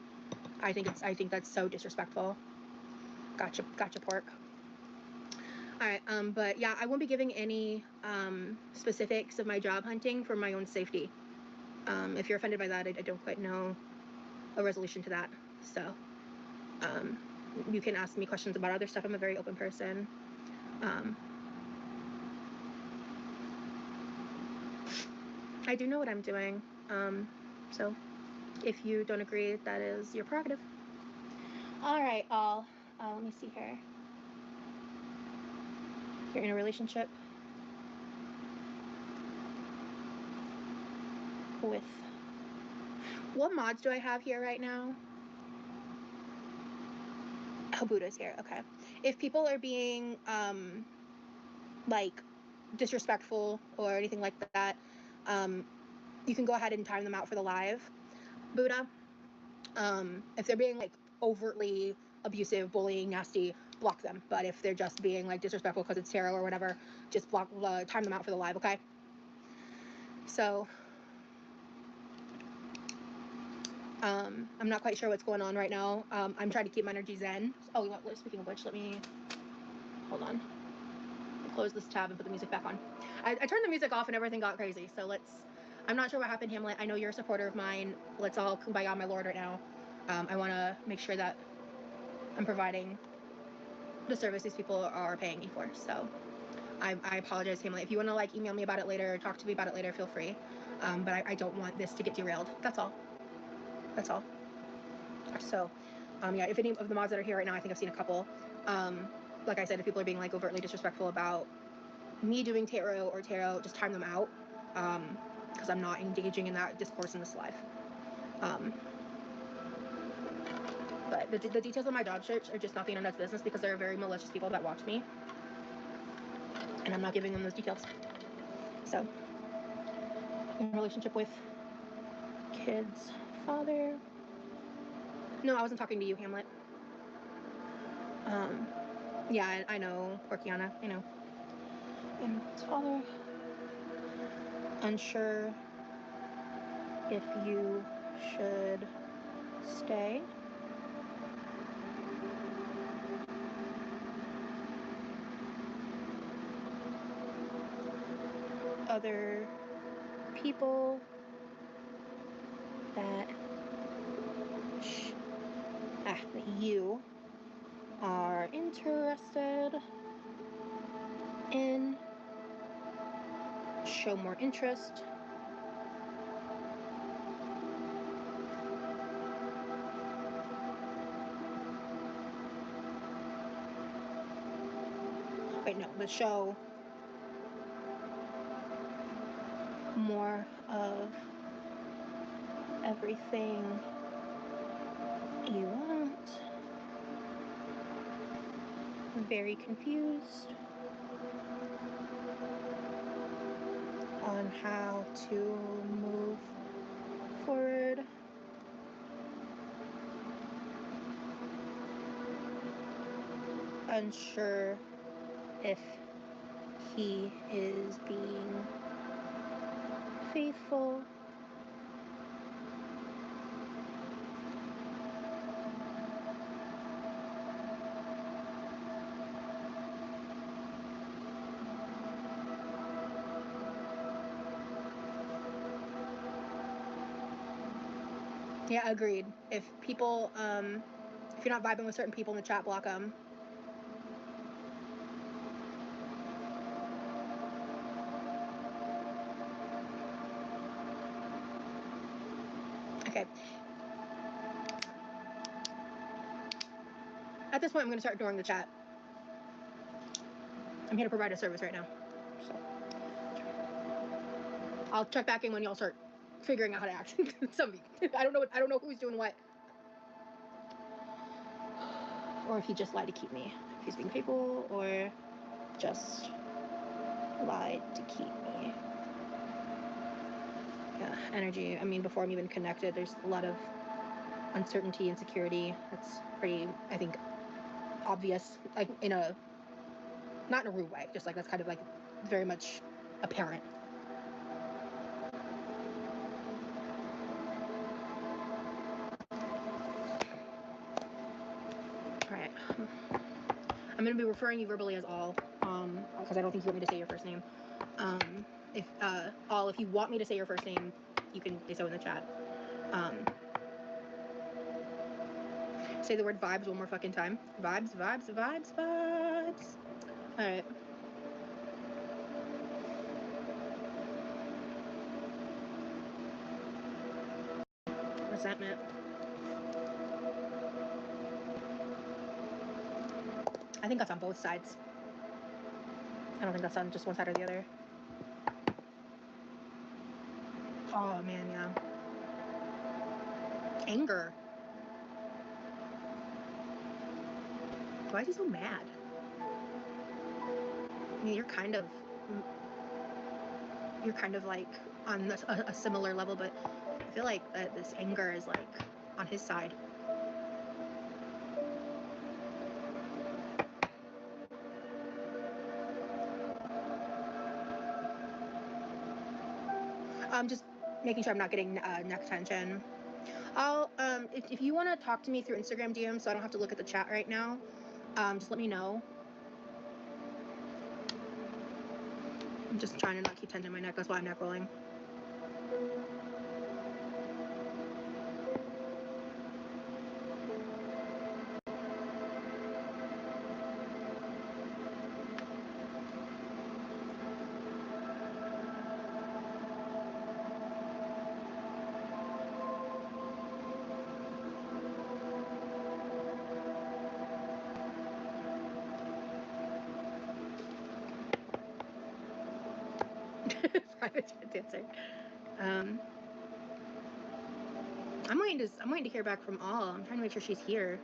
I think that's so disrespectful. Gotcha, pork. All right, but yeah, I won't be giving any specifics of my job hunting for my own safety. If you're offended by that, I don't quite know a resolution to that. So, you can ask me questions about other stuff. I'm a very open person. I do know what I'm doing. So if you don't agree, that is your prerogative. All right, let me see here. You're in a relationship with... What mods do I have here right now? Oh, Buddha's here. Okay. If people are being like disrespectful or anything like that, you can go ahead and time them out for the live. Buddha, if they're being like overtly abusive, bullying, nasty, block them. But if they're just being like disrespectful because it's tarot or whatever, just time them out for the live, okay? So I'm not quite sure what's going on right now. I'm trying to keep my energy zen. Oh, speaking of which, let me hold on. Close this tab and put the music back on. I turned the music off and everything got crazy. So I'm not sure what happened, Hamlet. I know you're a supporter of mine. Let's all kumbaya, my lord, right now. I want to make sure that I'm providing the service these people are paying me for. So I apologize, Hamlet. If you want to like email me about it later or talk to me about it later, feel free. But I don't want this to get derailed. That's all. So, yeah, if any of the mods that are here right now, I think I've seen a couple. Like I said, if people are being like overtly disrespectful about me doing tarot or tarot, just time them out. Because I'm not engaging in that discourse in this live. But the details of my job search are just nothing on that's business because there are very malicious people that watch me. And I'm not giving them those details. So, in relationship with kids' father. No, I wasn't talking to you, Hamlet. Yeah, I know, Porciana, I know. And his father. Unsure if you should stay. Other people that you are interested in, show more interest. wait, no, but show more of everything you want. I'm very confused on how to move forward. Unsure if he is being faithful. Yeah, agreed. If people, if you're not vibing with certain people in the chat, block them. Okay. At this point, I'm going to start ignoring the chat. I'm here to provide a service right now. So I'll check back in when y'all start figuring out how to act. I don't know who's doing what. Or if he just lied to keep me. If he's being faithful or just lied to keep me. Yeah, energy. I mean, before I'm even connected, there's a lot of uncertainty, insecurity. That's pretty, I think, obvious. Like in a, not in a rude way, just like that's kind of like very much apparent. Alright. I'm going to be referring you verbally as all, because I don't think you want me to say your first name. If you want me to say your first name, you can say so in the chat. Say the word vibes one more fucking time. Vibes, vibes, vibes, vibes. Alright. Resentment. I think that's on both sides. I don't think that's on just one side or the other. Oh man, yeah. Anger. Why is he so mad? I mean, you're kind of like on a similar level, but I feel like this anger is like on his side. Just making sure I'm not getting neck tension. I'll if you want to talk to me through Instagram DM, so I don't have to look at the chat right now, just let me know. I'm just trying to not keep tension in my neck. That's why I'm neck rolling. Private dancer. I'm waiting to hear back from all. I'm trying to make sure she's here.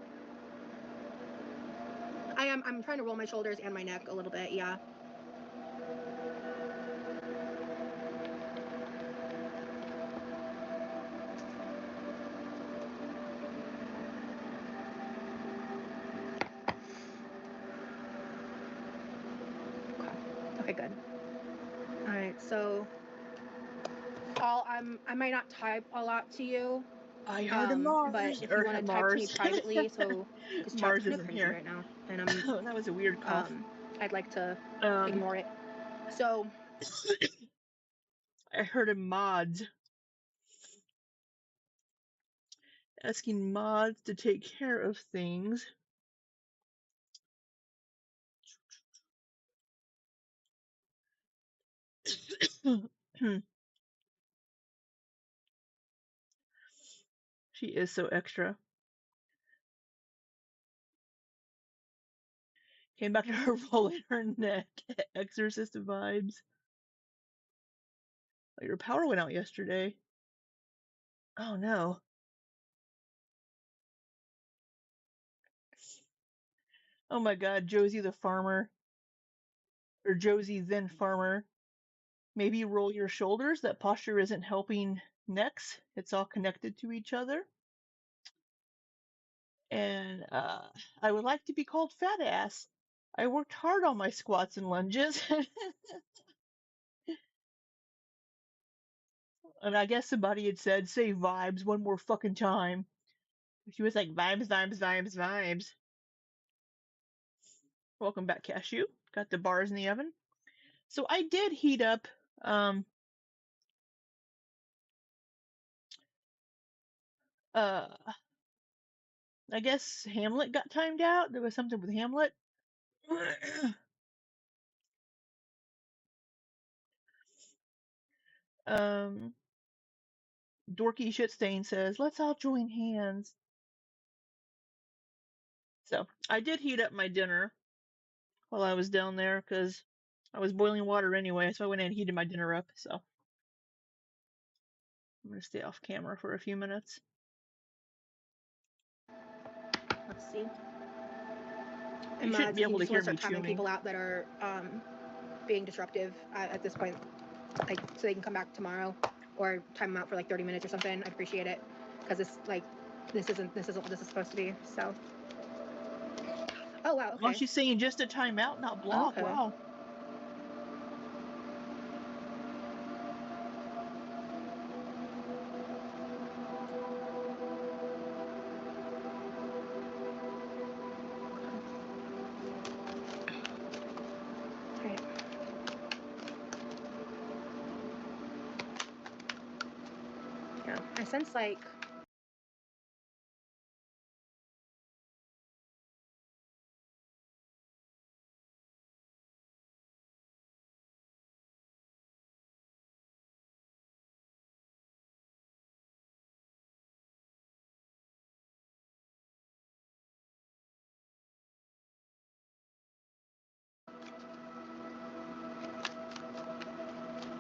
I'm trying to roll my shoulders and my neck a little bit, yeah. Okay, good. All right, so I might not type a lot to you. I heard a Mars, but if or you want to type to me Mars. privately, so this chat's Mars kind of isn't cringy here right now, and I'm that was a weird cough. I'd like to ignore it. So I heard a mods asking mods to take care of things. She is so extra. Came back to her rolling her neck. Exorcist vibes. Oh, your power went out yesterday. Oh no. Oh my god, Josie the farmer. Or Josie then farmer. Maybe roll your shoulders. That posture isn't helping necks. It's all connected to each other. And I would like to be called fat ass. I worked hard on my squats and lunges. And I guess somebody had said, say vibes one more fucking time. She was like, vibes, vibes, vibes, vibes. Welcome back, Cashew. Got the bars in the oven. So I did heat up, I guess Hamlet got timed out. There was something with Hamlet. Dorky Shitstain says, let's all join hands. So I did heat up my dinner while I was down there because I was boiling water anyway, so I went in and heated my dinner up. So I'm going to stay off camera for a few minutes. Let's see. You shouldn't be able to hear me start timing chewing. people out that are being disruptive at this point, like so they can come back tomorrow, or time them out for like 30 minutes or something. I'd appreciate it, because this isn't what this is supposed to be. So. Oh wow. Okay. Oh, she's saying just a timeout, not block. Okay. Wow. Right. Yeah, I sense like.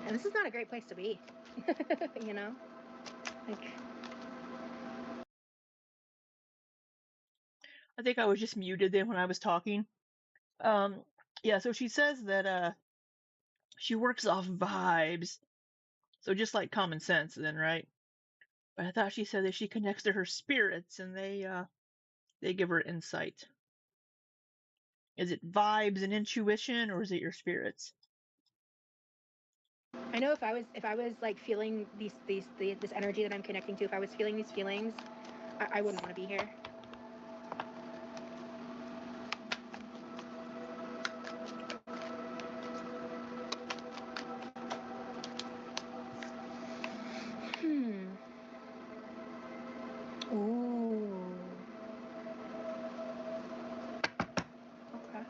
And this is not a great place to be, you know? Like, I think I was just muted then when I was talking. Yeah, so she says that she works off vibes. So just like common sense then, right? But I thought she said that she connects to her spirits and they give her insight. Is it vibes and intuition, or is it your spirits? I know if I was like feeling this energy that I'm connecting to, if I was feeling these feelings, I wouldn't want to be here. Ooh. Okay.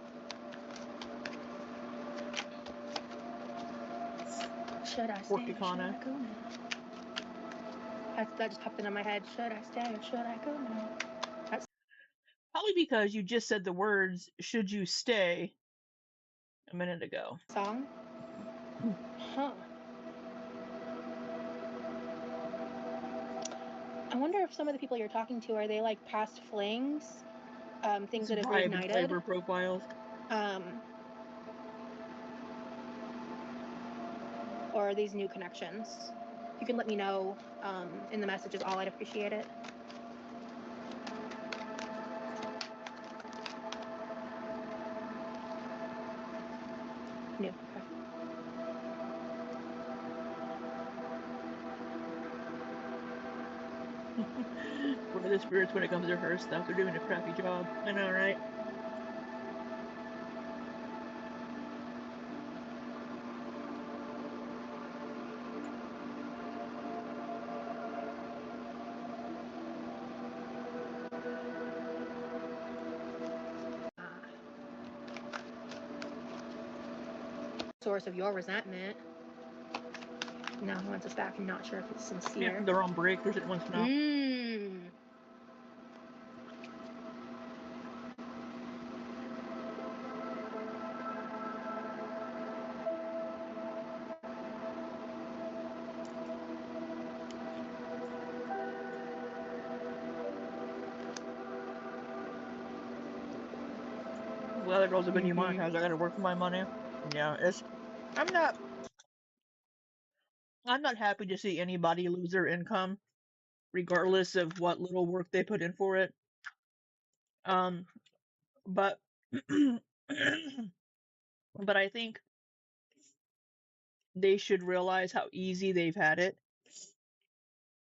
Should I stay or should I go now? That just popped into my head. Should I stay or should I go now? That's Probably because you just said the words, should you stay, a minute ago. Song? Huh. I wonder if some of the people you're talking to, are they like past flings? Things that have reignited? Flavor profiles. Or are these new connections? You can let me know in the messages. All I'd appreciate it. New. Okay. What are the spirits when it comes to her stuff? They're doing a crappy job. I know, right? Source of your resentment. Now he wants us back. I'm not sure if it's sincere. Yeah, they're on break. There's at once now. The other girls have been Mm-hmm. demonetized. I gotta work for my money. Yeah, I'm not happy to see anybody lose their income, regardless of what little work they put in for it. But but I think they should realize how easy they've had it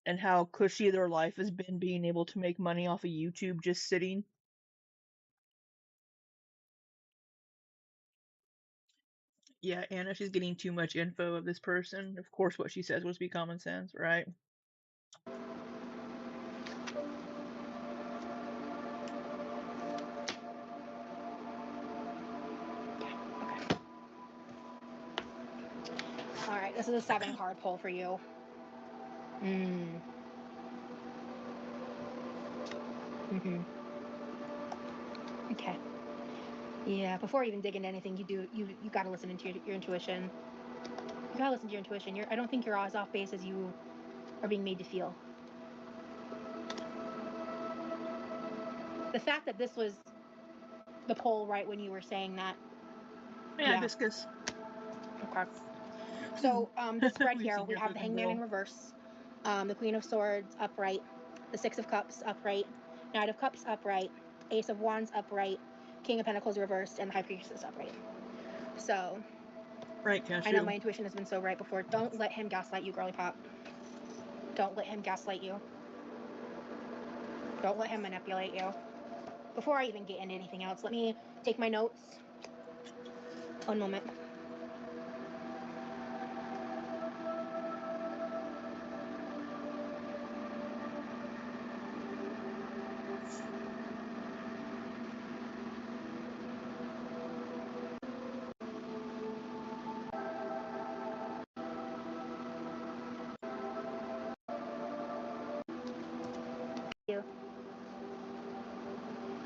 and how cushy their life has been being able to make money off of YouTube just sitting. Yeah, Anna, she's getting too much info of this person. Of course, what she says must be common sense, right? All right, this is a 7 card pull for you. Okay. Yeah, before even digging into anything, you gotta listen to your intuition. You gotta listen to your intuition. I don't think you're as off base as you are being made to feel. The fact that this was the poll right when you were saying that. Yeah, hibiscus. Okay. So this spread We've here, seen we your have the cooking Hangman girl. in reverse, the Queen of Swords upright, the Six of Cups upright, Knight of Cups upright, Ace of Wands upright, King of Pentacles reversed, and the High Priestess upright. So, Right, Cashew. I know my intuition has been so right before. Don't let him gaslight you, girly pop. Don't let him gaslight you. Don't let him manipulate you. Before I even get into anything else, let me take my notes. One moment.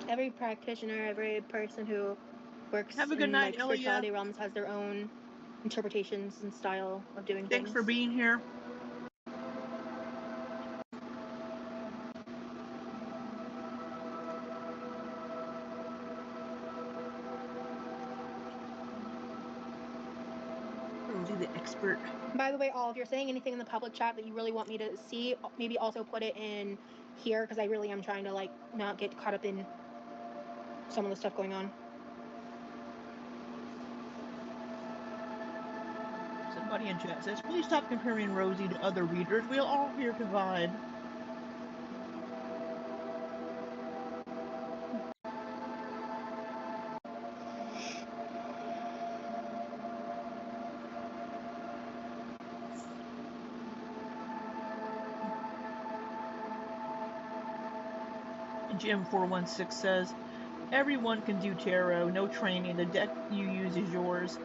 Every practitioner, every person who works Have a good in night, spirituality Elia. realms has their own interpretations and style of doing things. Thanks for being here. Rosie the expert. By the way, all, if you're saying anything in the public chat that you really want me to see, maybe also put it in here, because I really am trying to not get caught up in some of the stuff going on. Somebody in chat says, please stop comparing Rosie to other readers. We're all here to vibe. Jim416 says, everyone can do tarot, no training. The deck you use is yours.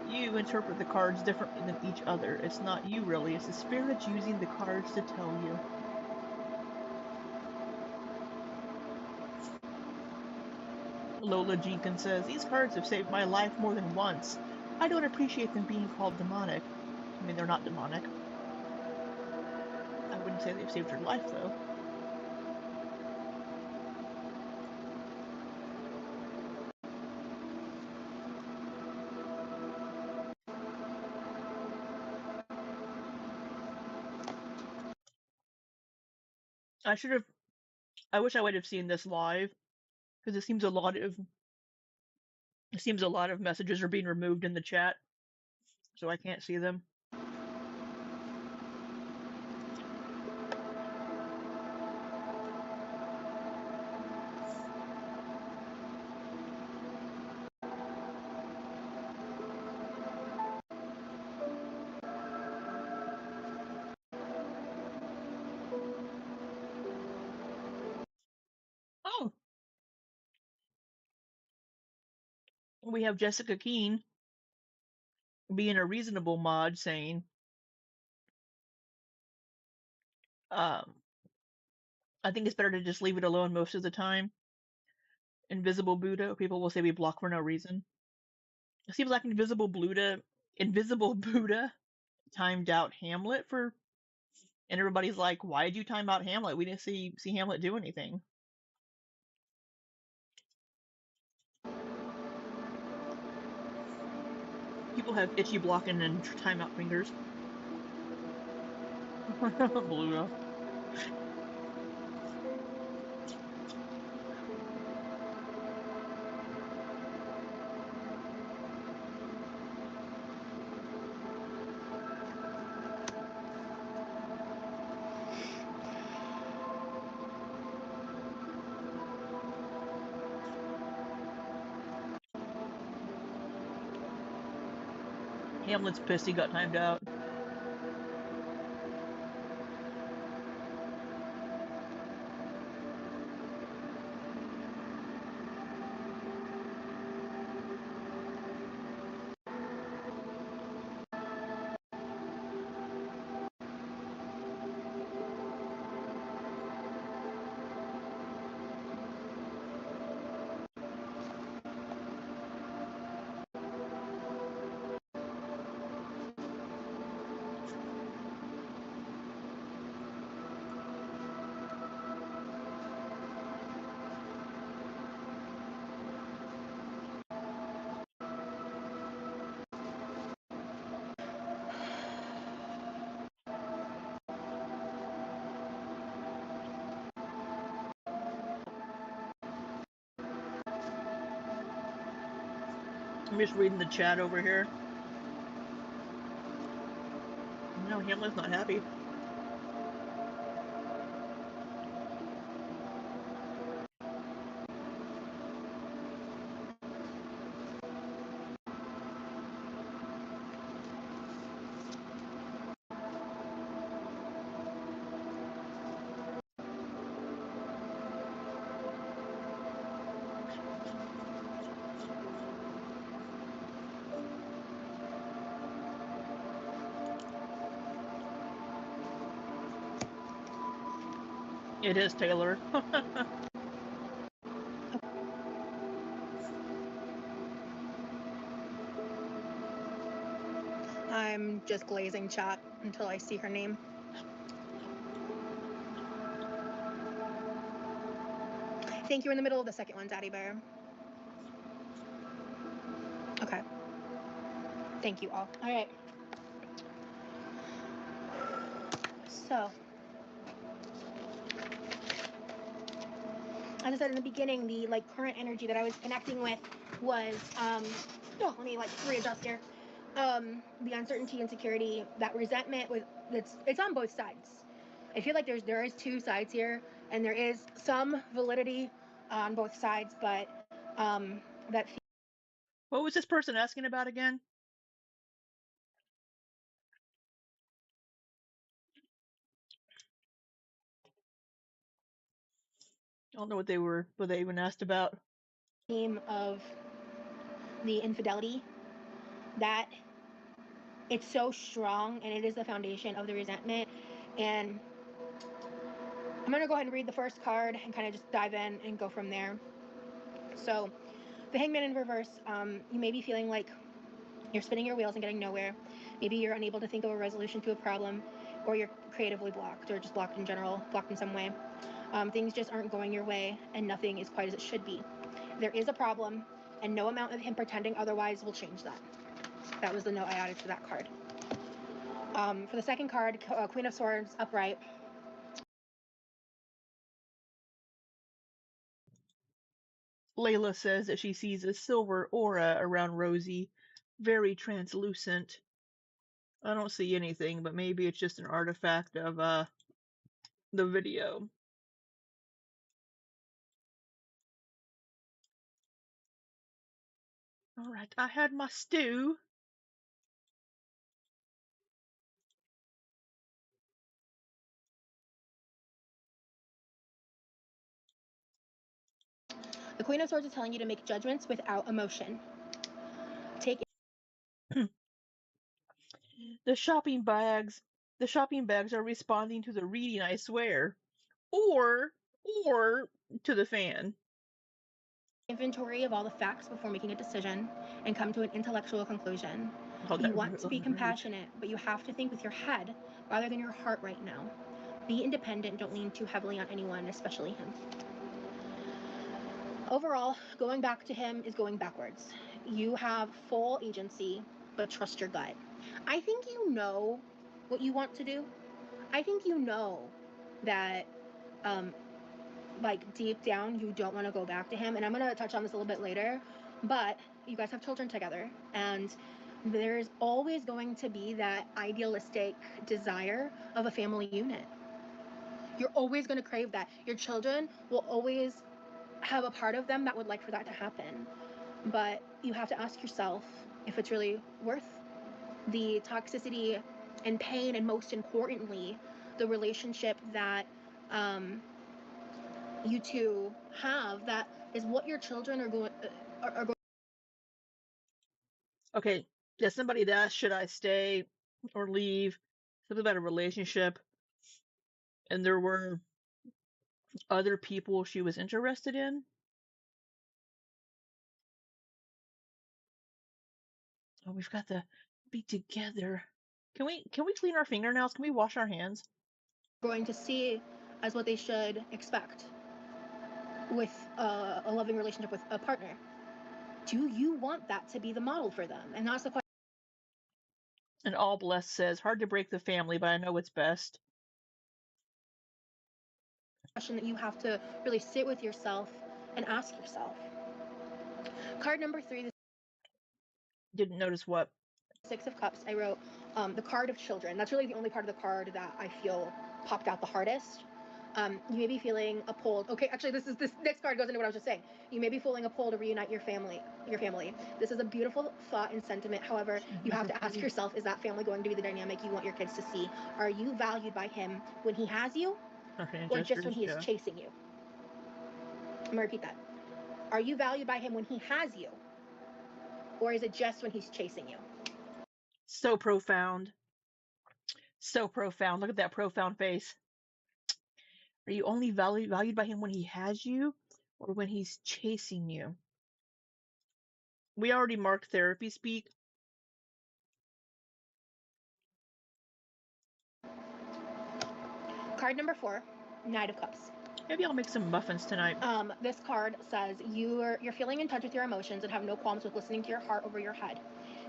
You interpret the cards differently than each other. It's not you, really. It's the spirits using the cards to tell you. Lola Jenkins says, these cards have saved my life more than once. I don't appreciate them being called demonic. I mean, they're not demonic. I wouldn't say they've saved your life, though. I wish I would have seen this live, because it seems a lot of messages are being removed in the chat, so I can't see them. Oh, we have Jessica Keene being a reasonable mod saying, I think it's better to just leave it alone most of the time. Invisible Buddha, people will say we block for no reason. It seems like Invisible Buddha timed out Hamlet and everybody's like, why did you time out Hamlet? We didn't see Hamlet do anything. People have itchy blocking and timeout fingers. Blue. Hamlet's pissed he got timed out. I'm just reading the chat over here. No, Hamlet's not happy. It is Taylor. I'm just glazing chat until I see her name. I think you're in the middle of the second one, Daddy Bear. Okay. Thank you all. All right. So, as I said in the beginning, the current energy that I was connecting with was let me readjust here. The uncertainty, insecurity, that resentment it's on both sides. I feel like there is two sides here, and there is some validity on both sides, but that. What was this person asking about again? I don't know what they even asked about. Theme of the infidelity, that it's so strong, and it is the foundation of the resentment. And I'm going to go ahead and read the first card and kind of just dive in and go from there. So, the Hangman in reverse, you may be feeling like you're spinning your wheels and getting nowhere. Maybe you're unable to think of a resolution to a problem, or you're creatively blocked, or just blocked in general, blocked in some way. Things just aren't going your way, and nothing is quite as it should be. There is a problem, and no amount of him pretending otherwise will change that. That was the note I added to that card. For the second card, Queen of Swords, upright. Layla says that she sees a silver aura around Rosie, very translucent. I don't see anything, but maybe it's just an artifact of the video. All right, I had my stew. The Queen of Swords is telling you to make judgments without emotion. Take The shopping bags are responding to the reading, I swear. Or to the fan. inventory of all the facts before making a decision and come to an intellectual conclusion. Oh, You want to be compassionate, but you have to think with your head rather than your heart right now. Be independent, don't lean too heavily on anyone, especially him. Overall, going back to him is going backwards. You have full agency but trust your gut. I think you know what you want to do. I think you know that, like, deep down, you don't want to go back to him. And I'm going to touch on this a little bit later, but you guys have children together, and there's always going to be that idealistic desire of a family unit. You're always going to crave that. Your children will always have a part of them that would like for that to happen. But you have to ask yourself if it's really worth the toxicity and pain, and most importantly, the relationship that you two have, that is what your children are going Okay, yeah, somebody had asked, should I stay or leave? Something about a relationship, and there were other people she was interested in. Oh, we've got to be together. Can we clean our fingernails? Can we wash our hands? going to see as what they should expect with a loving relationship with a partner. Do you want that to be the model for them? And that's the And All Blessed says, hard to break the family, but I know what's best. question that you have to really sit with yourself and ask yourself. Card number 3, Didn't notice what? Six of Cups. I wrote the card of children. That's really the only part of the card that I feel popped out the hardest. You may be feeling a pull. Okay, actually, this next card goes into what I was just saying. You may be feeling a pull to reunite your family. This is a beautiful thought and sentiment. However, you have to ask yourself: is that family going to be the dynamic you want your kids to see? Are you valued by him when he has you, or just when he is chasing you? I'm gonna repeat that. Are you valued by him when he has you, or is it just when he's chasing you? So profound. So profound. Look at that profound face. Are you only valued by him when he has you, or when he's chasing you? We already marked therapy speak. Card number 4, Knight of Cups. Maybe I'll make some muffins tonight. This card says you're feeling in touch with your emotions and have no qualms with listening to your heart over your head.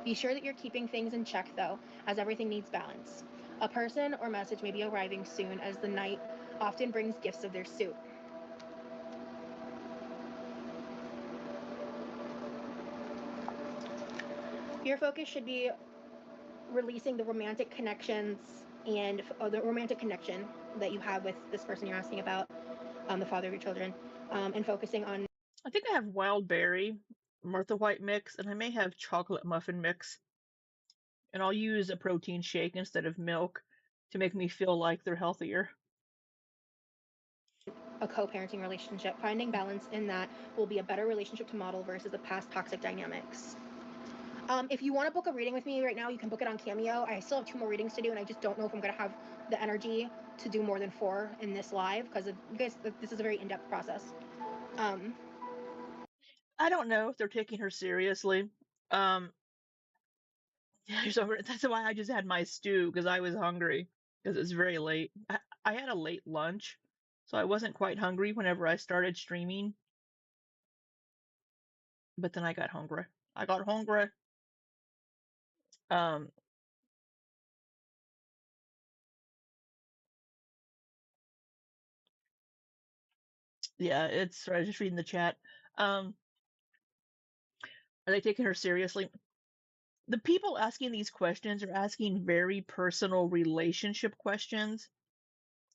Be sure that you're keeping things in check, though, as everything needs balance. A person or message may be arriving soon, as the Knight often brings gifts of their suit. Your focus should be releasing the romantic connections and the romantic connection that you have with this person you're asking about, the father of your children, and focusing on. I think I have wild berry, Martha White mix, and I may have chocolate muffin mix. And I'll use a protein shake instead of milk to make me feel like they're healthier. A co-parenting relationship. Finding balance in that will be a better relationship to model versus the past toxic dynamics. If you want to book a reading with me right now, you can book it on Cameo. I still have 2 more readings to do, and I just don't know if I'm going to have the energy to do more than 4 in this live, because you guys, this is a very in-depth process. I don't know if they're taking her seriously. Yeah, so that's why I just had my stew, because I was hungry, because it's very late. I had a late lunch, so I wasn't quite hungry whenever I started streaming. But then I got hungry. Yeah, it's. I was just reading the chat. Are they taking her seriously? The people asking these questions are asking very personal relationship questions.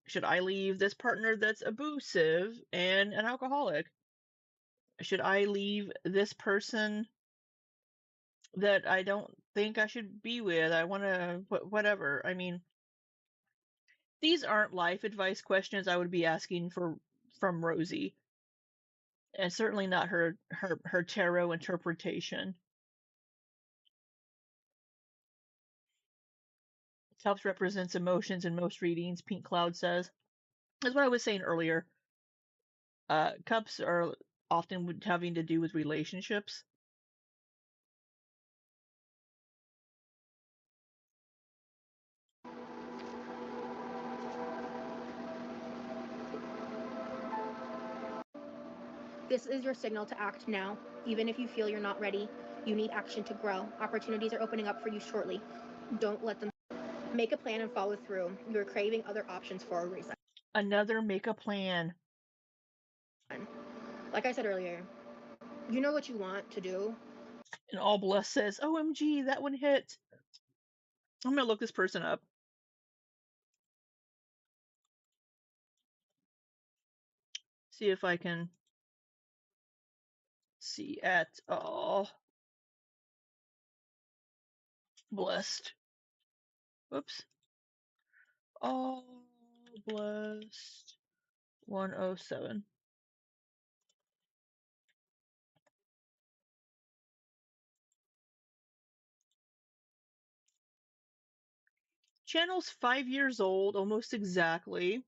Should I leave this partner that's abusive and an alcoholic? Should I leave this person that I don't think I should be with? I want to, whatever. I mean, these aren't life advice questions I would be asking from Rosie, and certainly not her tarot interpretation. Cups represents emotions in most readings, Pink Cloud says. That's what I was saying earlier. Cups are often having to do with relationships. This is your signal to act now. Even if you feel you're not ready, You need action to grow. Opportunities are opening up for you shortly. Don't let them. Make a plan and follow through. You're craving other options for a reason. Another make a plan. Like I said earlier, you know what you want to do. And All Blessed says, OMG, that one hit. I'm going to look this person up. See if I can see at all. Blessed. Whoops. All Blessed 107. Channel's 5 years old, almost exactly.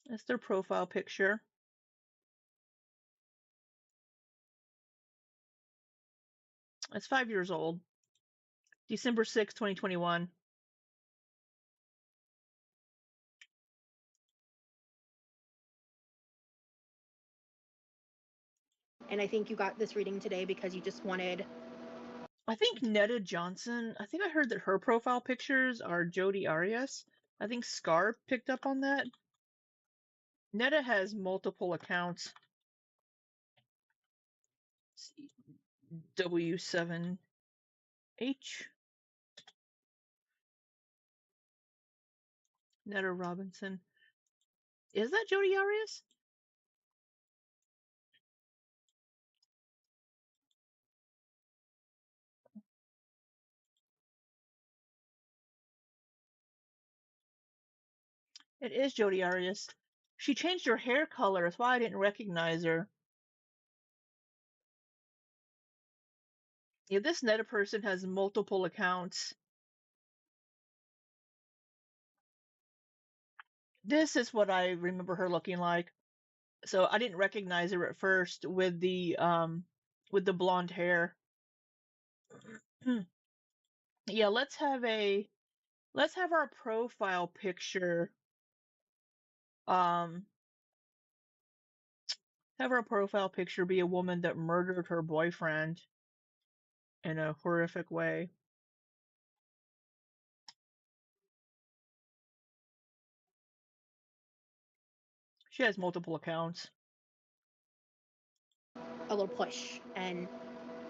That's their profile picture. It's 5 years old. December 6, 2021. And I think you got this reading today because you just wanted. I think Netta Johnson, I think I heard that her profile pictures are Jodi Arias. I think Scar picked up on that. Netta has multiple accounts. W7H. Netta Robinson. Is that Jodi Arias? It is Jodi Arias. She changed her hair color. That's why I didn't recognize her. Yeah, this Netta person has multiple accounts. This is what I remember her looking like. So I didn't recognize her at first with the blonde hair. Yeah, let's have our profile picture have our profile picture be a woman that murdered her boyfriend in a horrific way. She has multiple accounts. A little push and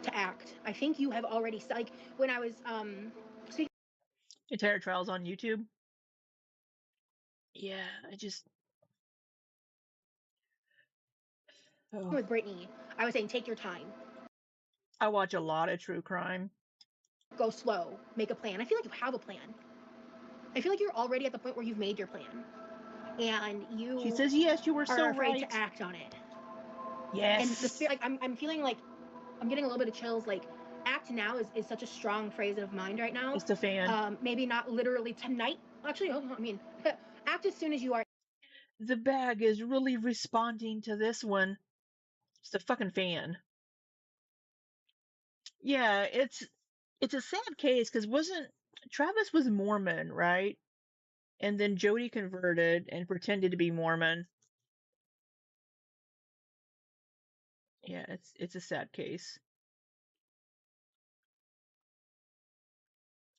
to act. I think you have already, like when I was speaking Entire trials on YouTube. Yeah, with Brittany, I was saying take your time. I watch a lot of true crime. Go slow. Make a plan. I feel like you have a plan. I feel like you're already at the point where you've made your plan. And you She says, yes, you were so are afraid right. to act on it. Yes. And the spirit, like I'm feeling like I'm getting a little bit of chills. Like act now is such a strong phrase of mind right now. It's the fan. Maybe not literally tonight. Actually, I mean, act as soon as you are. The bag is really responding to this one. It's the fucking fan. Yeah, it's a sad case because wasn't Travis was Mormon, right? And then Jodi converted and pretended to be Mormon. Yeah, it's a sad case.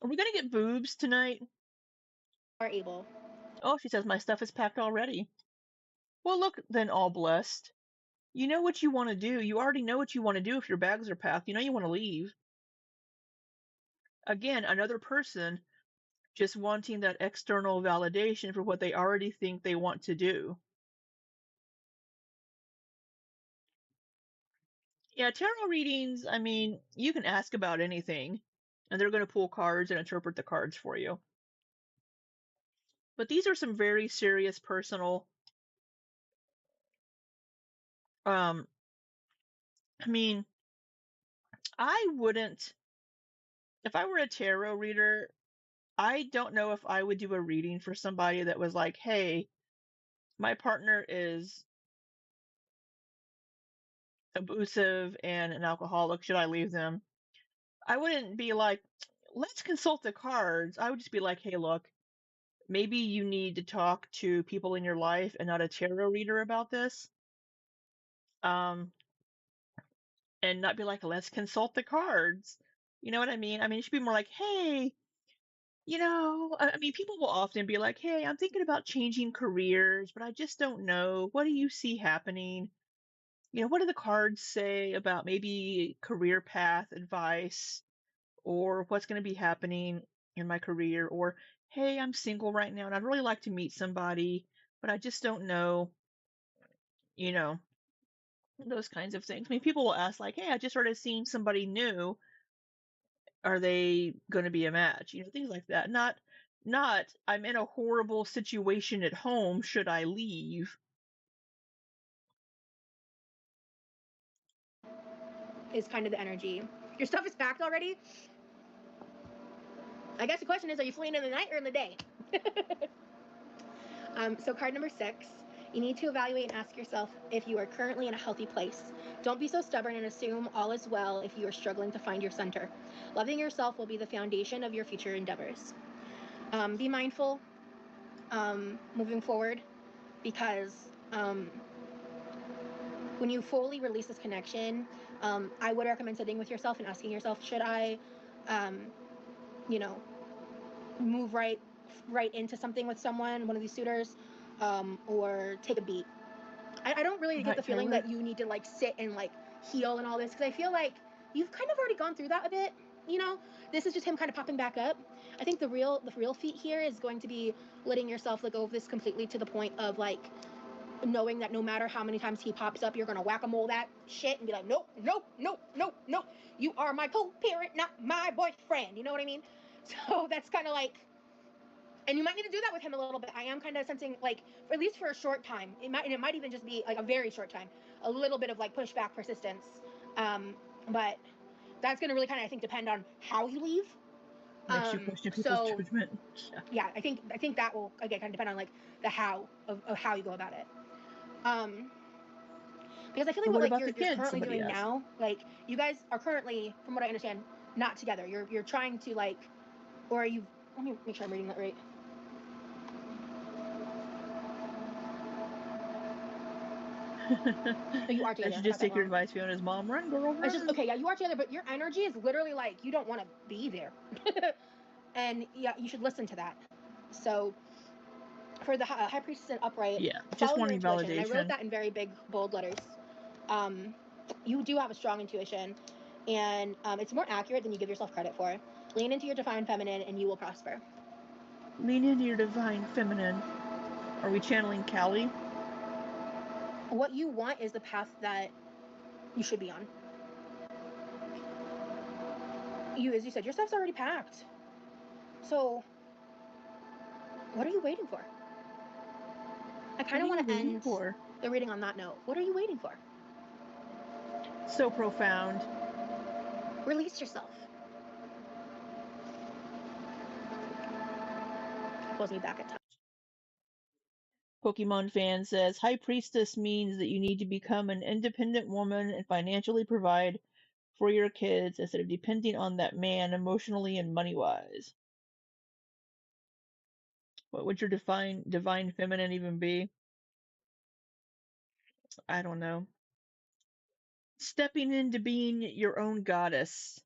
Are we gonna get boobs tonight? Are able. Oh, she says my stuff is packed already. Well, look, then All Blessed. You know what you want to do. You already know what you want to do if your bags are packed. You know you want to leave. Again, another person just wanting that external validation for what they already think they want to do. Yeah, tarot readings, I mean, you can ask about anything, and they're going to pull cards and interpret the cards for you. But these are some very serious personal, I mean, I wouldn't, if I were a tarot reader, I don't know if I would do a reading for somebody that was like, hey, my partner is abusive and an alcoholic. Should I leave them? I wouldn't be like, let's consult the cards. I would just be like, hey, look, maybe you need to talk to people in your life and not a tarot reader about this. And and not be like, let's consult the cards. You know what I mean? I mean, it should be more like, hey, I mean, people will often be like, hey, I'm thinking about changing careers, but I just don't know. What do you see happening? What do the cards say about maybe career path advice or what's going to be happening in my career? Or, hey, I'm single right now and I'd really like to meet somebody, but I just don't know, you know, those kinds of things. I mean, people will ask, like, hey, I just started seeing somebody new. Are they going to be a match? Things like that. Not, I'm in a horrible situation at home. Should I leave? Is kind of the energy. Your stuff is packed already? I guess the question is, are you fleeing in the night or in the day? So card number 6, you need to evaluate and ask yourself if you are currently in a healthy place. Don't be so stubborn and assume all is well if you are struggling to find your center. Loving yourself will be the foundation of your future endeavors. Be mindful moving forward, because when you fully release this connection, I would recommend sitting with yourself and asking yourself, should I, you know, move right into something with someone, one of these suitors, or take a beat. I don't really get Right, the feeling Taylor? that you need to like sit and like heal and all this, because I feel like you've kind of already gone through that a bit. This is just him kind of popping back up. I think the real feat here is going to be letting yourself let go of this completely, to the point of like knowing that no matter how many times he pops up, you're gonna whack-a-mole that shit and be like, nope, nope, nope, nope, nope. You are my co-parent, not my boyfriend. You know what I mean? So that's kind of like, and you might need to do that with him a little bit. I am kind of sensing, like, at least for a short time, it might even just be like a very short time, a little bit of like pushback, persistence. But that's going to really kind of, I think, depend on how you leave. Makes you question people's So judgment. yeah, I think that will again kind of depend on like the how of how you go about it. Because I feel like But what what like about you're the kids? currently Somebody doing asked. now, like you guys are currently, from what I understand, not together. You're trying to like, or are you? Let me make sure I'm reading that right. No, you are I together. should I got just that take your wrong. advice, Fiona's mom. Run, girl, It's just, run. okay, yeah, you are together, but your energy is literally like you don't want to be there. And yeah, you should listen to that. So for the High Priestess and Upright, Yeah, just follow your wanting intuition. And I wrote validation. that in very big, bold letters. You do have a strong intuition, and it's more accurate than you give yourself credit for. Lean into your divine feminine, and you will prosper. Lean into your divine feminine. Are we channeling Callie? What you want is the path that you should be on. As you said, your stuff's already packed. So, what are you waiting for? I kind of What are want you to waiting end for? the reading on that note. What are you waiting for? So profound. Release yourself. Pulls me back at times. Pokemon fan says, High Priestess means that you need to become an independent woman and financially provide for your kids instead of depending on that man emotionally and money-wise. What would your divine feminine even be? I don't know. Stepping into being your own goddess.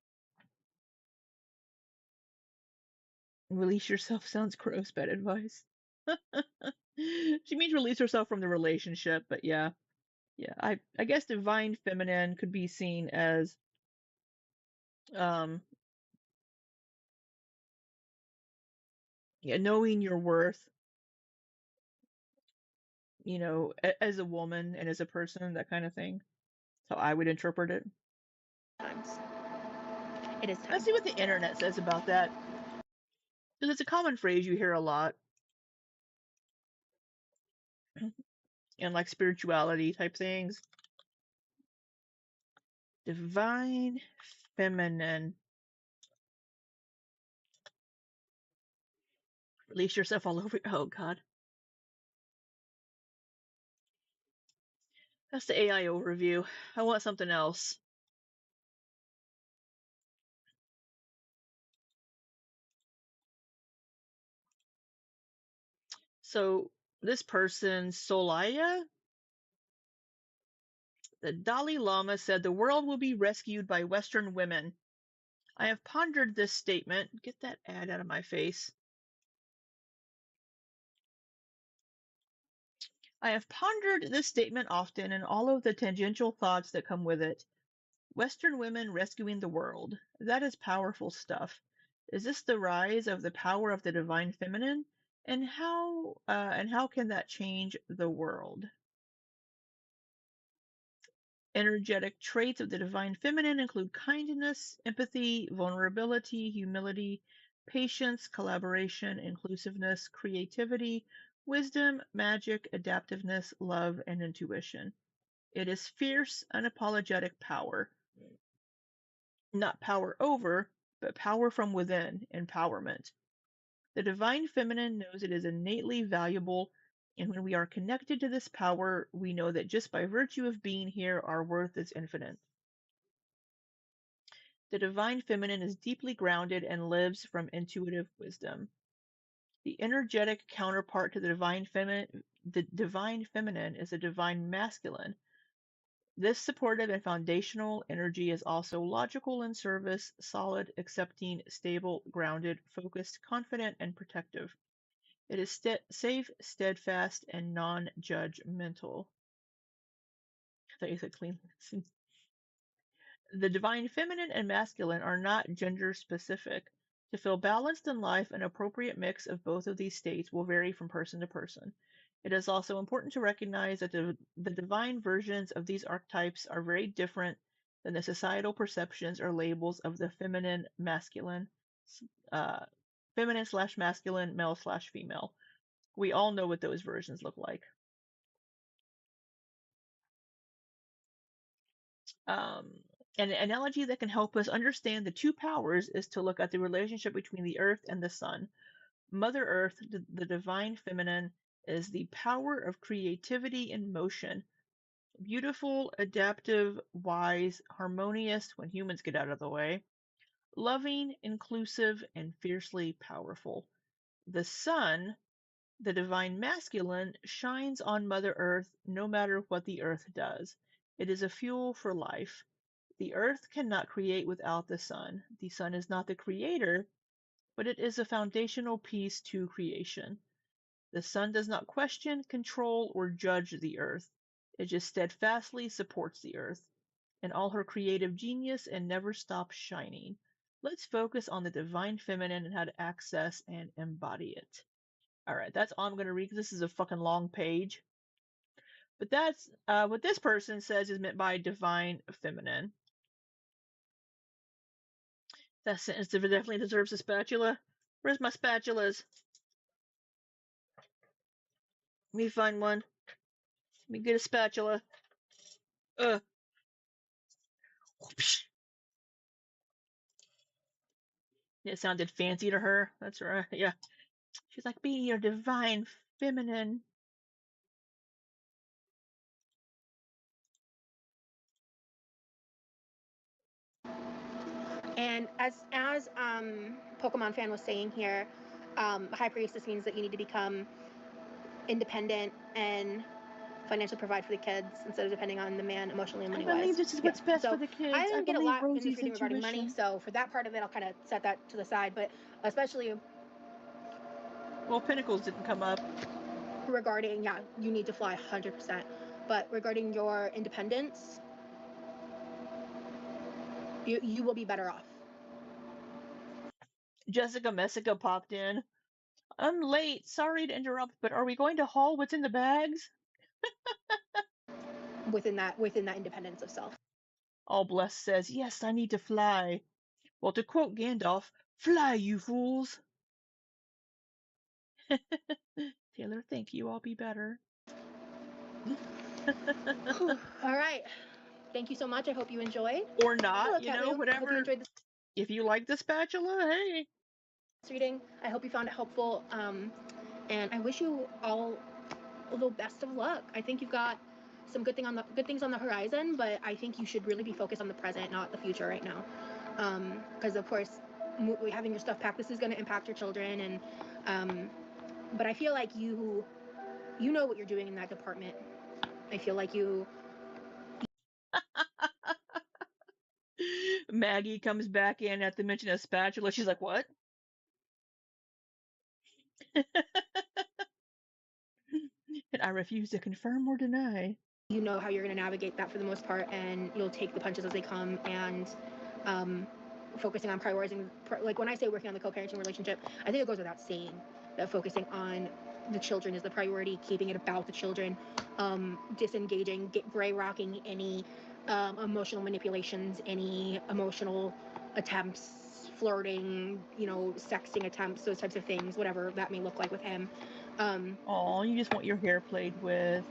Release yourself sounds gross, bad advice. She means release herself from the relationship, but yeah. Yeah, I guess divine feminine could be seen as um yeah, knowing your worth, as a woman and as a person, that kind of thing. So I would interpret it. It is Let's time. see what the internet says about that. Because it's a common phrase you hear a lot in like spirituality type things. Divine feminine. Release yourself all over. Oh, God. That's the AI overview. I want something else. So this person, Solaya, The Dalai Lama said the world will be rescued by Western women. I have pondered this statement. Get that ad out of my face. I have pondered this statement often and all of the tangential thoughts that come with it. Western women rescuing the world. That is powerful stuff. Is this the rise of the power of the divine feminine? And how can that change the world? Energetic traits of the divine feminine include kindness, empathy, vulnerability, humility, patience, collaboration, inclusiveness, creativity, wisdom, magic, adaptiveness, love, and intuition. It is fierce, unapologetic power. Not power over, but power from within, empowerment. The divine feminine knows it is innately valuable, and when we are connected to this power, we know that just by virtue of being here, our worth is infinite. The divine feminine is deeply grounded and lives from intuitive wisdom. The energetic counterpart to the divine feminine is the divine masculine. This supportive and foundational energy is also logical in service, solid, accepting, stable, grounded, focused, confident, and protective. It is safe, steadfast, and non-judgmental. I thought you said clean. The divine feminine and masculine are not gender specific. To feel balanced in life, an appropriate mix of both of these states will vary from person to person. It is also important to recognize that the divine versions of these archetypes are very different than the societal perceptions or labels of the feminine, masculine, feminine/masculine, male/female. We all know what those versions look like. An analogy that can help us understand the two powers is to look at the relationship between the earth and the sun. Mother Earth, the divine feminine, is the power of creativity and motion. Beautiful, adaptive, wise, harmonious when humans get out of the way. Loving, inclusive, and fiercely powerful. The sun, the divine masculine, shines on Mother Earth no matter what the earth does. It is a fuel for life. The earth cannot create without the sun. The sun is not the creator, but it is a foundational piece to creation. The sun does not question, control, or judge the earth. It just steadfastly supports the earth in all her creative genius and never stops shining. Let's focus on the divine feminine and how to access and embody it. All right, that's all I'm going to read because this is a fucking long page. But that's what this person says is meant by divine feminine. That sentence definitely deserves a spatula. Where's my spatulas? Let me find one. Let me get a spatula. Ugh. It sounded fancy to her. That's right. Yeah. She's like, be your divine feminine. And as Pokemon fan was saying here, High Priestess means that you need to become independent and financially provide for the kids instead of depending on the man emotionally and I money-wise. believe this is what's best So for the kids. I didn't get a believe lot in this Rosie's reading regarding money, intuition. so for that part of it, I'll kind of set that to the side. But especially Well, Pinnacles didn't come up. regarding, yeah, you need to fly 100%. But regarding your independence, you will be better off. Jessica Messica popped in. I'm late. Sorry to interrupt, but are we going to haul what's in the bags? Within that independence of self. All Blessed says, yes, I need to fly. Well, to quote Gandalf, fly, you fools. Taylor, thank you. I'll be better. All right. Thank you so much. I hope you enjoyed. Or not, Hello, you Cat know, Lou. I hope you whatever. enjoyed this If you like the spatula, hey. reading. I hope you found it helpful. And I wish you all the best of luck. I think you've got some good things on the horizon, but I think you should really be focused on the present, not the future right now. Because of course, having your stuff packed, this is going to impact your children, and but I feel like you know what you're doing in that department. I feel like you Maggie comes back in at the mention of spatula. She's like, what? And I refuse to confirm or deny. You know how you're going to navigate that for the most part, and you'll take the punches as they come, and focusing on prioritizing, like when I say working on the co-parenting relationship, I think it goes without saying that focusing on the children is the priority, keeping it about the children, disengaging, gray rocking any emotional manipulations, any emotional attempts, flirting, you know, sexting attempts, those types of things, whatever that may look like with him. Oh, you just want your hair played with.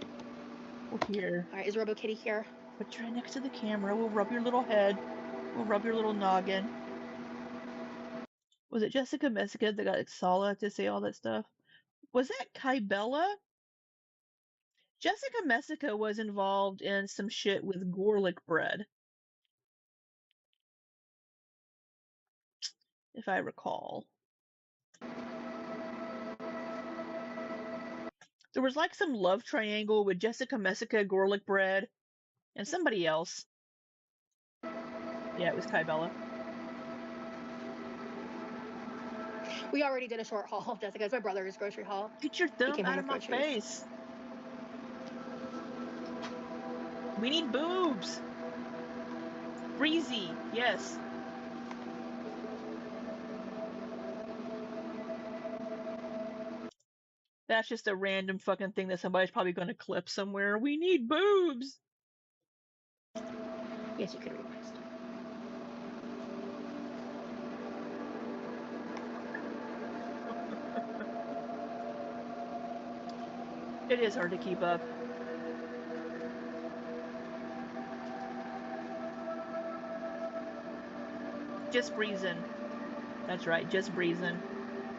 Well, here. All right, is Robo Kitty here? Put you right next to the camera. We'll rub your little head. We'll rub your little noggin. Was it Jessica Messica that got Sala to say all that stuff? Was that Kybella? Jessica Messica was involved in some shit with garlic bread, if I recall. There was like some love triangle with Jessica Messica, garlic bread, and somebody else. Yeah, it was Kybella. We already did a short haul of Jessica's, my brother's grocery haul. Get your thumb out of my face. We need boobs. Breezy, yes. That's just a random fucking thing that somebody's probably going to clip somewhere. We need boobs. Yes, you could request. It is hard to keep up. Just breezing. That's right, just breezing.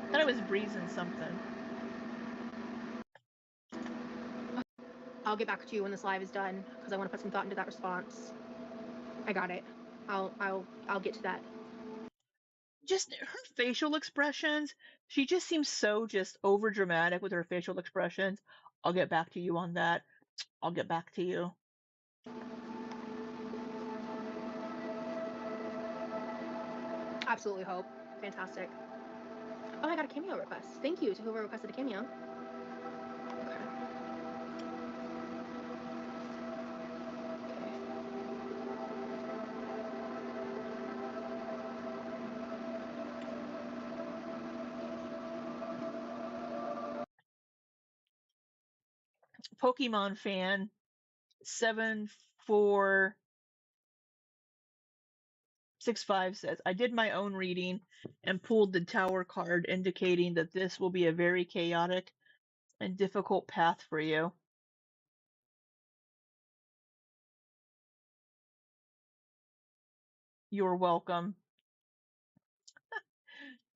I thought it was breezing something. I'll get back to you when this live is done because I want to put some thought into that response. I got it. I'll get to that. Just her facial expressions. She just seems so just over dramatic with her facial expressions. I'll get back to you on that. I'll get back to you. Absolutely hope. Fantastic. Oh, I got a cameo request. Thank you to whoever requested a cameo. Pokemon fan 7465 says, I did my own reading and pulled the Tower card, indicating that this will be a very chaotic and difficult path for you. You're welcome.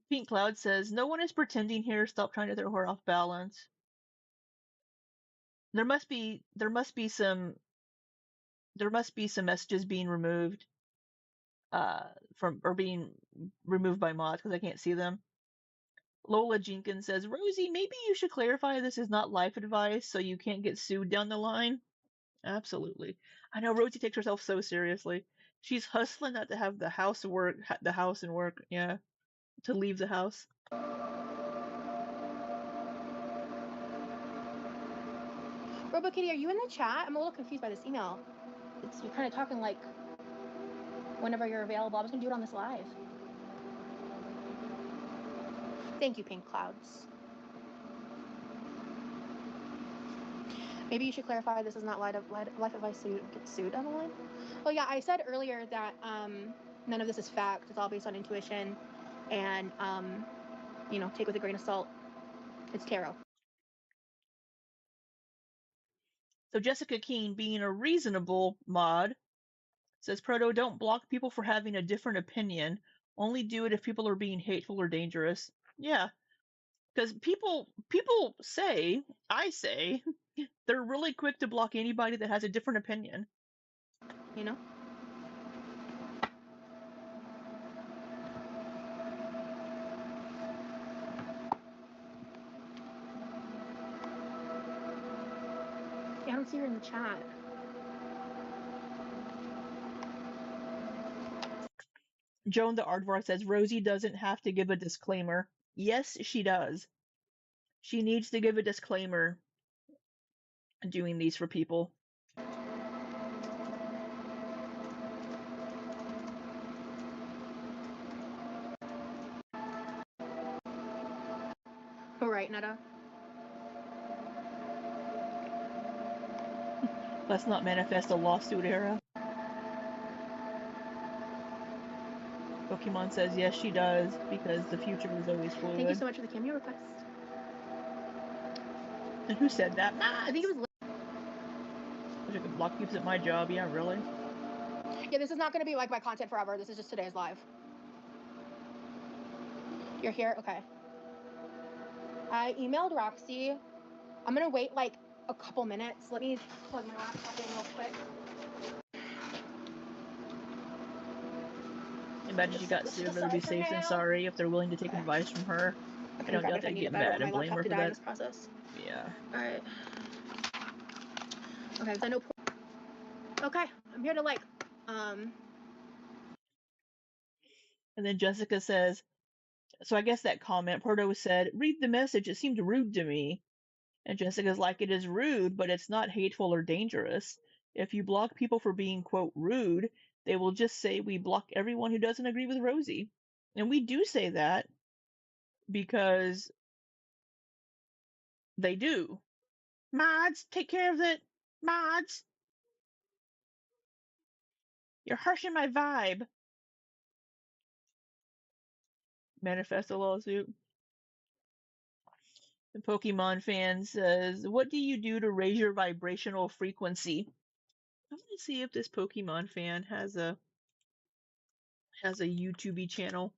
Pink Cloud says, no one is pretending here. Stop trying to throw her off balance. There must be some messages being removed from or being removed by mods because I can't see them. Lola Jenkins says, Rosie, maybe you should clarify this is not life advice so you can't get sued down the line. Absolutely. I know Rosie takes herself so seriously. She's hustling not to have the house and work, yeah, to leave the house. RoboKitty, are you in the chat? I'm a little confused by this email. You're kind of talking like whenever you're available. I was going to do it on this live. Thank you, Pink Clouds. Maybe you should clarify this is not life advice so you don't get sued down the line. Well, yeah, I said earlier that none of this is fact. It's all based on intuition and, you know, take with a grain of salt. It's tarot. So Jessica Keene, being a reasonable mod, says, Proto, don't block people for having a different opinion. Only do it if people are being hateful or dangerous. Yeah. Because people say, I say, they're really quick to block anybody that has a different opinion. You know? Yeah, I don't see her in the chat. Joan the Aardvark says Rosie doesn't have to give a disclaimer. Yes, she does. She needs to give a disclaimer doing these for people. All right, Netta. Let's not manifest a lawsuit era. Pokemon says yes, she does, because the future is always fluid. Thank you so much for the cameo request. And who said that? I think it was. Wish I could block people at my job. Yeah, really? Yeah, this is not going to be like my content forever. This is just today's live. You're here? Okay. I emailed Roxy. I'm going to wait like a couple minutes. Let me plug my laptop in real quick. Imagine she got sued. Rather be safe than sorry. If they're willing to take advice from her, I don't doubt they'd get mad and blame her for that. Yeah. All right. Okay, because I know. Okay, I'm here to like. And then Jessica says, so I guess that comment, Porto said, read the message. It seemed rude to me. And Jessica's like, it is rude, but it's not hateful or dangerous. If you block people for being, quote, rude, they will just say we block everyone who doesn't agree with Rosie. And we do say that because they do. Mods, take care of it. Mods. You're harshing my vibe. Manifest a lawsuit. The Pokemon fan says, what do you do to raise your vibrational frequency? I want to see if this Pokemon fan has a YouTube channel.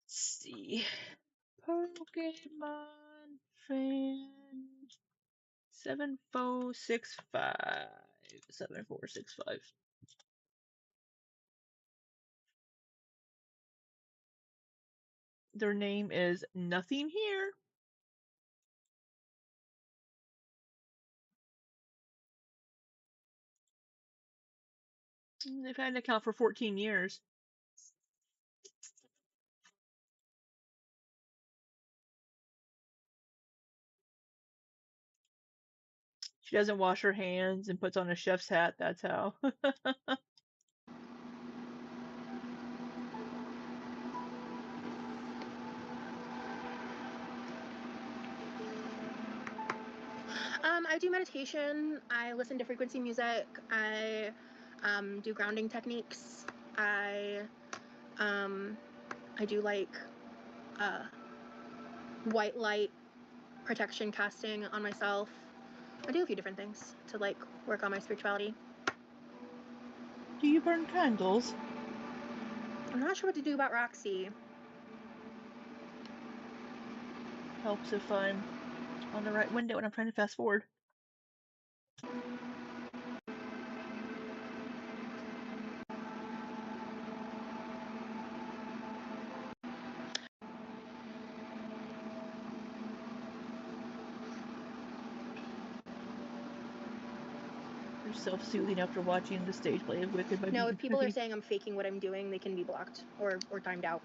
Let's see. Pokemon fan 7465. 7465. Their name is Nothing Here. They've had an account for 14 years. She doesn't wash her hands and puts on a chef's hat. That's how. I do meditation. I listen to frequency music. I do grounding techniques. I do like white light protection casting on myself. I do a few different things to like work on my spirituality. Do you burn candles? I'm not sure what to do about Roxy. Helps if I'm on the right window and I'm trying to fast forward. You're self-soothing after watching the stage play of Wicked by No, Beat if people are saying I'm faking what I'm doing, they can be blocked or timed out.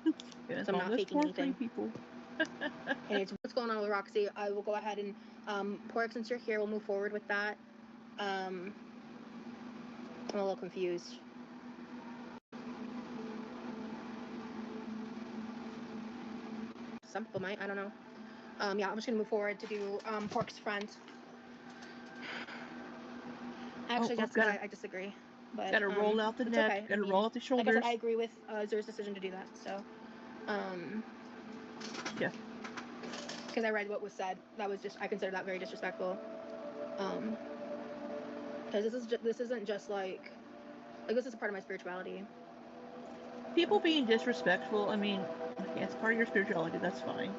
Goodness, I'm not faking anything. People. And it's what's going on with Roxy. I will go ahead and Pork, since you're here, we'll move forward with that. I'm a little confused. Some people might, I don't know. Yeah, I'm just gonna move forward to do Pork's friend. Actually, Jessica, I disagree. But gotta roll out the neck, okay. gotta roll out the shoulders. Like I said, I agree with Zura's decision to do that. So, yeah. Because I read what was said, that was just, I consider that very disrespectful. Because this isn't just like this is a part of my spirituality. People being disrespectful, I mean, it's part of your spirituality, that's fine.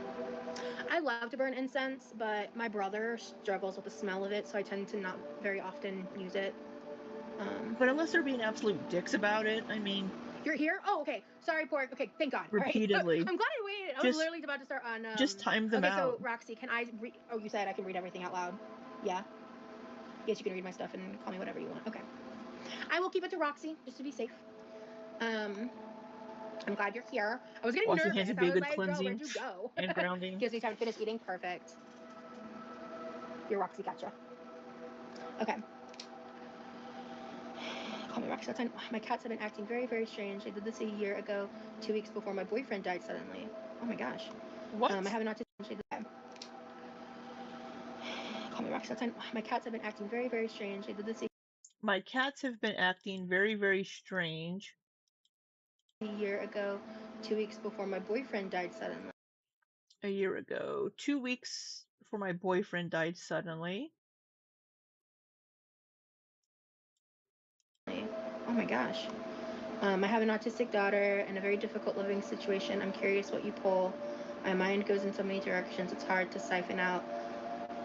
I love to burn incense, but my brother struggles with the smell of it, so I tend to not very often use it. But unless they're being absolute dicks about it, I mean... You're here? Oh, okay. Sorry, Pork. Okay, thank God. Repeatedly. Right. I'm glad I waited. I was literally about to start on... just time them out. Okay, so, Roxy, can I read... Oh, you said I can read everything out loud? Yeah? Yes, you can read my stuff and call me whatever you want. Okay. I will keep it to Roxy, just to be safe. I'm glad you're here. I was getting Washing nervous. hands would I be a was good like, girl, cleansing where'd you go? and grounding. Gives me time to finish eating. Perfect. Your Roxy, gotcha. Okay. Call me Roxy. That's fine. My cats have been acting very, very strange. I did this a year ago, 2 weeks before my boyfriend died suddenly. Oh my gosh. What? I have an autistic. Call me Roxy. That's fine. My cats have been acting very, very strange. I did this My cats have been acting very, very strange. a year ago, 2 weeks before my boyfriend died suddenly. A year ago. 2 weeks before my boyfriend died suddenly. Oh my gosh. I have an autistic daughter and a very difficult living situation. I'm curious what you pull. My mind goes in so many directions. It's hard to siphon out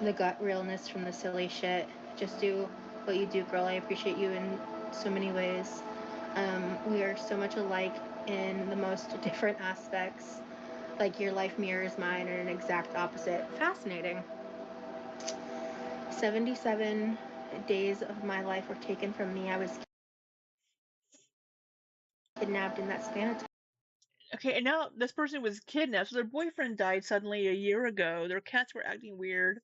the gut realness from the silly shit. Just do what you do, girl. I appreciate you in so many ways. We are so much alike in the most different aspects. Like your life mirrors mine and an exact opposite. Fascinating. 77 days of my life were taken from me. I was kidnapped in that span of time. Okay, and now this person was kidnapped. So their boyfriend died suddenly a year ago. Their cats were acting weird.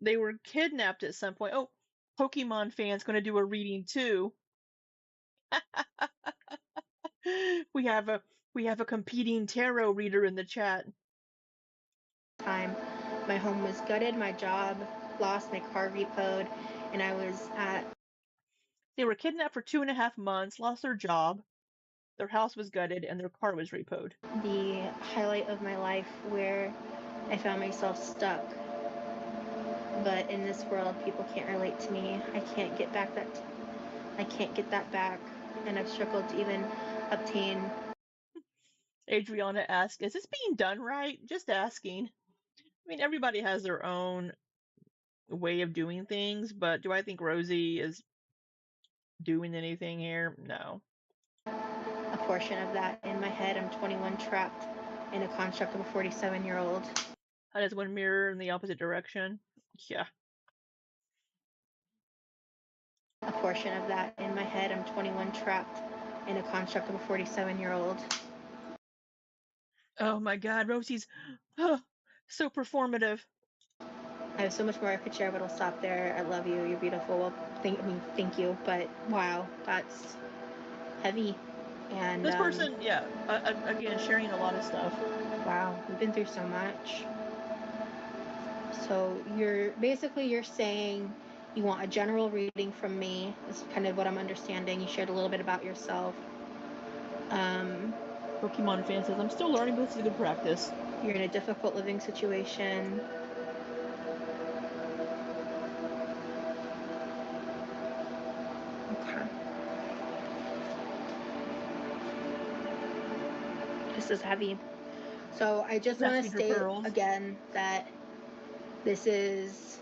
They were kidnapped at some point. Oh, Pokemon fans going to do a reading too. we have a competing tarot reader in the chat. Time. My home was gutted, my job lost, my car repoed, and I was at. They were kidnapped for 2.5 months, lost their job, their house was gutted, and their car was repoed. The highlight of my life where I found myself stuck. But in this world, people can't relate to me. I can't get that back, and I've struggled to even obtain. Adriana asked, is this being done right? Just asking. I mean, everybody has their own way of doing things, but do I think Rosie is doing anything here? No. A portion of that in my head. I'm 21, trapped in a construct of a 47-year-old. How does one mirror in the opposite direction? Yeah. A portion of that in my head. I'm 21, trapped in a construct of a 47-year-old. Oh my God, Rosie's so performative. I have so much more I could share, but I'll stop there. I love you. You're beautiful. Well, thank you. But wow, that's heavy. And this person, yeah, again, sharing a lot of stuff. Wow, we've been through so much. So you're saying you want a general reading from me. This is kind of what I'm understanding. You shared a little bit about yourself. Pokemon fan says, I'm still learning, but this is a good practice. You're in a difficult living situation. Okay. This is heavy. So I just want to state again that this is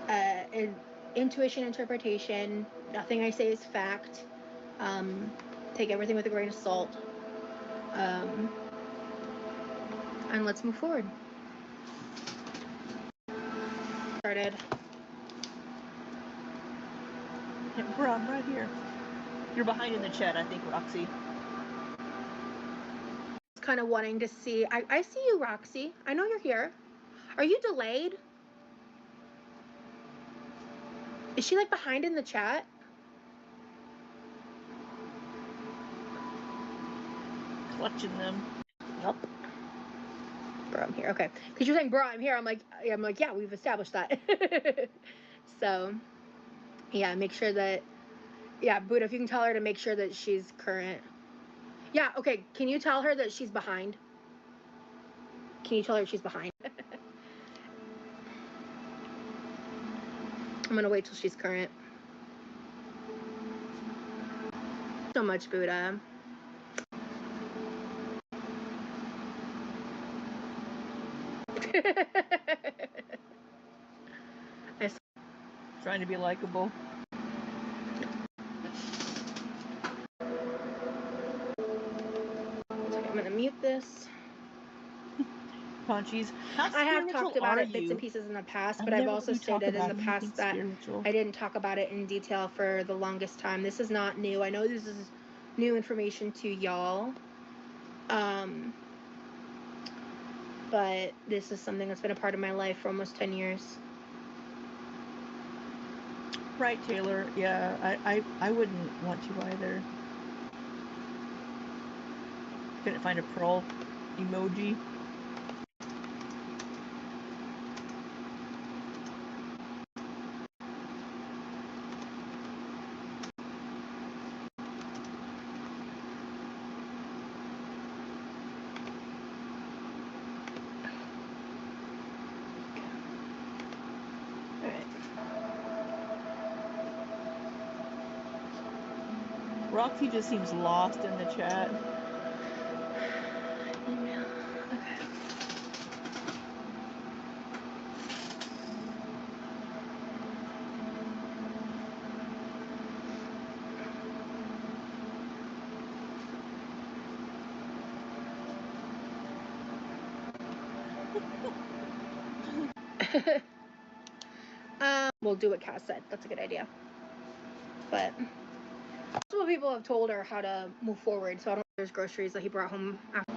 an intuition interpretation. Nothing I say is fact. Take everything with a grain of salt. And let's move forward. Started. Yeah, bro, I'm right here. You're behind in the chat, I think, Roxy. Kind of wanting to see. I see you, Roxy. I know you're here. Are you delayed? Is she like behind in the chat? Clutching them. Nope. Bro, I'm here. Okay. Because you're saying, bro, I'm here. I'm like, yeah, we've established that. So, yeah, make sure that, yeah, Buddha, if you can tell her to make sure that she's current. Yeah, okay. Can you tell her that she's behind? Can you tell her she's behind? I'm going to wait till she's current. So much, Buddha. Trying to be likable. I'm going to mute this. Punchies. How I have spiritual talked about are it bits and you? pieces in the past, I've but I've never heard also you talk stated in about the anything past that spiritual. I didn't talk about it in detail for the longest time. This is not new. I know this is new information to y'all. But this is something that's been a part of my life for almost 10 years. Right, Taylor. Yeah, I wouldn't want to either. Couldn't find a pearl emoji. Roxy just seems lost in the chat. Email. Okay. We'll do what Cass said. That's a good idea. But multiple people have told her how to move forward, so I don't know if there's groceries that he brought home after.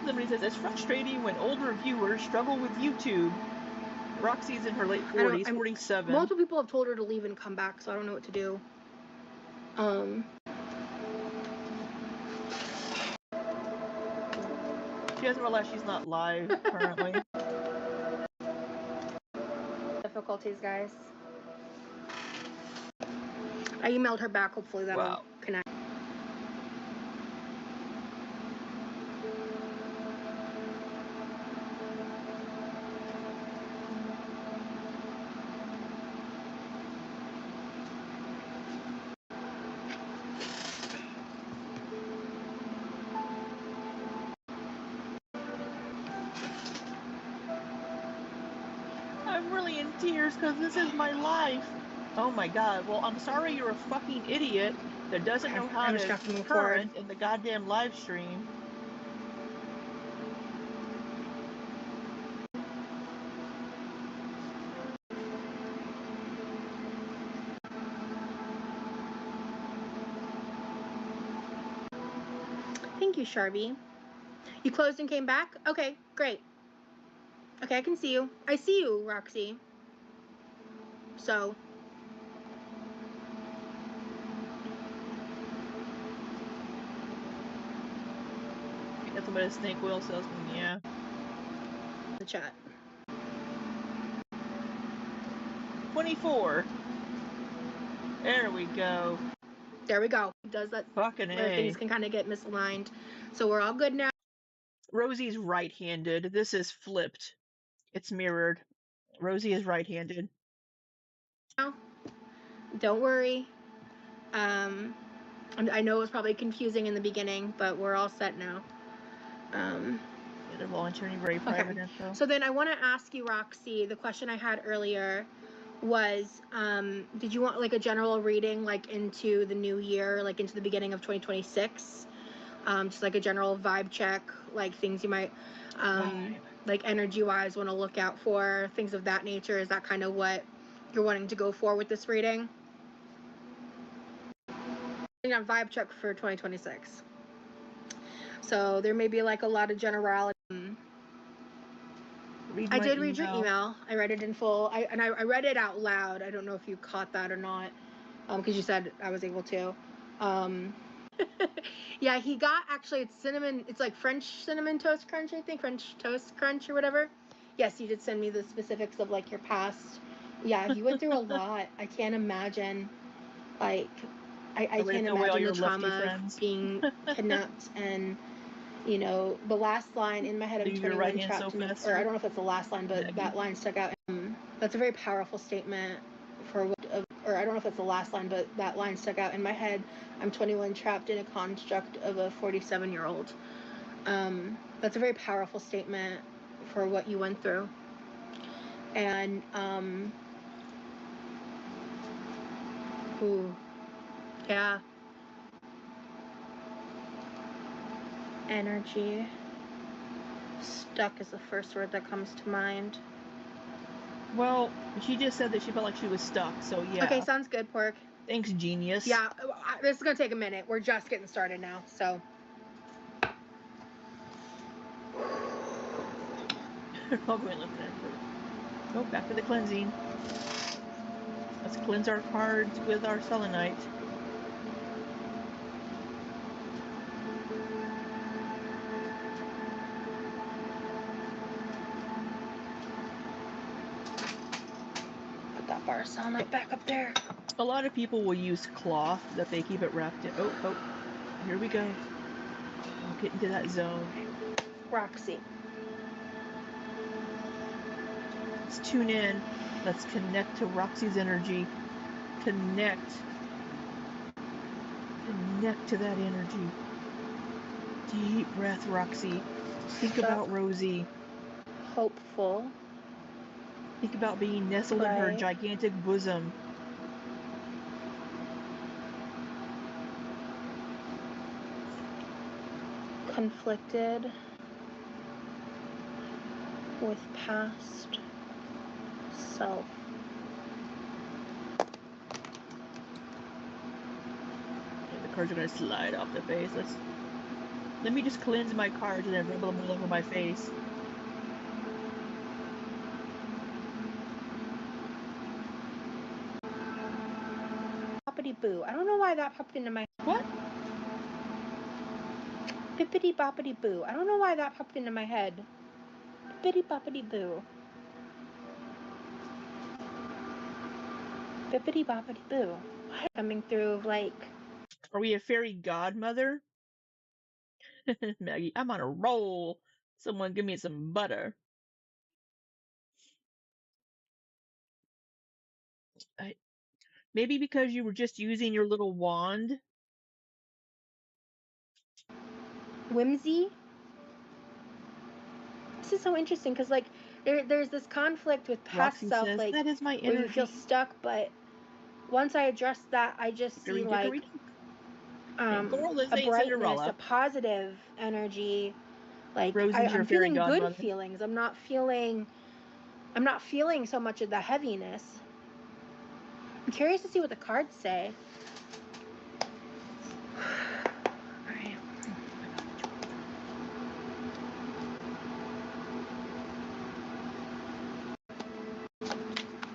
Somebody says, it's frustrating when older viewers struggle with YouTube. Roxy's in her late 40s, 47. Multiple people have told her to leave and come back, so I don't know what to do. She hasn't realized she's not live currently. Difficulties, guys. I emailed her back. Hopefully that'll connect. I'm really in tears because this is my life. Oh my god. Well, I'm sorry you're a fucking idiot that doesn't know how to current in the goddamn live stream. Thank you, Sharvie. You closed and came back? Okay, great. Okay, I can see you. I see you, Roxy. So. Nothing but a snake oil salesman, yeah. The chat. 24. There we go. There we go. Does that fucking where things can kind of get misaligned. So we're all good now. Rosie's right-handed. This is flipped. It's mirrored. Rosie is right-handed. Don't worry. I know it was probably confusing in the beginning, but we're all set now. They're volunteering very private info. So then I want to ask you, Roxy, the question I had earlier was, did you want like a general reading, like into the new year, like into the beginning of 2026? Just like a general vibe check, like things you might, like energy-wise want to look out for, things of that nature. Is that kind of what you're wanting to go for with this reading? A vibe check for 2026. So there may be like a lot of generality. I did read your email. I read it in full. I read it out loud. I don't know if you caught that or not, because you said I was able to. Yeah, he got, actually, it's cinnamon. It's like French cinnamon toast crunch, I think. French toast crunch or whatever. Yes, you did send me the specifics of like your past. Yeah, you went through a lot. I can't imagine. Like, I can't imagine the trauma of being kidnapped and, you know, the last line in my head, I'm 21 trapped in a, or I don't know if that's the last line, but that line stuck out. That's a very powerful statement for what, or I don't know if that's the last line, but that line stuck out in my head. I'm 21 trapped in a construct of a 47-year-old. That's a very powerful statement for what you went through. And, ooh, yeah. energy. Stuck is the first word that comes to mind. Well, she just said that she felt like she was stuck, so yeah. Okay, sounds good, Pork. Thanks, genius. Yeah, this is gonna take a minute. We're just getting started now, so. I'll go and look at it. Oh, back to the cleansing. Let's cleanse our cards with our selenite. Put that bar of selenite back up there. A lot of people will use cloth that they keep it wrapped in. Oh, here we go. I'll get into that zone. Roxy. Let's tune in. Let's connect to Roxy's energy. Connect to that energy. Deep breath, Roxy. Think about Rosie. Hopeful. Think about being nestled in her gigantic bosom. Conflicted with past self. And the cards are going to slide off the face. Let me just cleanse my cards and then rub them all over my face. Boppity boo. I don't know why that popped into my. What? Bippity boppity boo. I don't know why that popped into my head. Bippity boppity boo. Bippity boppity boo. Coming through like. Are we a fairy godmother? Maggie, I'm on a roll. Someone give me some butter. Maybe because you were just using your little wand? Whimsy? This is so interesting because like there's this conflict with past Roxy self, says, like that is my energy. where you feel stuck, but once I address that, I just see like hey, girl, this a ain't brightness, Cinderella. a positive energy. Like Rosie's your I'm fairy feeling godmother. good feelings. I'm not feeling so much of the heaviness. I'm curious to see what the cards say.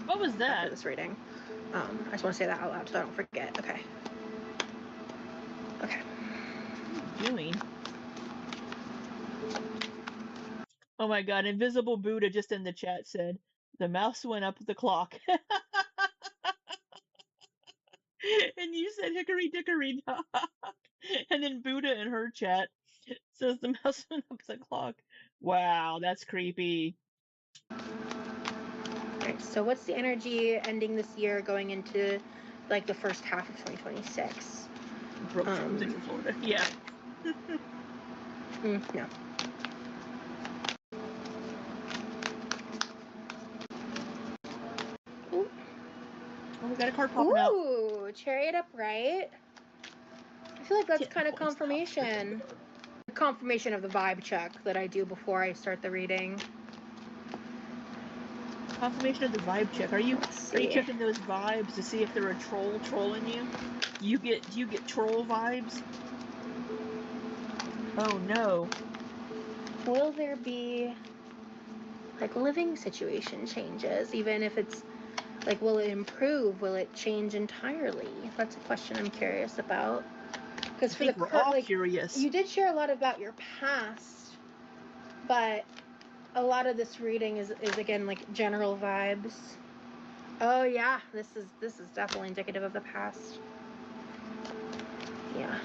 What was that? For this reading. I just want to say that out loud so I don't forget. Okay. What are you doing? Oh my god, Invisible Buddha just in the chat said, the mouse went up with the clock. And you said hickory dickory dock. And then Buddha in her chat says the mouse went up the clock. Wow, that's creepy. Alright, so what's the energy ending this year going into like the first half of 2026? Broke from Central Florida. Yeah. No. Ooh. Oh, we got a card popping out. Ooh, Chariot Upright. I feel like that's kind of confirmation. Confirmation of the vibe check that I do before I start the reading. Confirmation of the vibe check. Are you checking those vibes to see if they're a troll trolling you? Do you get troll vibes? Oh no. Will there be like living situation changes, even if it's like, will it improve? Will it change entirely? That's a question I'm curious about. Because for we're all curious. You did share a lot about your past, but a lot of this reading is again like general vibes. Oh yeah, this is definitely indicative of the past. Yeah.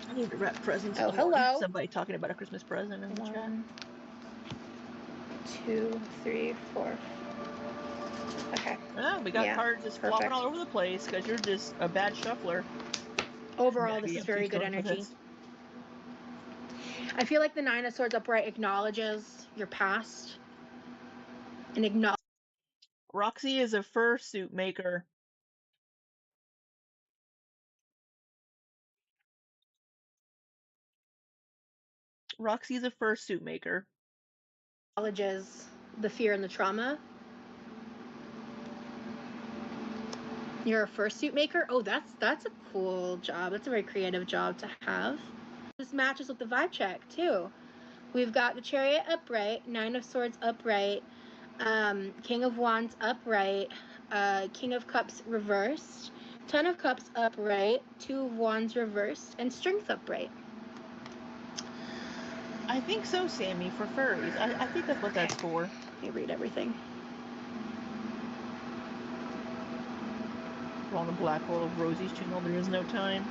I need to wrap presents. Oh, hello. Somebody talking about a Christmas present in the chat. 1, 2, 3, 4. Okay. Oh, we got cards just flopping all over the place because you're just a bad shuffler. Overall, this is very good energy. I feel like the 9 of Swords upright acknowledges your past. And Roxy is a fursuit maker. Roxy's a fursuit maker. Acknowledges the fear and the trauma. You're a fursuit maker? Oh, that's a cool job. That's a very creative job to have. This matches with the vibe check too. We've got the Chariot upright, Nine of Swords upright, King of Wands upright, King of Cups reversed, Ten of Cups upright, Two of Wands reversed, and Strength upright. I think so, Sammy, for furries. I think that's what that's for. Let me read everything. We're on the Black Hole of Rosie's channel. There is no time,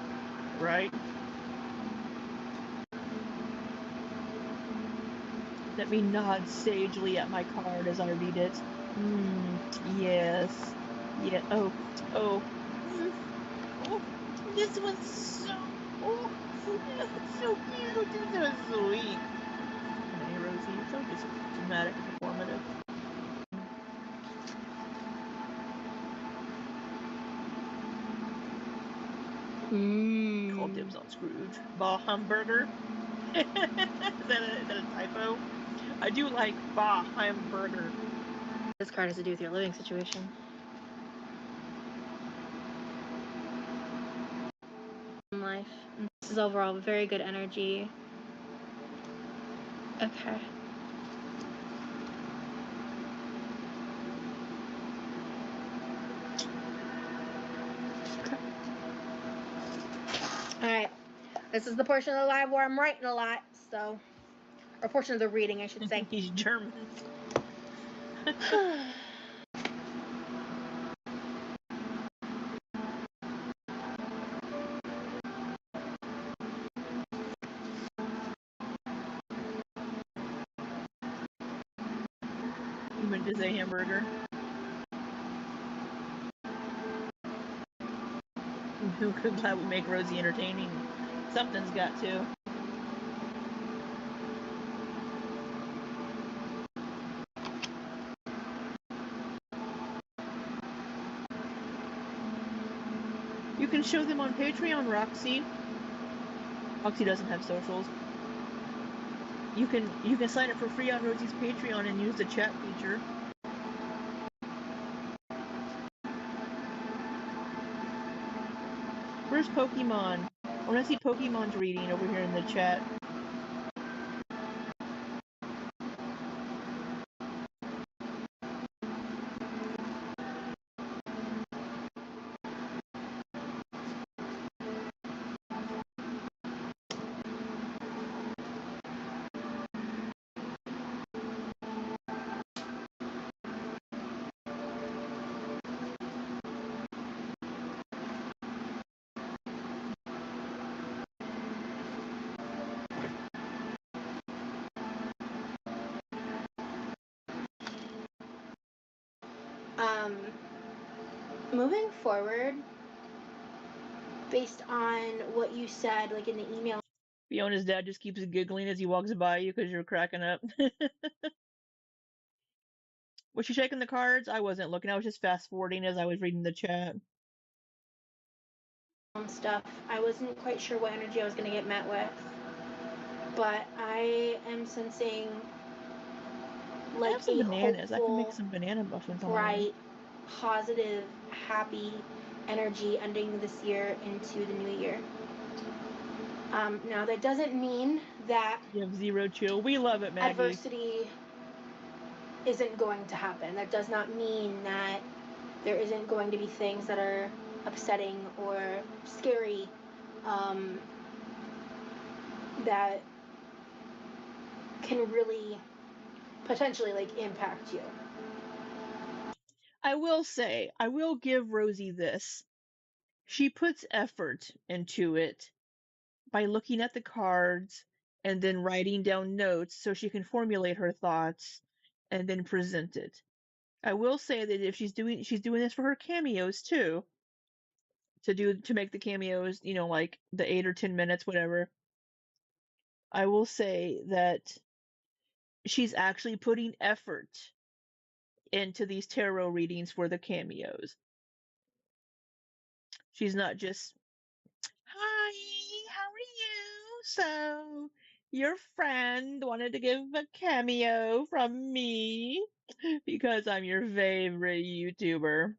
right? Let me nod sagely at my card as I read it. Yes. Yeah. Oh. Oh. Oh. This one's so. Oh. So cute. This is so sweet. Hey, Rosie, you're so just dramatic and performative. Call dibs on Scrooge. Bah hamburger. Is that a typo? I do like bah hamburger. This card has to do with your living situation. In life. This is overall very good energy. Okay. Alright. This is the portion of the live where I'm writing a lot, so. Or portion of the reading, I should say. He's German. You meant to say hamburger? Glad we make Rosie entertaining. Something's got to. You can show them on Patreon, Roxy. Roxy doesn't have socials. You can sign up for free on Rosie's Patreon and use the chat feature. Where's Pokemon? I want to see Pokemon's reading over here in the chat. Moving forward, based on what you said, like in the email. Fiona's dad just keeps giggling as he walks by you because you're cracking up. Was she checking the cards? I wasn't looking. I was just fast forwarding as I was reading the chat. Stuff. I wasn't quite sure what energy I was going to get met with, but I am sensing like I have some a bananas. hopeful, I can make some banana muffins. bright, positive, happy energy ending this year into the new year. Now that doesn't mean that you have zero chill. We love it, Maggie. Adversity isn't going to happen. That does not mean that there isn't going to be things that are upsetting or scary that can really potentially like impact you. I will say, I will give Rosie this. She puts effort into it by looking at the cards and then writing down notes so she can formulate her thoughts and then present it. I will say that if she's doing this for her cameos too, to make the cameos, like the 8 or 10 minutes, whatever. I will say that she's actually putting effort into these tarot readings for the cameos. She's not just, hi, how are you? So, your friend wanted to give a cameo from me because I'm your favorite YouTuber.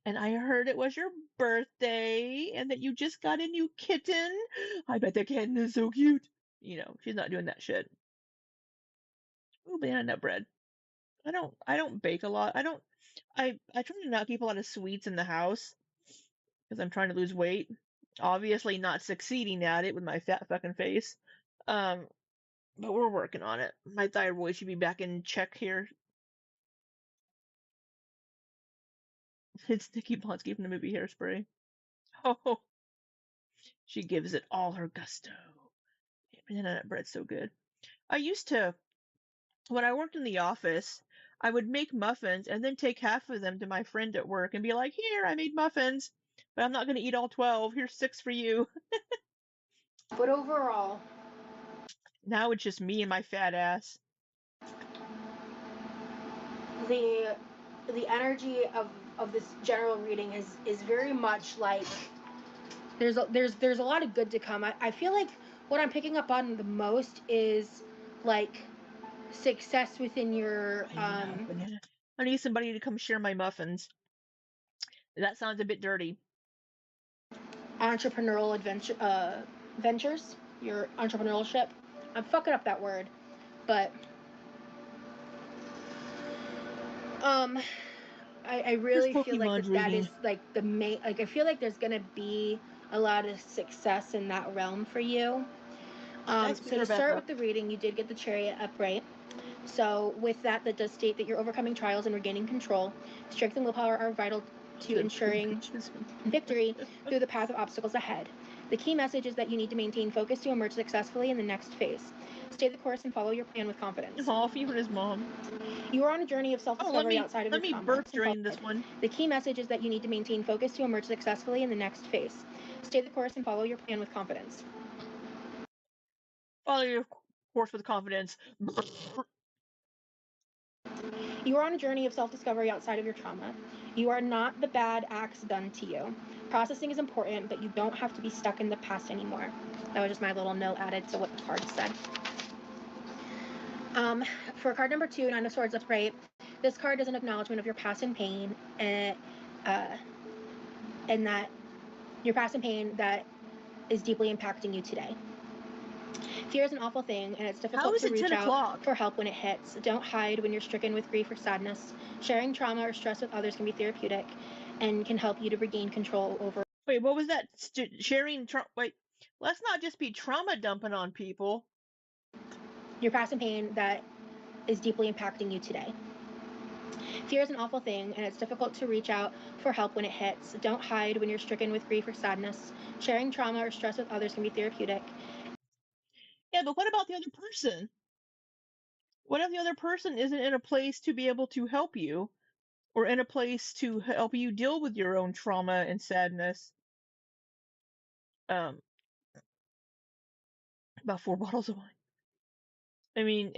And I heard it was your birthday and that you just got a new kitten. I bet the kitten is so cute. You know, she's not doing that shit. Ooh, banana nut bread. I don't bake a lot. I try to not keep a lot of sweets in the house because I'm trying to lose weight. Obviously not succeeding at it with my fat fucking face. Um, but we're working on it. My thyroid should be back in check here. It's Nikki Blonsky from the movie Hairspray. Oh, she gives it all her gusto. Banana nut bread's so good. I used to, when I worked in the office, I would make muffins and then take half of them to my friend at work and be like, here, I made muffins, but I'm not going to eat all 12. Here's 6 for you. But overall, Now it's just me and my fat ass. the energy of this general reading is very much like there's a lot of good to come. I feel like what I'm picking up on the most is like success within your Banana. I need somebody to come share my muffins. That sounds a bit dirty. entrepreneurial ventures, your entrepreneurship. I'm fucking up that word, but I really feel like Pokemon's that is reading. like the main. Like I feel like there's gonna be a lot of success in that realm for you. Nice, pick So to her back start up. with the reading, you did get the Chariot upright. So with that, that does state that you're overcoming trials and regaining control. Strength and willpower are vital to ensuring victory through the path of obstacles ahead. The key message is that you need to maintain focus to emerge successfully in the next phase. Stay the course and follow your plan with confidence. Aw, Fiona and his mom. You are on a journey of Oh, self-discovery outside of let your me trauma. burp during this one. The key message is that you need to maintain focus to emerge successfully in the next phase. Stay the course and follow your plan with confidence. Follow your course with confidence. You are on a journey of self-discovery outside of your trauma. You are not the bad acts done to you. Processing is important, but you don't have to be stuck in the past anymore. That was just my little note added to what the card said. For card number 2, Nine of Swords upright, this card is an acknowledgement of your past and pain, and that your past and pain that is deeply impacting you today. Fear is an awful thing, and it's difficult to reach out for help when it hits. Don't hide when you're stricken with grief or sadness. Sharing trauma or stress with others can be therapeutic and can help you to regain control over. Wait, what was that? Sharing wait, let's not just be trauma dumping on people. Your past and pain that is deeply impacting you today. Fear is an awful thing, and it's difficult to reach out for help when it hits. Don't hide when you're stricken with grief or sadness. Sharing trauma or stress with others can be therapeutic. Yeah, but what about the other person? What if the other person isn't in a place to be able to help you, or in a place to help you deal with your own trauma and sadness? About 4 bottles of wine. I mean,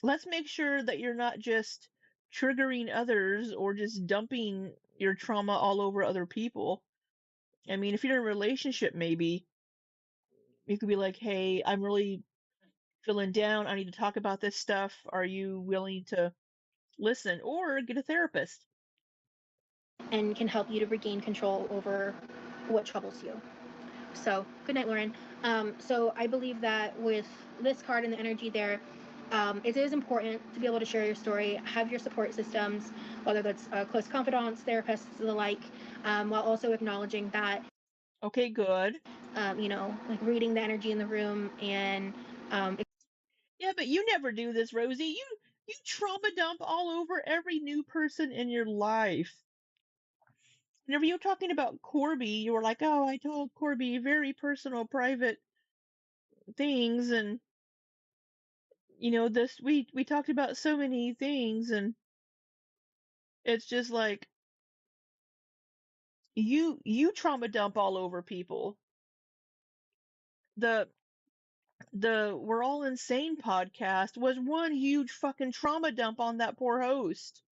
let's make sure that you're not just triggering others or just dumping your trauma all over other people. I mean, if you're in a relationship, maybe you could be like, hey, I'm really feeling down. I need to talk about this stuff. Are you willing to listen? Or get a therapist. And can help you to regain control over what troubles you. So, good night, Lauren. So I believe that with this card and the energy there, it is important to be able to share your story, have your support systems, whether that's close confidants, therapists, the like, while also acknowledging that. Okay, good. Like reading the energy in the room and. Yeah, but you never do this, Rosie. You trauma dump all over every new person in your life. Whenever you were talking about Corby, you were like, "Oh, I told Corby very personal, private things," and this we talked about so many things, and it's just like you trauma dump all over people. The We're All Insane podcast was one huge fucking trauma dump on that poor host.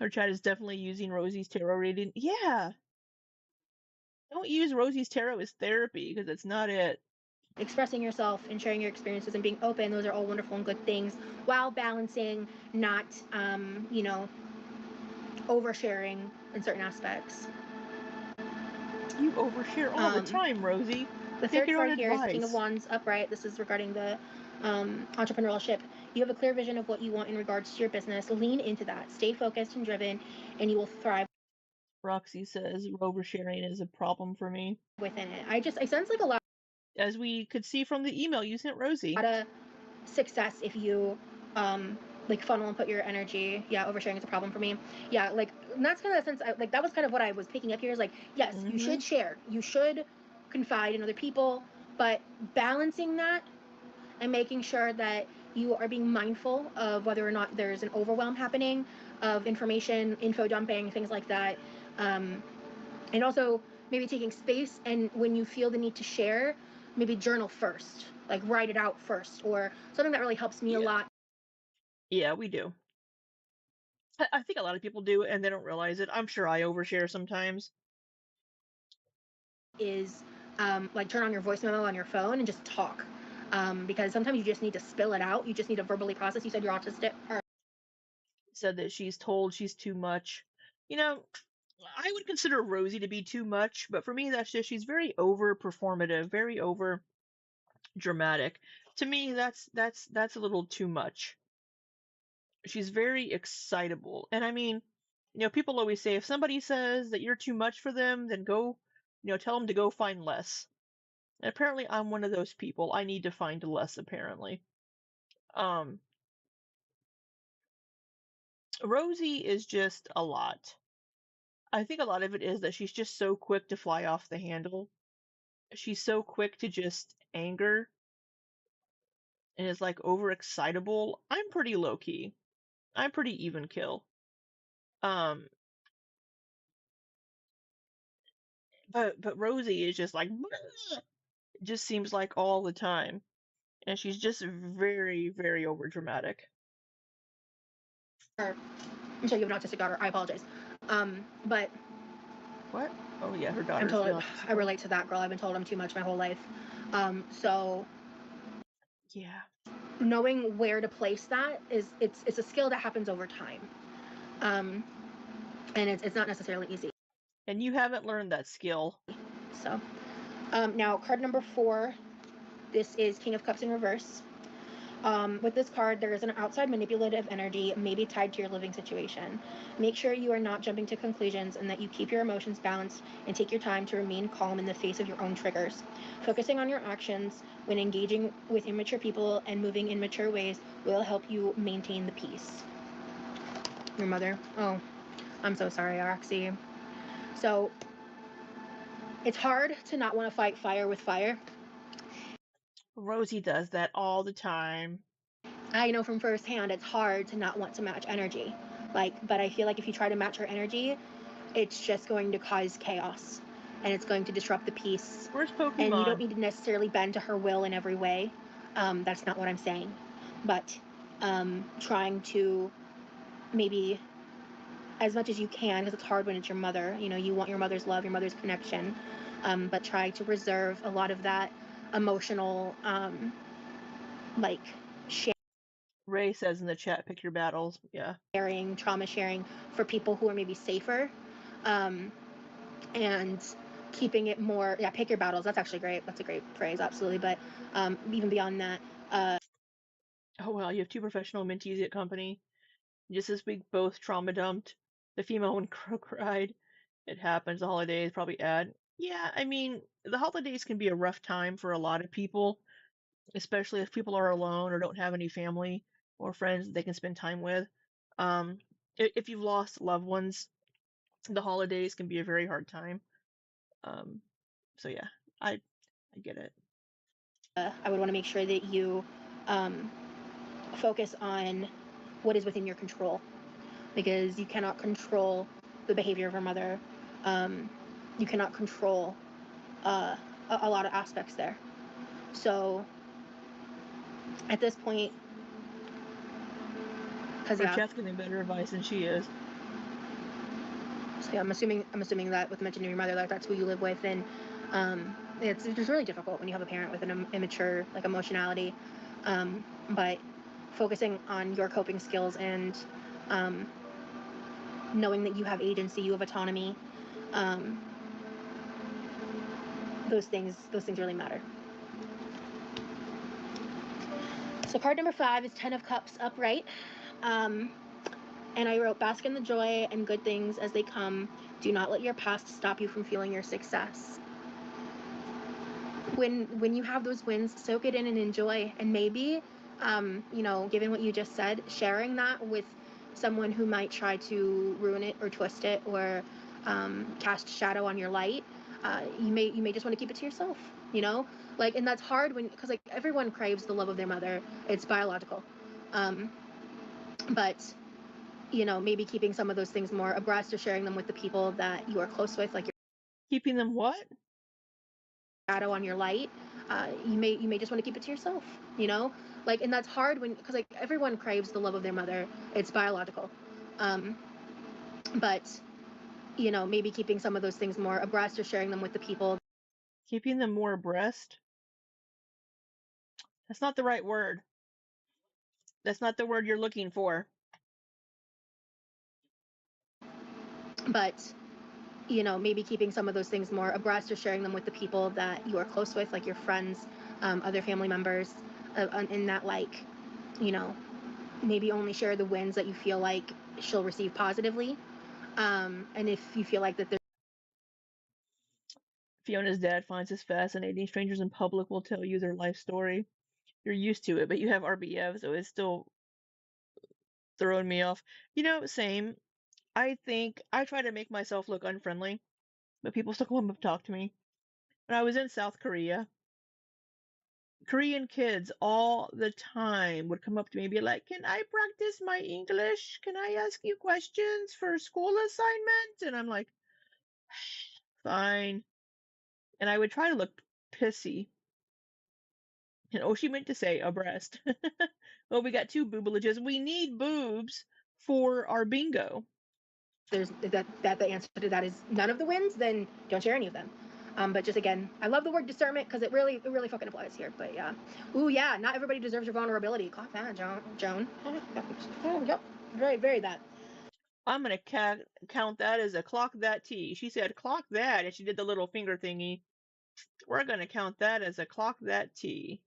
Her chat is definitely using Rosie's tarot reading. Yeah. Don't use Rosie's tarot as therapy because it's not it. expressing yourself and sharing your experiences and being open, those are all wonderful and good things, while balancing not, oversharing in certain aspects. You overshare all the time, Rosie. The Take third your own card here is the King of advice. Wands upright. This is regarding the entrepreneurship. You have a clear vision of what you want in regards to your business. Lean into that. Stay focused and driven, and you will thrive. Roxy says oversharing is a problem for me. Within it, I sense like a lot. As we could see from the email you sent Rosie. A lot of success if you like funnel and put your energy. Yeah, oversharing is a problem for me. Yeah, like that's kind of the sense. Like that was kind of what I was picking up here. Is like, yes, you should share. You should confide in other people, but balancing that and making sure that you are being mindful of whether or not there's an overwhelm happening of information, info dumping, things like that. And also maybe taking space, and when you feel the need to share, maybe journal first, like write it out first, or something that really helps me a lot. Yeah, we do. I think a lot of people do, and they don't realize it. I'm sure I overshare sometimes. Is like turn on your voice memo on your phone and just talk, because sometimes you just need to spill it out. You just need to verbally process. You said you're autistic. Or said that she's told she's too much. You know, I would consider Rosie to be too much, but for me, that's just she's very over performative, very over dramatic. To me, that's a little too much. She's very excitable, and I mean, people always say if somebody says that you're too much for them, then go, tell them to go find less. And apparently, I'm one of those people. I need to find less. Apparently, Rosie is just a lot. I think a lot of it is that she's just so quick to fly off the handle. She's so quick to just anger and is like overexcitable. I'm pretty low key. I'm pretty even kill. But Rosie is just like it just seems like all the time. And she's just very, very over dramatic. I'm sure you have an autistic daughter. I apologize. But what? Oh yeah, her daughter. I'm totally. I relate to that girl. I've been told I'm too much my whole life. So yeah, knowing where to place that is it's a skill that happens over time, and it's not necessarily easy. And you haven't learned that skill. So now card number 4. This is King of Cups in reverse. With this card, there is an outside manipulative energy maybe tied to your living situation. Make sure you are not jumping to conclusions and that you keep your emotions balanced and take your time to remain calm in the face of your own triggers. Focusing on your actions when engaging with immature people and moving in mature ways will help you maintain the peace. Your mother. Oh, I'm so sorry, Roxy. So, it's hard to not want to fight fire with fire. Rosie does that all the time. I know from firsthand it's hard to not want to match energy. But I feel like if you try to match her energy, it's just going to cause chaos. And it's going to disrupt the peace. Where's Pokemon? And you don't need to necessarily bend to her will in every way. That's not what I'm saying. But trying to maybe, as much as you can, because it's hard when it's your mother, you want your mother's love, your mother's connection, but try to reserve a lot of that emotional, Ray says in the chat, pick your battles. Yeah. Sharing, trauma sharing for people who are maybe safer, and keeping it more, pick your battles. That's actually great. That's a great phrase, absolutely. But even beyond that. Oh, well, you have 2 professional mentees at company. Just this week, both trauma dumped. The female one cried. It happens. The holidays probably add. Yeah, I mean, the holidays can be a rough time for a lot of people, especially if people are alone or don't have any family or friends they can spend time with. If you've lost loved ones, the holidays can be a very hard time. So yeah, I get it. I would want to make sure that you focus on what is within your control, because you cannot control the behavior of your mother. You cannot control a lot of aspects there. So at this point, because chat's giving better advice than she is. So yeah, I'm assuming that with mentioning your mother, that's who you live with, and it's just really difficult when you have a parent with an immature like emotionality, but focusing on your coping skills and knowing that you have agency, you have autonomy, those things really matter. So card number 5 is 10 of Cups upright. And I wrote, bask in the joy and good things as they come. Do not let your past stop you from feeling your success. When you have those wins, soak it in and enjoy. And maybe, given what you just said, sharing that with someone who might try to ruin it or twist it or cast shadow on your light, you may just want to keep it to yourself, and that's hard because everyone craves the love of their mother. It's biological. But maybe keeping some of those things more abreast or sharing them with the people that you are close with, like Keeping them what? shadow on your light. You may just want to keep it to yourself, and that's hard because everyone craves the love of their mother. It's biological. But maybe keeping some of those things more abreast or sharing them with the people. Keeping them more abreast? That's not the right word. That's not the word you're looking for. But maybe keeping some of those things more abreast or sharing them with the people that you are close with, like your friends, other family members, in that, maybe only share the wins that you feel like she'll receive positively. And if you feel like that there's Fiona's dad finds this fascinating. Strangers in public will tell you their life story. You're used to it, but you have RBF, so it's still throwing me off. Same. I think I try to make myself look unfriendly, but people still come up and talk to me. When I was in South Korea, Korean kids all the time would come up to me and be like, "Can I practice my English? Can I ask you questions for school assignment?" And I'm like, "Fine." And I would try to look pissy. And she meant to say abreast. Well, we got 2 boobages. We need boobs for our bingo. there's that the answer to that is none of the wins, then don't share any of them. But just again, I love the word discernment because it really fucking applies here. But yeah, ooh yeah, not everybody deserves your vulnerability. Clock that, Joan. Yep, very very that. I'm gonna count that as a clock that T. She said clock that, and she did the little finger thingy. We're gonna count that as a clock that T.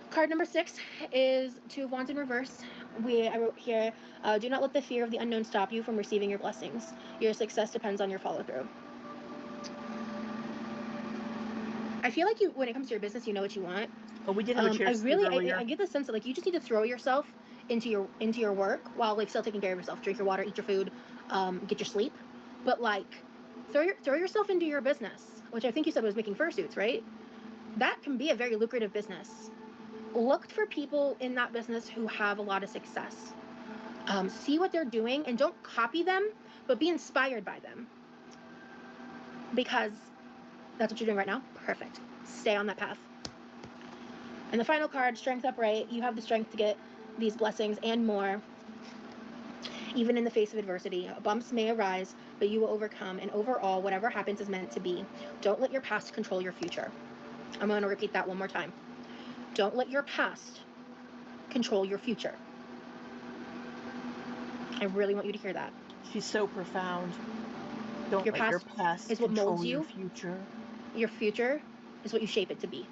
Card number 6 is 2 of Wands in reverse. I wrote here, do not let the fear of the unknown stop you from receiving your blessings. Your success depends on your follow through. I feel like when it comes to your business, you know what you want. Oh, we did have a chair scoot earlier. I get the sense that you just need to throw yourself into your work while still taking care of yourself. Drink your water, eat your food, get your sleep, but throw yourself into your business, which I think you said was making fursuits, right? That can be a very lucrative business. Look for people in that business who have a lot of success. See what they're doing and don't copy them, but be inspired by them, because that's what you're doing right now. Perfect. Stay on that path. And the final card, strength upright. You have the strength to get these blessings and more, even in the face of adversity. Bumps may arise, but you will overcome, and overall, whatever happens is meant to be. Don't let your past control your future. I'm going to repeat that one more time. Don't let your past control your future. I really want you to hear that. She's so profound. Don't your let past your past is what control molds your you. future. Your future is what you shape it to be.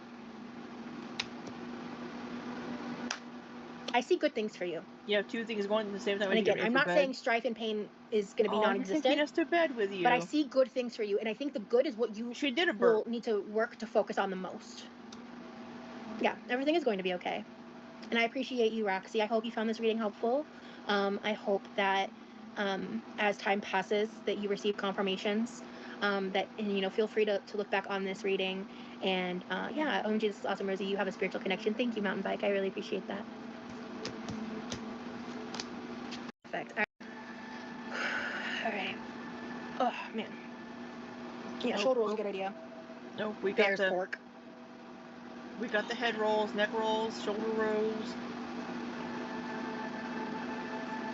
I see good things for you. You have 2 things going at the same time. And again, I'm not saying strife and pain is going to be non-existent. Taking us to bed with you. But I see good things for you, and I think the good is what you will need to work to focus on the most. Yeah, everything is going to be okay. And I appreciate you, Roxy. I hope you found this reading helpful. I hope that as time passes, that you receive confirmations. Feel free to look back on this reading. And OMG, this is awesome, Rosie. You have a spiritual connection. Thank you, Mountain Bike. I really appreciate that. Perfect. All right. Oh, man. Yeah, shoulder rolls a good idea. Nope, we got Bear's pork. We got the head rolls, neck rolls, shoulder rolls.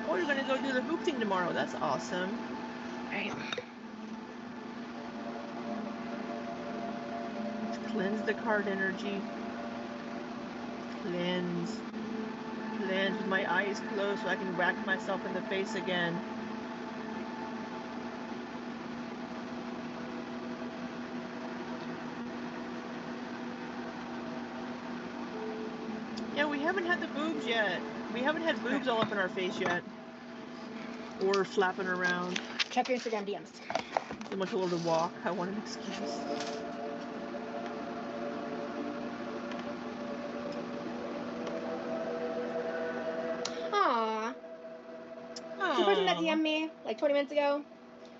Oh, you're gonna go do the hoop thing tomorrow. That's awesome. All right. Cleanse the card energy. Cleanse. Cleanse with my eyes closed so I can whack myself in the face again. Yeah, we haven't had the boobs yet. We haven't had boobs all up in our face yet. Or flapping around. Check your Instagram DMs. Someone told her to walk. I want an excuse. Aww. The person that DM'd me like 20 minutes ago,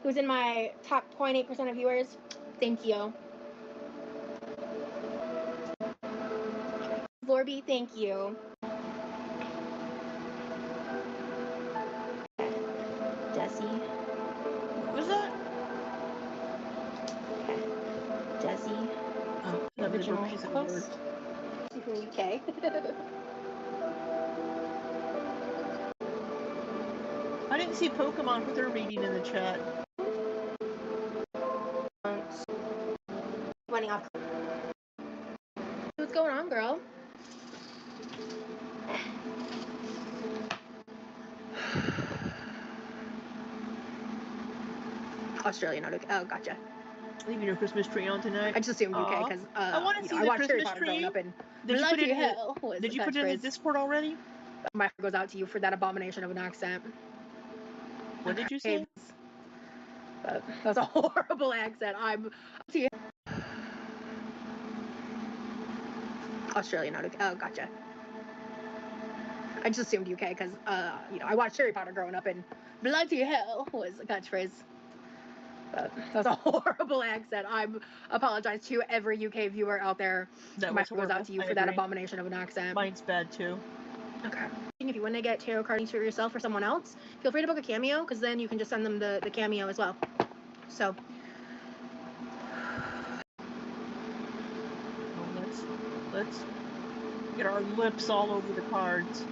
who's in my top 0.8% of viewers, thank you. Lorby, thank you. Desi. What was that? Okay. Desi. Oh, that was a piece of word. Okay. I didn't see Pokemon with their reading in the chat. Running off. What's going on, girl? Australia, not okay. Oh, gotcha. Leaving your Christmas tree on tonight. I just assumed UK because I want to see the Christmas tree. Did you put it in the Discord already? My heart goes out to you for that abomination of an accent. What did you say? That's a horrible accent. Australia, not okay. Oh, gotcha. I just assumed UK because I watched Harry Potter growing up, and bloody hell was a catchphrase. That's a horrible accent. I apologize to every UK viewer out there. That My heart goes out to you for that abomination of an accent. Mine's bad too. Okay. If you want to get tarot cards for yourself or someone else, feel free to book a cameo because then you can just send them the cameo as well. So. Well, let's get our lips all over the cards.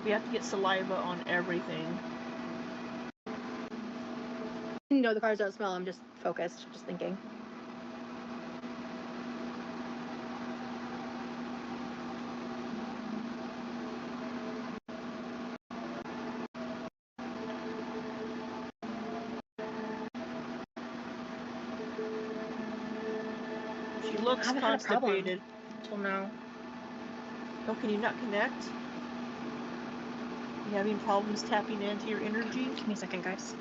We have to get saliva on everything. No, the cards don't smell. I'm just focused, just thinking. She looks constipated. Until now. Oh, can you not connect? You having problems tapping into your energy? Give me a second, guys.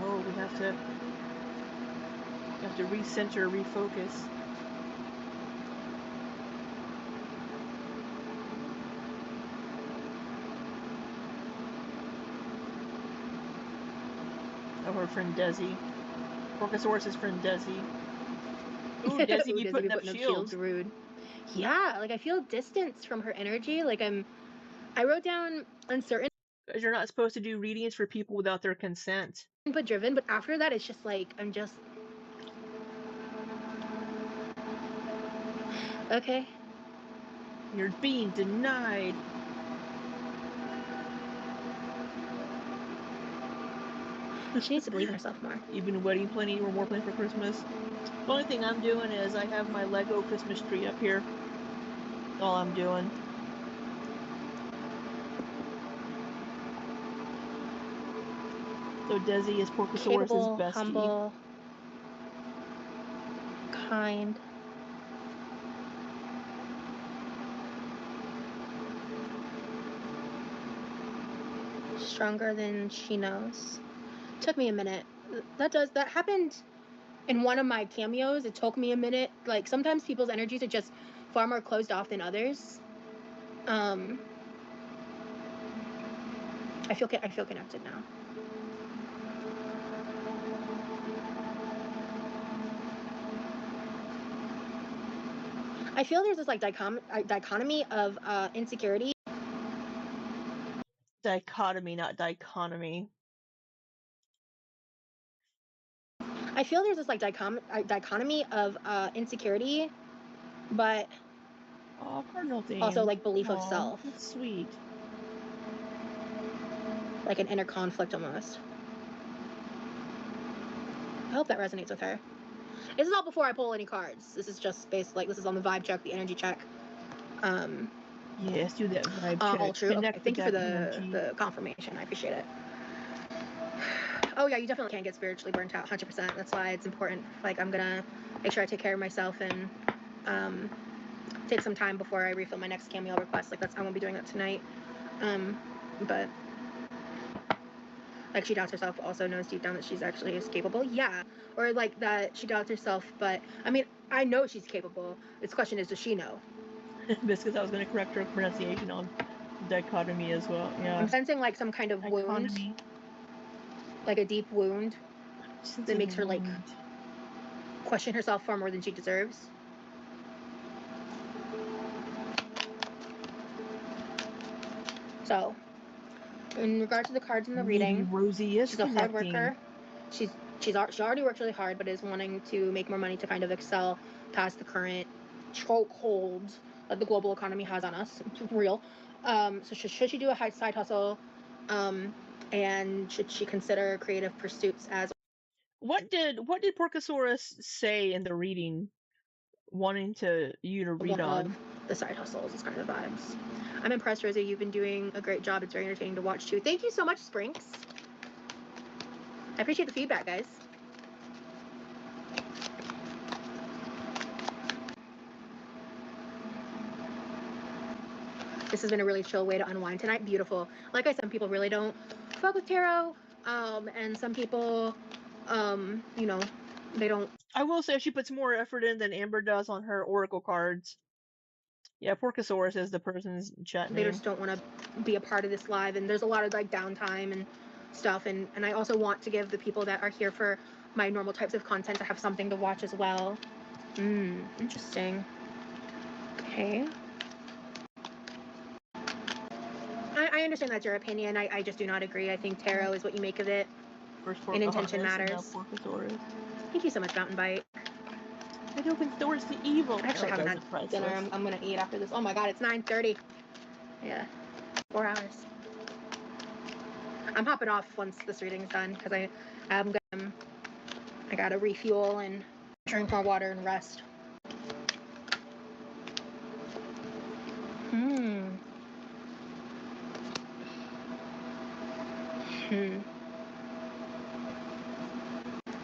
Oh, we have to recenter, refocus. Oh, her friend Desi. Orcasaurus's friend Desi. Ooh, Desi be putting up shields. Rude. Yeah, like I feel distance from her energy. Like I wrote down uncertain. Because you're not supposed to do readings for people without their consent. But driven, but after that, it's just like, I'm just... Okay. You're being denied. She needs to believe in herself more. You've been wedding planning or more planning for Christmas? The only thing I'm doing is I have my Lego Christmas tree up here. All I'm doing. So Desi is Porcosaurus's bestie. Humble, kind. Stronger than she knows. Took me a minute. That happened in one of my cameos. It took me a minute. Like sometimes people's energies are just far more closed off than others. I feel connected now. I feel there's this like dichotomy of insecurity. Dichotomy, not dichotomy. I feel there's this like dichotomy of insecurity, but also like belief of self. That's sweet. Like an inner conflict almost. hope that resonates with her. This is all before I pull any cards. This is just based, like, this is on the vibe check, the energy check. Yes, do that vibe check. All true. Connect Okay, thank you for energy. the confirmation. I appreciate it. Oh yeah, you definitely can't get spiritually burnt out, 100%. That's why it's important. Like, I'm gonna make sure I take care of myself and take some time before I refill my next cameo request. Like, I won't be doing that tonight. But like, she doubts herself, also knows deep down that she's actually is capable. Yeah, or like that she doubts herself, but I mean, I know she's capable. This question is, does she know? Because I was going to correct her pronunciation on dichotomy as well. Yeah. I'm sensing like some kind of wound, like a deep wound that makes her like question herself far more than she deserves. So, in regards to the cards in the reading, Rosie is she's a hard worker. She already works really hard, but is wanting to make more money to kind of excel past the current chokehold that the global economy has on us. It's real. So should she do a side hustle? And should she consider creative pursuits as? What did Porcosaurus say in the reading? Wanting you to read on the side hustles is kind of the vibes. I'm impressed, Rosie. You've been doing a great job. It's very entertaining to watch too. Thank you so much, Sprinks. I appreciate the feedback, guys. This has been a really chill way to unwind tonight. Beautiful. Like I said, some people really don't fuck with tarot, and some people, you know, they don't. I will say she puts more effort in than Amber does on her oracle cards. Yeah, Porcosaurus is the person's chat name. They just don't want to be a part of this live, and there's a lot of like downtime and stuff, and I also want to give the people that are here for my normal types of content to have something to watch as well. Interesting. Okay. I understand that's your opinion. I just do not agree. I think tarot is what you make of it, and intention matters. Thank you so much, Mountain Bite. I don't think Thor's the evil. I actually haven't had dinner. I'm gonna eat after this. Oh my god, it's 9:30. Yeah, 4 hours. I'm hopping off once this reading's done because I gotta refuel and drink more water and rest.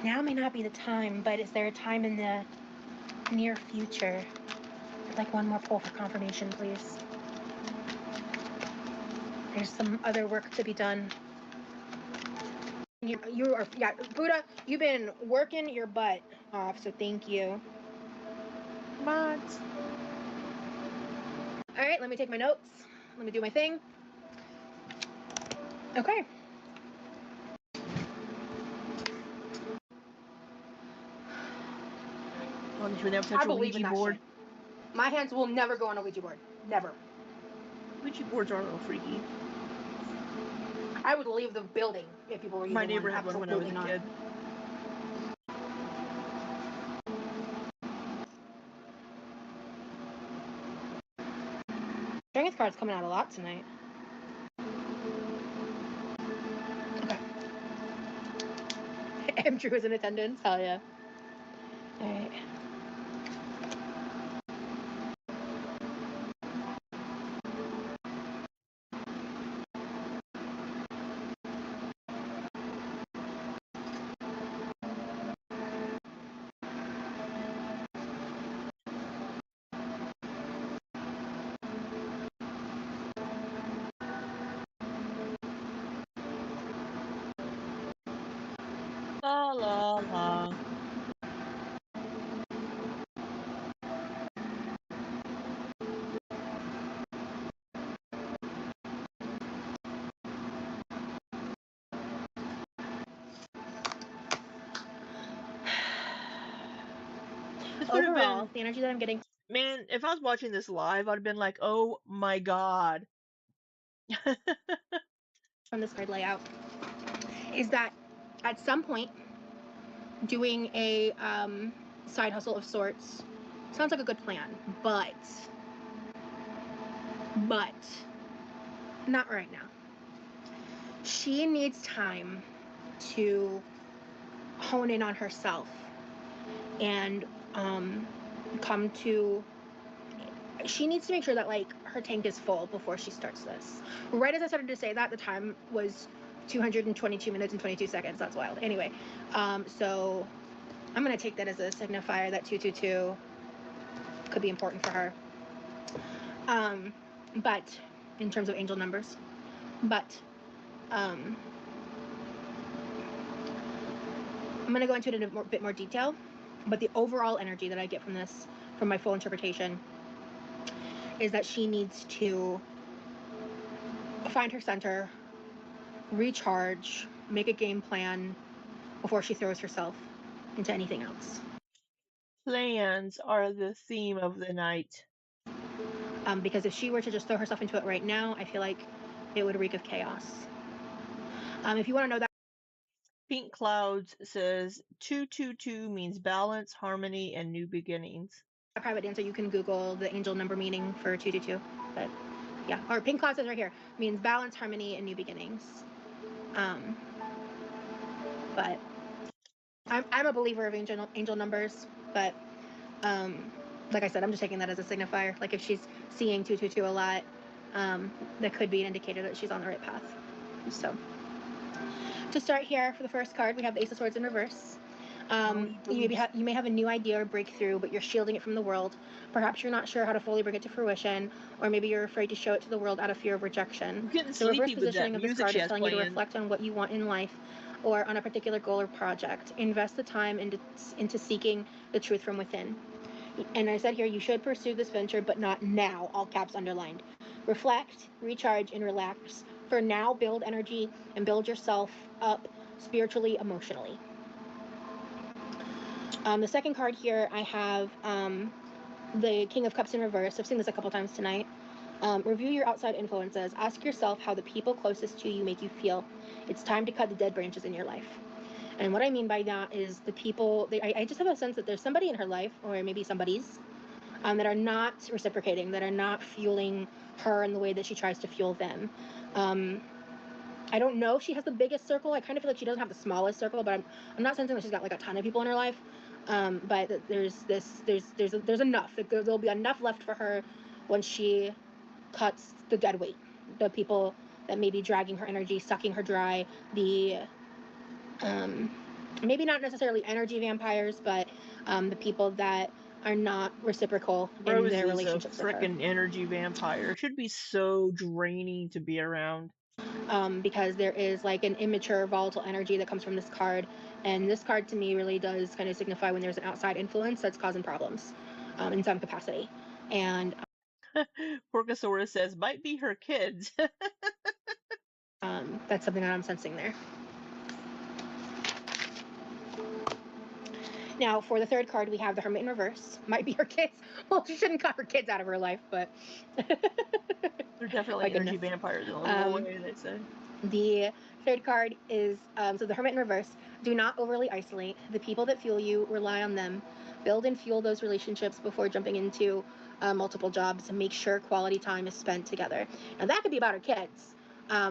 Now may not be the time, but is there a time in the near future? I'd like one more pull for confirmation, please. There's some other work to be done. You are, yeah, Buddha, you've been working your butt off, so thank you. What? All right, let me take my notes. Let me do my thing. Okay. I believe in that board. Shit. My hands will never go on a Ouija board. Never. Ouija boards are a little freaky. I would leave the building if people were using My neighbor had one when I was a kid. Strength card's coming out a lot tonight. Okay. Andrew is in attendance. Hell yeah. All right. La la la. Overall, the energy that I'm getting. Man, if I was watching this live, I'd have been like, oh my god. From this card layout is that at some point doing a side hustle of sorts sounds like a good plan, but not right now. She needs time to hone in on herself and come to, she needs to make sure that like her tank is full before she starts this. Right as I started to say that, the time was 222 minutes and 22 seconds. That's wild. Anyway, so I'm going to take that as a signifier that 222 could be important for her. But in terms of angel numbers, but I'm going to go into it in a bit more detail. But the overall energy that I get from this, from my full interpretation, is that she needs to find her center, recharge, make a game plan before she throws herself into anything else. Plans are the theme of the night. Because if she were to just throw herself into it right now, I feel like it would reek of chaos. If you want to know that, Pink Clouds says 222 means balance, harmony, and new beginnings. a private dancer, you can Google the angel number meaning for 222. But yeah, or Pink Clouds says right here, means balance, harmony, and new beginnings. But I'm a believer of angel numbers, but like I said, I'm just taking that as a signifier. Like if she's seeing 222 a lot, that could be an indicator that she's on the right path. So to start here, for the first card, we have the Ace of Swords in reverse. You may have a new idea or breakthrough, but you're shielding it from the world. Perhaps you're not sure how to fully bring it to fruition, or maybe you're afraid to show it to the world out of fear of rejection. The reverse positioning of this card is telling you to reflect on what you want in life or on a particular goal or project. Invest the time into seeking the truth from within. And I said here, you should pursue this venture, but not now, all caps underlined. Reflect, recharge, and relax. For now, build energy and build yourself up spiritually, emotionally. The second card here, I have the King of Cups in reverse. I've seen this a couple times tonight. Review your outside influences. Ask yourself how the people closest to you make you feel. It's time to cut the dead branches in your life. And what I mean by that is the people, I just have a sense that there's somebody in her life, or maybe somebody's, that are not reciprocating, that are not fueling her in the way that she tries to fuel them. I don't know if she has the biggest circle. I kind of feel like she doesn't have the smallest circle, but I'm not sensing that she's got like a ton of people in her life. But there's enough. There'll be enough left for her when she cuts the dead weight, the people that may be dragging her energy, sucking her dry, the maybe not necessarily energy vampires, but the people that are not reciprocal in their relationships with her. Rose is a frickin' energy vampire. It should be so draining to be around. Because there is like an immature, volatile energy that comes from this card, and this card to me really does kind of signify when there's an outside influence that's causing problems in some capacity. And Porcosaurus says, might be her kids. that's something that I'm sensing there. Now, for the third card, we have the Hermit in reverse. Might be her kids. Well, she shouldn't cut her kids out of her life, but... They're definitely energy vampires in a little way, they say. The third card is, so the Hermit in reverse. Do not overly isolate. The people that fuel you, rely on them. Build and fuel those relationships before jumping into multiple jobs. Make sure quality time is spent together. Now, that could be about her kids.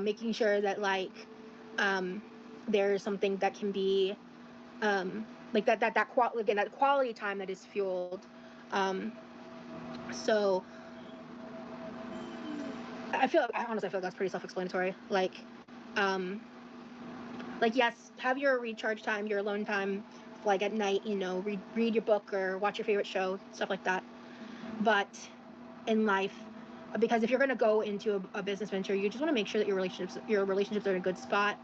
Making sure that, like, there's something that can be... like that quality time that is fueled. So I honestly feel like that's pretty self-explanatory. Like yes, have your recharge time, your alone time, like at night, you know, read your book or watch your favorite show, stuff like that. But in life, because if you're going to go into a business venture, you just want to make sure that your relationships are in a good spot,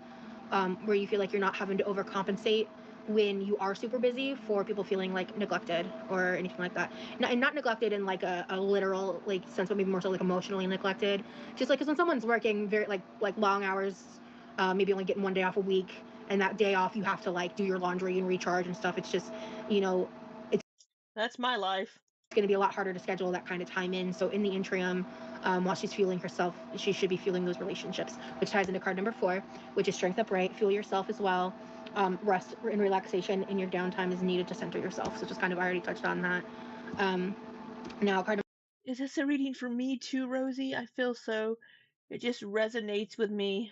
where you feel like you're not having to overcompensate when you are super busy for people feeling like neglected or anything like that. And not neglected in like a literal like sense, but maybe more so like emotionally neglected. Just like, because when someone's working very like long hours, maybe only getting one day off a week, and that day off you have to like do your laundry and recharge and stuff. It's just, you know, that's my life. It's going to be a lot harder to schedule that kind of time in. So in the interim, while she's fueling herself, she should be fueling those relationships, which ties into card number 4, which is Strength Upright. Fuel yourself as well. Rest and relaxation in your downtime is needed to center yourself. So just kind of already touched on that. Now, card number... Is this a reading for me too, Rosie? I feel so. It just resonates with me.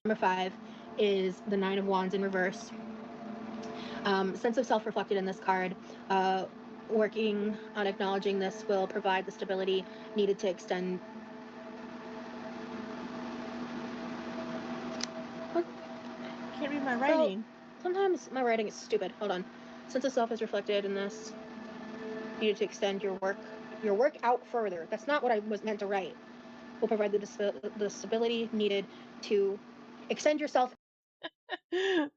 Number 5 is the 9 of Wands in reverse. Sense of self reflected in this card. Working on acknowledging this will provide the stability needed to extend. Can't read my Well, writing. sometimes my writing is stupid. Hold on. Sense of self is reflected in this. Needed to extend your work out further. That's not what I was meant to write. Will provide the stability needed to extend yourself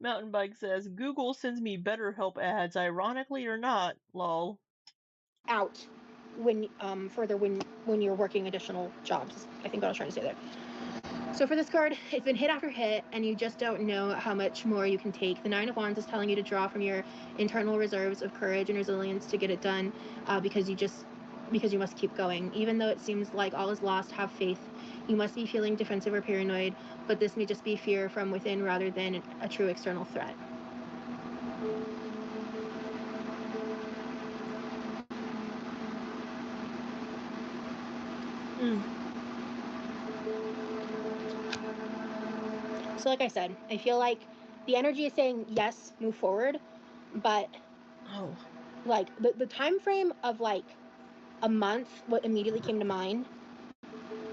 Mountain Bike says Google sends me BetterHelp ads, ironically or not. Lol. out when further when you're working additional jobs. I think what I was trying to say there. So for this card, it's been hit after hit, and you just don't know how much more you can take. The Nine of Wands is telling you to draw from your internal reserves of courage and resilience to get it done, because you must keep going. Even though it seems like all is lost, have faith. You must be feeling defensive or paranoid, but this may just be fear from within rather than a true external threat. So like I said, I feel like the energy is saying yes, move forward, but like the time frame of like a month, what immediately came to mind,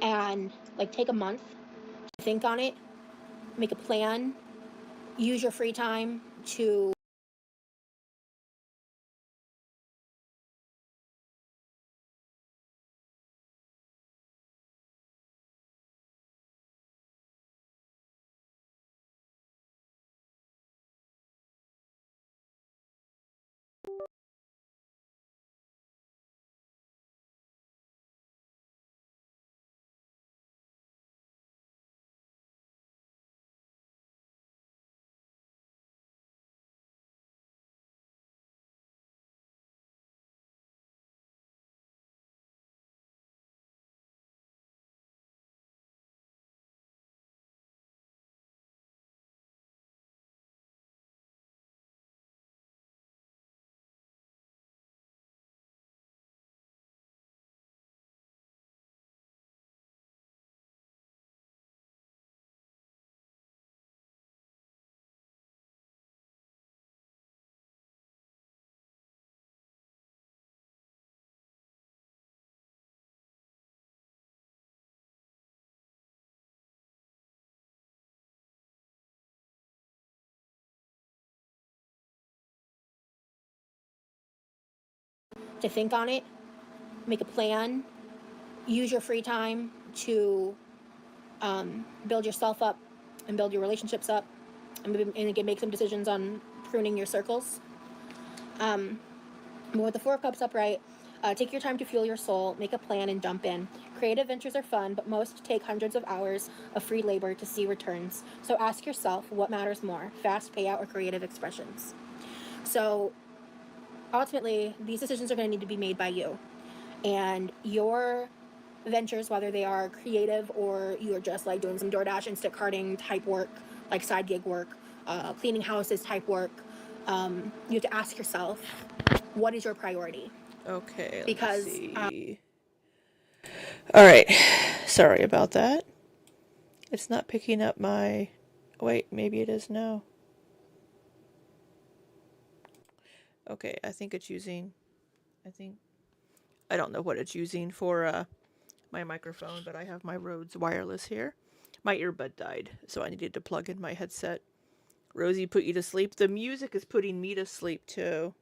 and like take a month to think on it, make a plan, use your free time to think on it, make a plan, use your free time to build yourself up and build your relationships up, and again make some decisions on pruning your circles. With the Four of Cups upright, take your time to fuel your soul, make a plan, and jump in. Creative ventures are fun, but most take hundreds of hours of free labor to see returns. So ask yourself, what matters more, fast payout or creative expressions? So ultimately, these decisions are going to need to be made by you. And your ventures, whether they are creative or you're just like doing some DoorDash instant carting type work, like side gig work, cleaning houses type work, you have to ask yourself, what is your priority? Okay, Because let's see. All right, sorry about that. It's not picking up my... Wait, maybe it is now. Okay, I think it's using... I don't know what it's using for my microphone, but I have my Rhodes wireless here. My earbud died, so I needed to plug in my headset. Rosie put you to sleep. The music is putting me to sleep, too.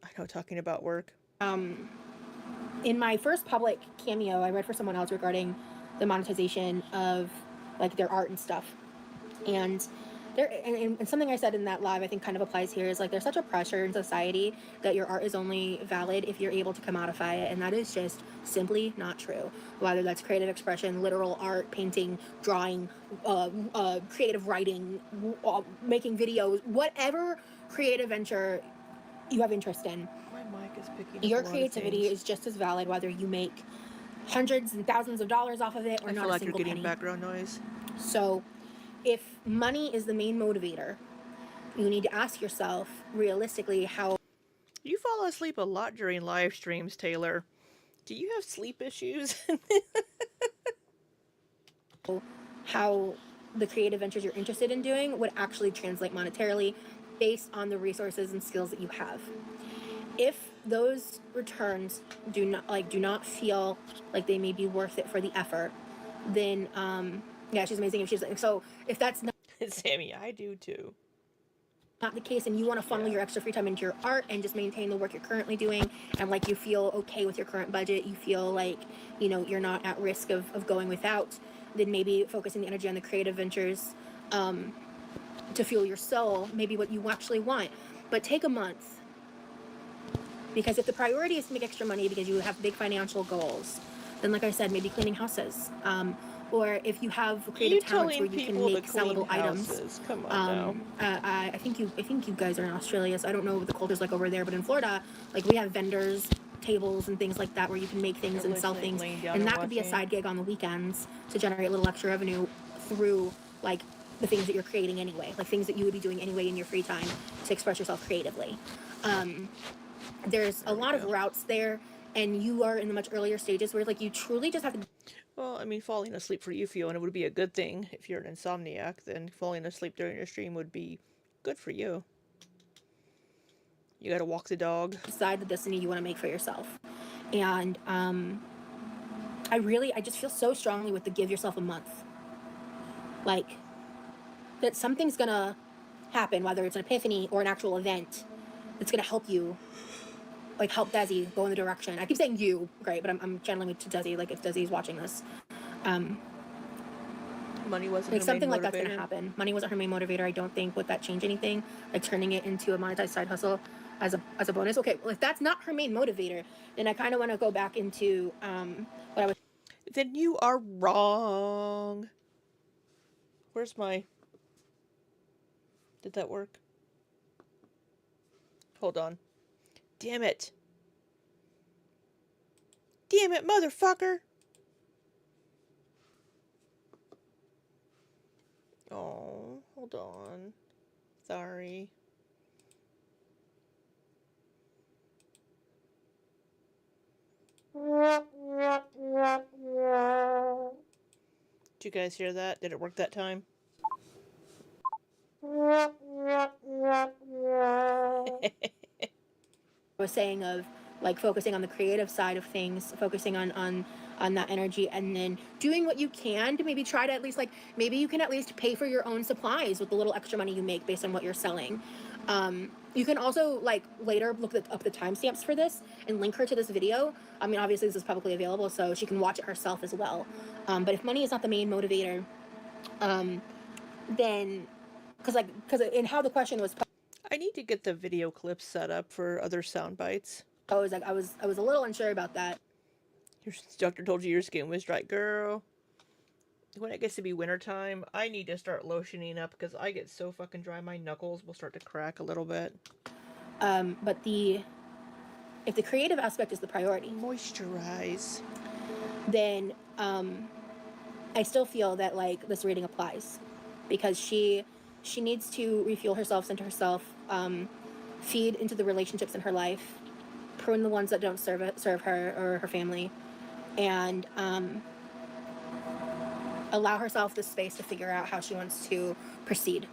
I know, talking about work. in my first public cameo, I read for someone else regarding the monetization of like their art and stuff. And and something I said in that live I think kind of applies here is like there's such a pressure in society that your art is only valid if you're able to commodify it, and that is just simply not true. Whether that's creative expression, literal art, painting, drawing, creative writing, making videos, whatever creative venture you have interest in, My mic is picking up your a lot creativity of is just as valid whether you make hundreds and thousands of dollars off of it or I not feel a like you're single getting penny. background noise. So if money is the main motivator, you need to ask yourself realistically how... You fall asleep a lot during live streams, Taylor. Do you have sleep issues? how the creative ventures you're interested in doing would actually translate monetarily. based on the resources and skills that you have. If those returns do not feel like they may be worth it for the effort, then yeah, she's amazing. If that's not Sammy, I do too. the case and you want to funnel your extra free time into your art and just maintain the work you're currently doing, and like you feel okay with your current budget, you feel like you're not at risk of going without, then maybe focusing the energy on the creative ventures to fuel your soul, maybe what you actually want. But take a month, because if the priority is to make extra money because you have big financial goals, then like I said, maybe cleaning houses, or if you have creative talents where you can make sellable items. Come on now. I think you guys are in Australia, so I don't know what the culture's like over there, but in Florida, like, we have vendors tables and things like that where you can make things and sell things, and that could be a side gig on the weekends to generate a little extra revenue through like the things that you're creating anyway, like things that you would be doing anyway in your free time to express yourself creatively. There's a lot of routes there, and you are in the much earlier stages where like you truly just have to. Well, I mean, falling asleep for you, Fiona, would be a good thing. If you're an insomniac, then falling asleep during your stream would be good for you. You gotta walk the dog. Decide the destiny you want to make for yourself. And I just feel so strongly with the give yourself a month. Like, that something's gonna happen, whether it's an epiphany or an actual event, that's gonna help you, like help Desi go in the direction. I keep saying you, great, but I'm channeling it to Desi, like if Desi's watching this. Money wasn't like her something main like that's motivator. gonna happen. Money wasn't her main motivator. I don't think would that change anything, like turning it into a monetized side hustle as a bonus. Okay, well, if that's not her main motivator, then I kind of want to go back into what I was. Then you are wrong. Where's my... Did that work? Hold on. Damn it. Damn it, motherfucker! Oh, hold on. Sorry. Did you guys hear that? Did it work that time? Was saying of like focusing on the creative side of things, focusing on that energy, and then doing what you can to maybe try to at least, like, maybe you can at least pay for your own supplies with the little extra money you make based on what you're selling. You can also, like, later look up the timestamps for this and link her to this video. I mean, obviously this is publicly available, so she can watch it herself as well. But if money is not the main motivator, then because in how the question was I need to get the video clips set up for other sound bites. I was a little unsure about that. Your doctor told you your skin was dry, girl. When it gets to be wintertime, I need to start lotioning up because I get so fucking dry. My knuckles will start to crack a little bit. But if the creative aspect is the priority, moisturize, then I still feel that, like, this reading applies, because she needs to refuel herself, center herself, feed into the relationships in her life, prune the ones that don't serve her or her family, and allow herself the space to figure out how she wants to proceed.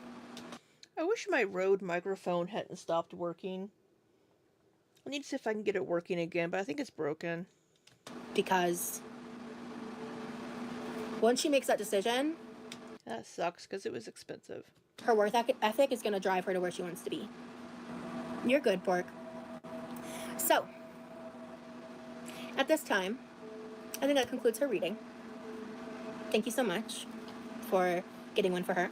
I wish my Rode microphone hadn't stopped working. I need to see if I can get it working again, but I think it's broken. Because once she makes that decision... That sucks, because it was expensive. Her work ethic is going to drive her to where she wants to be. You're good, Pork. So, at this time, I think that concludes her reading. Thank you so much for getting one for her.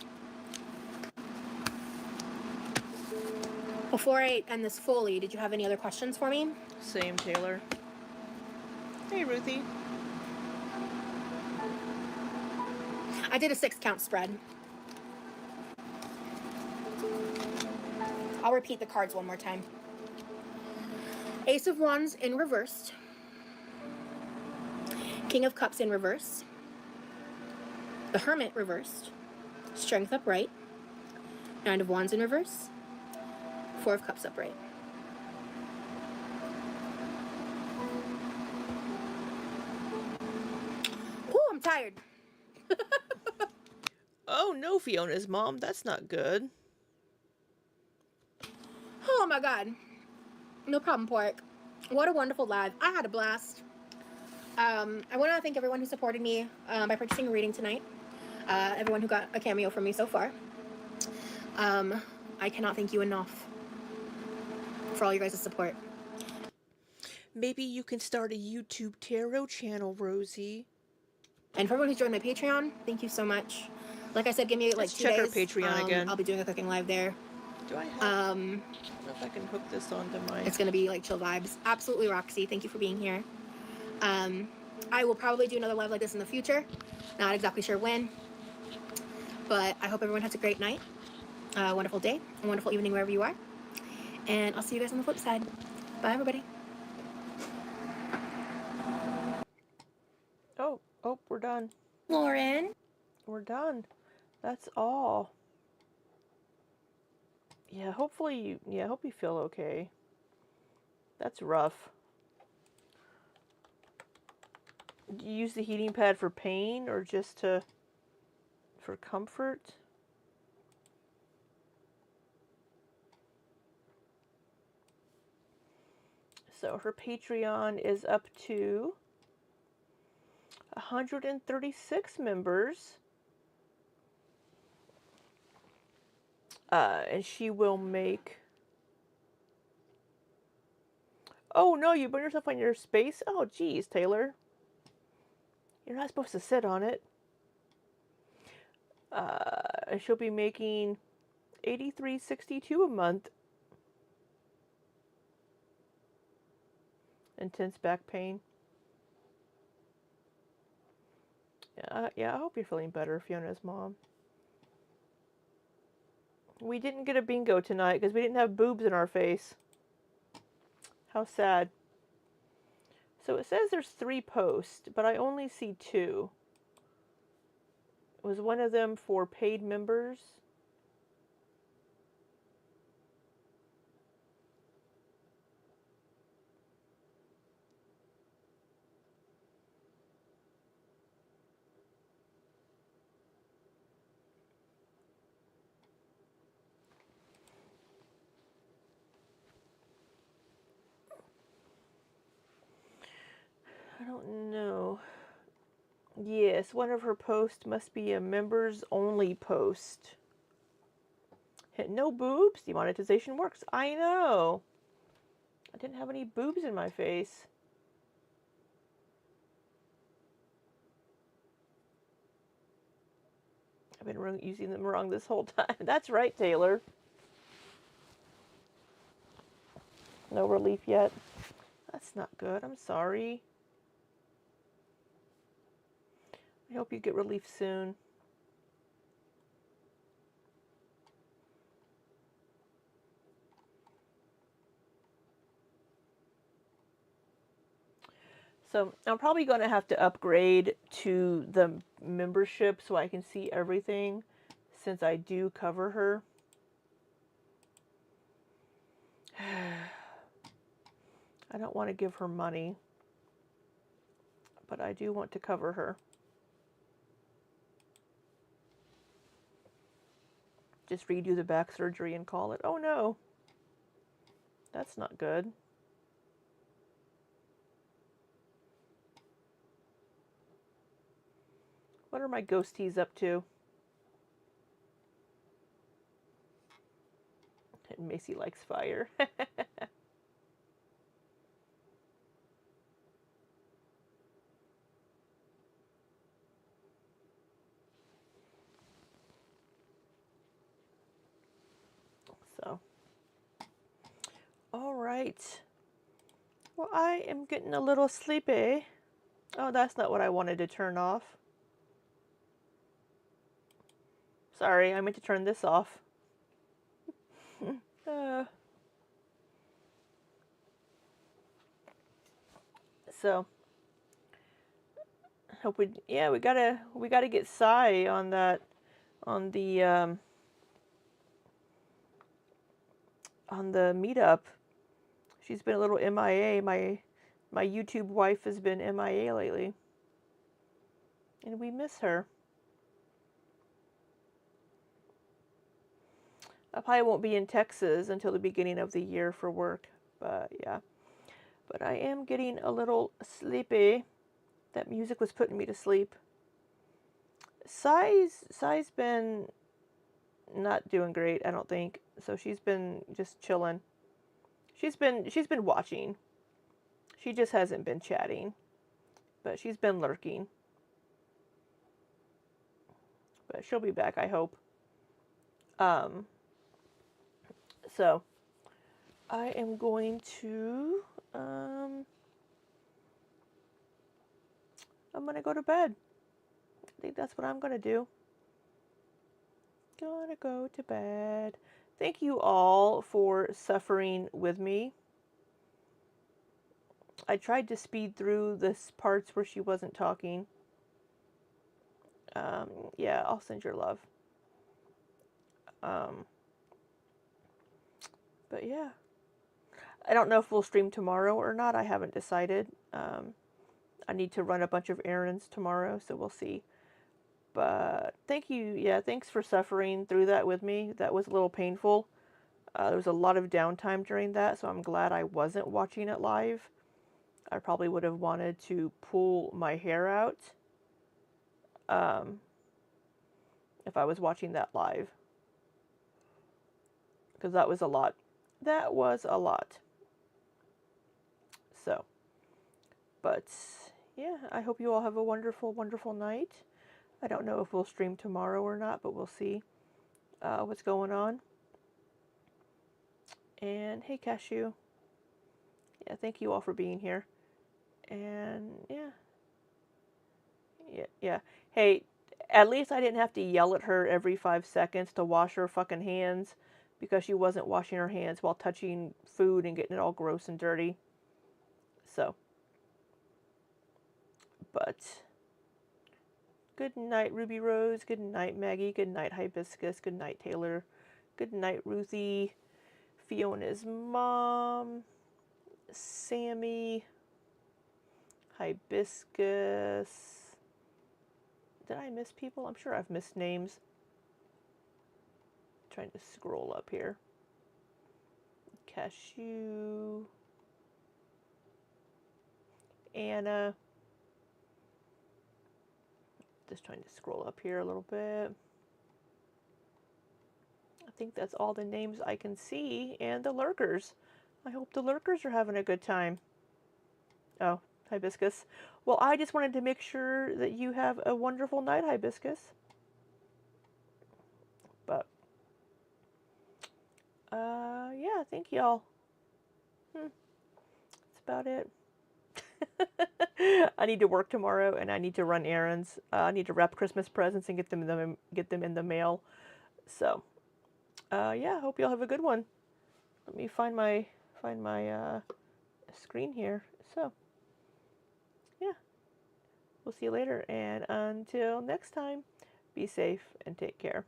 Before I end this fully, did you have any other questions for me? Same, Taylor. Hey, Ruthie. I did a 6-count spread. I'll repeat the cards one more time. Ace of Wands in reversed. King of Cups in reverse. The Hermit reversed. Strength upright. Nine of Wands in reverse. Four of Cups upright. Whew, I'm tired. Oh no, Fiona's mom, that's not good. Oh my God. No problem, Pork. What a wonderful live. I had a blast. I want to thank everyone who supported me by purchasing a reading tonight. Everyone who got a cameo from me so far. I cannot thank you enough for all your guys' support. Maybe you can start a YouTube tarot channel, Rosie. And for everyone who's joined my Patreon, thank you so much. Like I said, give me like Let's 2 check days. our Patreon again. I'll be doing a cooking live there. Do I have? I don't know if I can hook this onto my. It's gonna be like chill vibes. Absolutely, Roxy. Thank you for being here. I will probably do another live like this in the future. Not exactly sure when, but I hope everyone has a great night, a wonderful day, a wonderful evening wherever you are. And I'll see you guys on the flip side. Bye, everybody. Oh, we're done. Lauren. We're done. That's all. Yeah, hopefully, I hope you feel okay. That's rough. Do you use the heating pad for pain or just for comfort? So her Patreon is up to 136 members. And she will make... Oh no, you put yourself on your space? Oh geez, Taylor. You're not supposed to sit on it. And she'll be making $83.62 a month. Intense back pain. Yeah, I hope you're feeling better, Fiona's mom. We didn't get a bingo tonight because we didn't have boobs in our face. How sad. So it says there's 3 posts, but I only see 2. Was one of them for paid members? I don't know. Yes, one of her posts must be a members only post. Hit no boobs, demonetization works. I know. I didn't have any boobs in my face. I've been using them wrong this whole time. That's right, Taylor. No relief yet. That's not good. I'm sorry. I hope you get relief soon. So I'm probably going to have to upgrade to the membership so I can see everything, since I do cover her. I don't want to give her money, but I do want to cover her. Just redo the back surgery and call it. Oh no, that's not good. What are my ghosties up to? And Macy likes fire. So, all right. Well, I am getting a little sleepy. Oh, that's not what I wanted to turn off. Sorry, I meant to turn this off. So, hope we gotta get Sai on that, on the meetup. She's been a little MIA. My YouTube wife has been MIA lately, and we miss her. I probably won't be in Texas until the beginning of the year for work. But yeah. But I am getting a little sleepy. That music was putting me to sleep. Sai's been not doing great, I don't think. So she's been just chilling. She's been watching. She just hasn't been chatting, but she's been lurking. But she'll be back, I hope. Um, so I am going to um, I'm gonna go to bed. I think that's what I'm gonna do. Gonna go to bed. Thank you all for suffering with me. I tried to speed through this parts where she wasn't talking. Yeah, I'll send your love. Um, but yeah, I don't know if we'll stream tomorrow or not. I haven't decided. I need to run a bunch of errands tomorrow, so we'll see. But thank you. Yeah, thanks for suffering through that with me. That was a little painful. There was a lot of downtime during that, so I'm glad I wasn't watching it live. I probably would have wanted to pull my hair out um, if I was watching that live, because that was a lot. That was a lot. So, but yeah, I hope you all have a wonderful, wonderful night. I don't know if we'll stream tomorrow or not, but we'll see what's going on. And hey, Cashew. Yeah, thank you all for being here. And yeah, yeah. Hey, at least I didn't have to yell at her every 5 seconds to wash her fucking hands because she wasn't washing her hands while touching food and getting it all gross and dirty. So, but good night, Ruby Rose. Good night, Maggie. Good night, Hibiscus. Good night, Taylor. Good night, Ruthie. Fiona's mom. Sammy. Hibiscus. Did I miss people? I'm sure I've missed names. Trying to scroll up here. Cashew. Anna. Just trying to scroll up here a little bit. I think that's all the names I can see. And the lurkers. I hope the lurkers are having a good time. Oh, Hibiscus. Well, I just wanted to make sure that you have a wonderful night, Hibiscus. But, yeah, thank y'all. That's about it. I need to work tomorrow, and I need to run errands. I need to wrap Christmas presents and get them in the mail. So, yeah, hope y'all have a good one. Let me find my screen here. So, yeah, we'll see you later, and until next time, be safe and take care.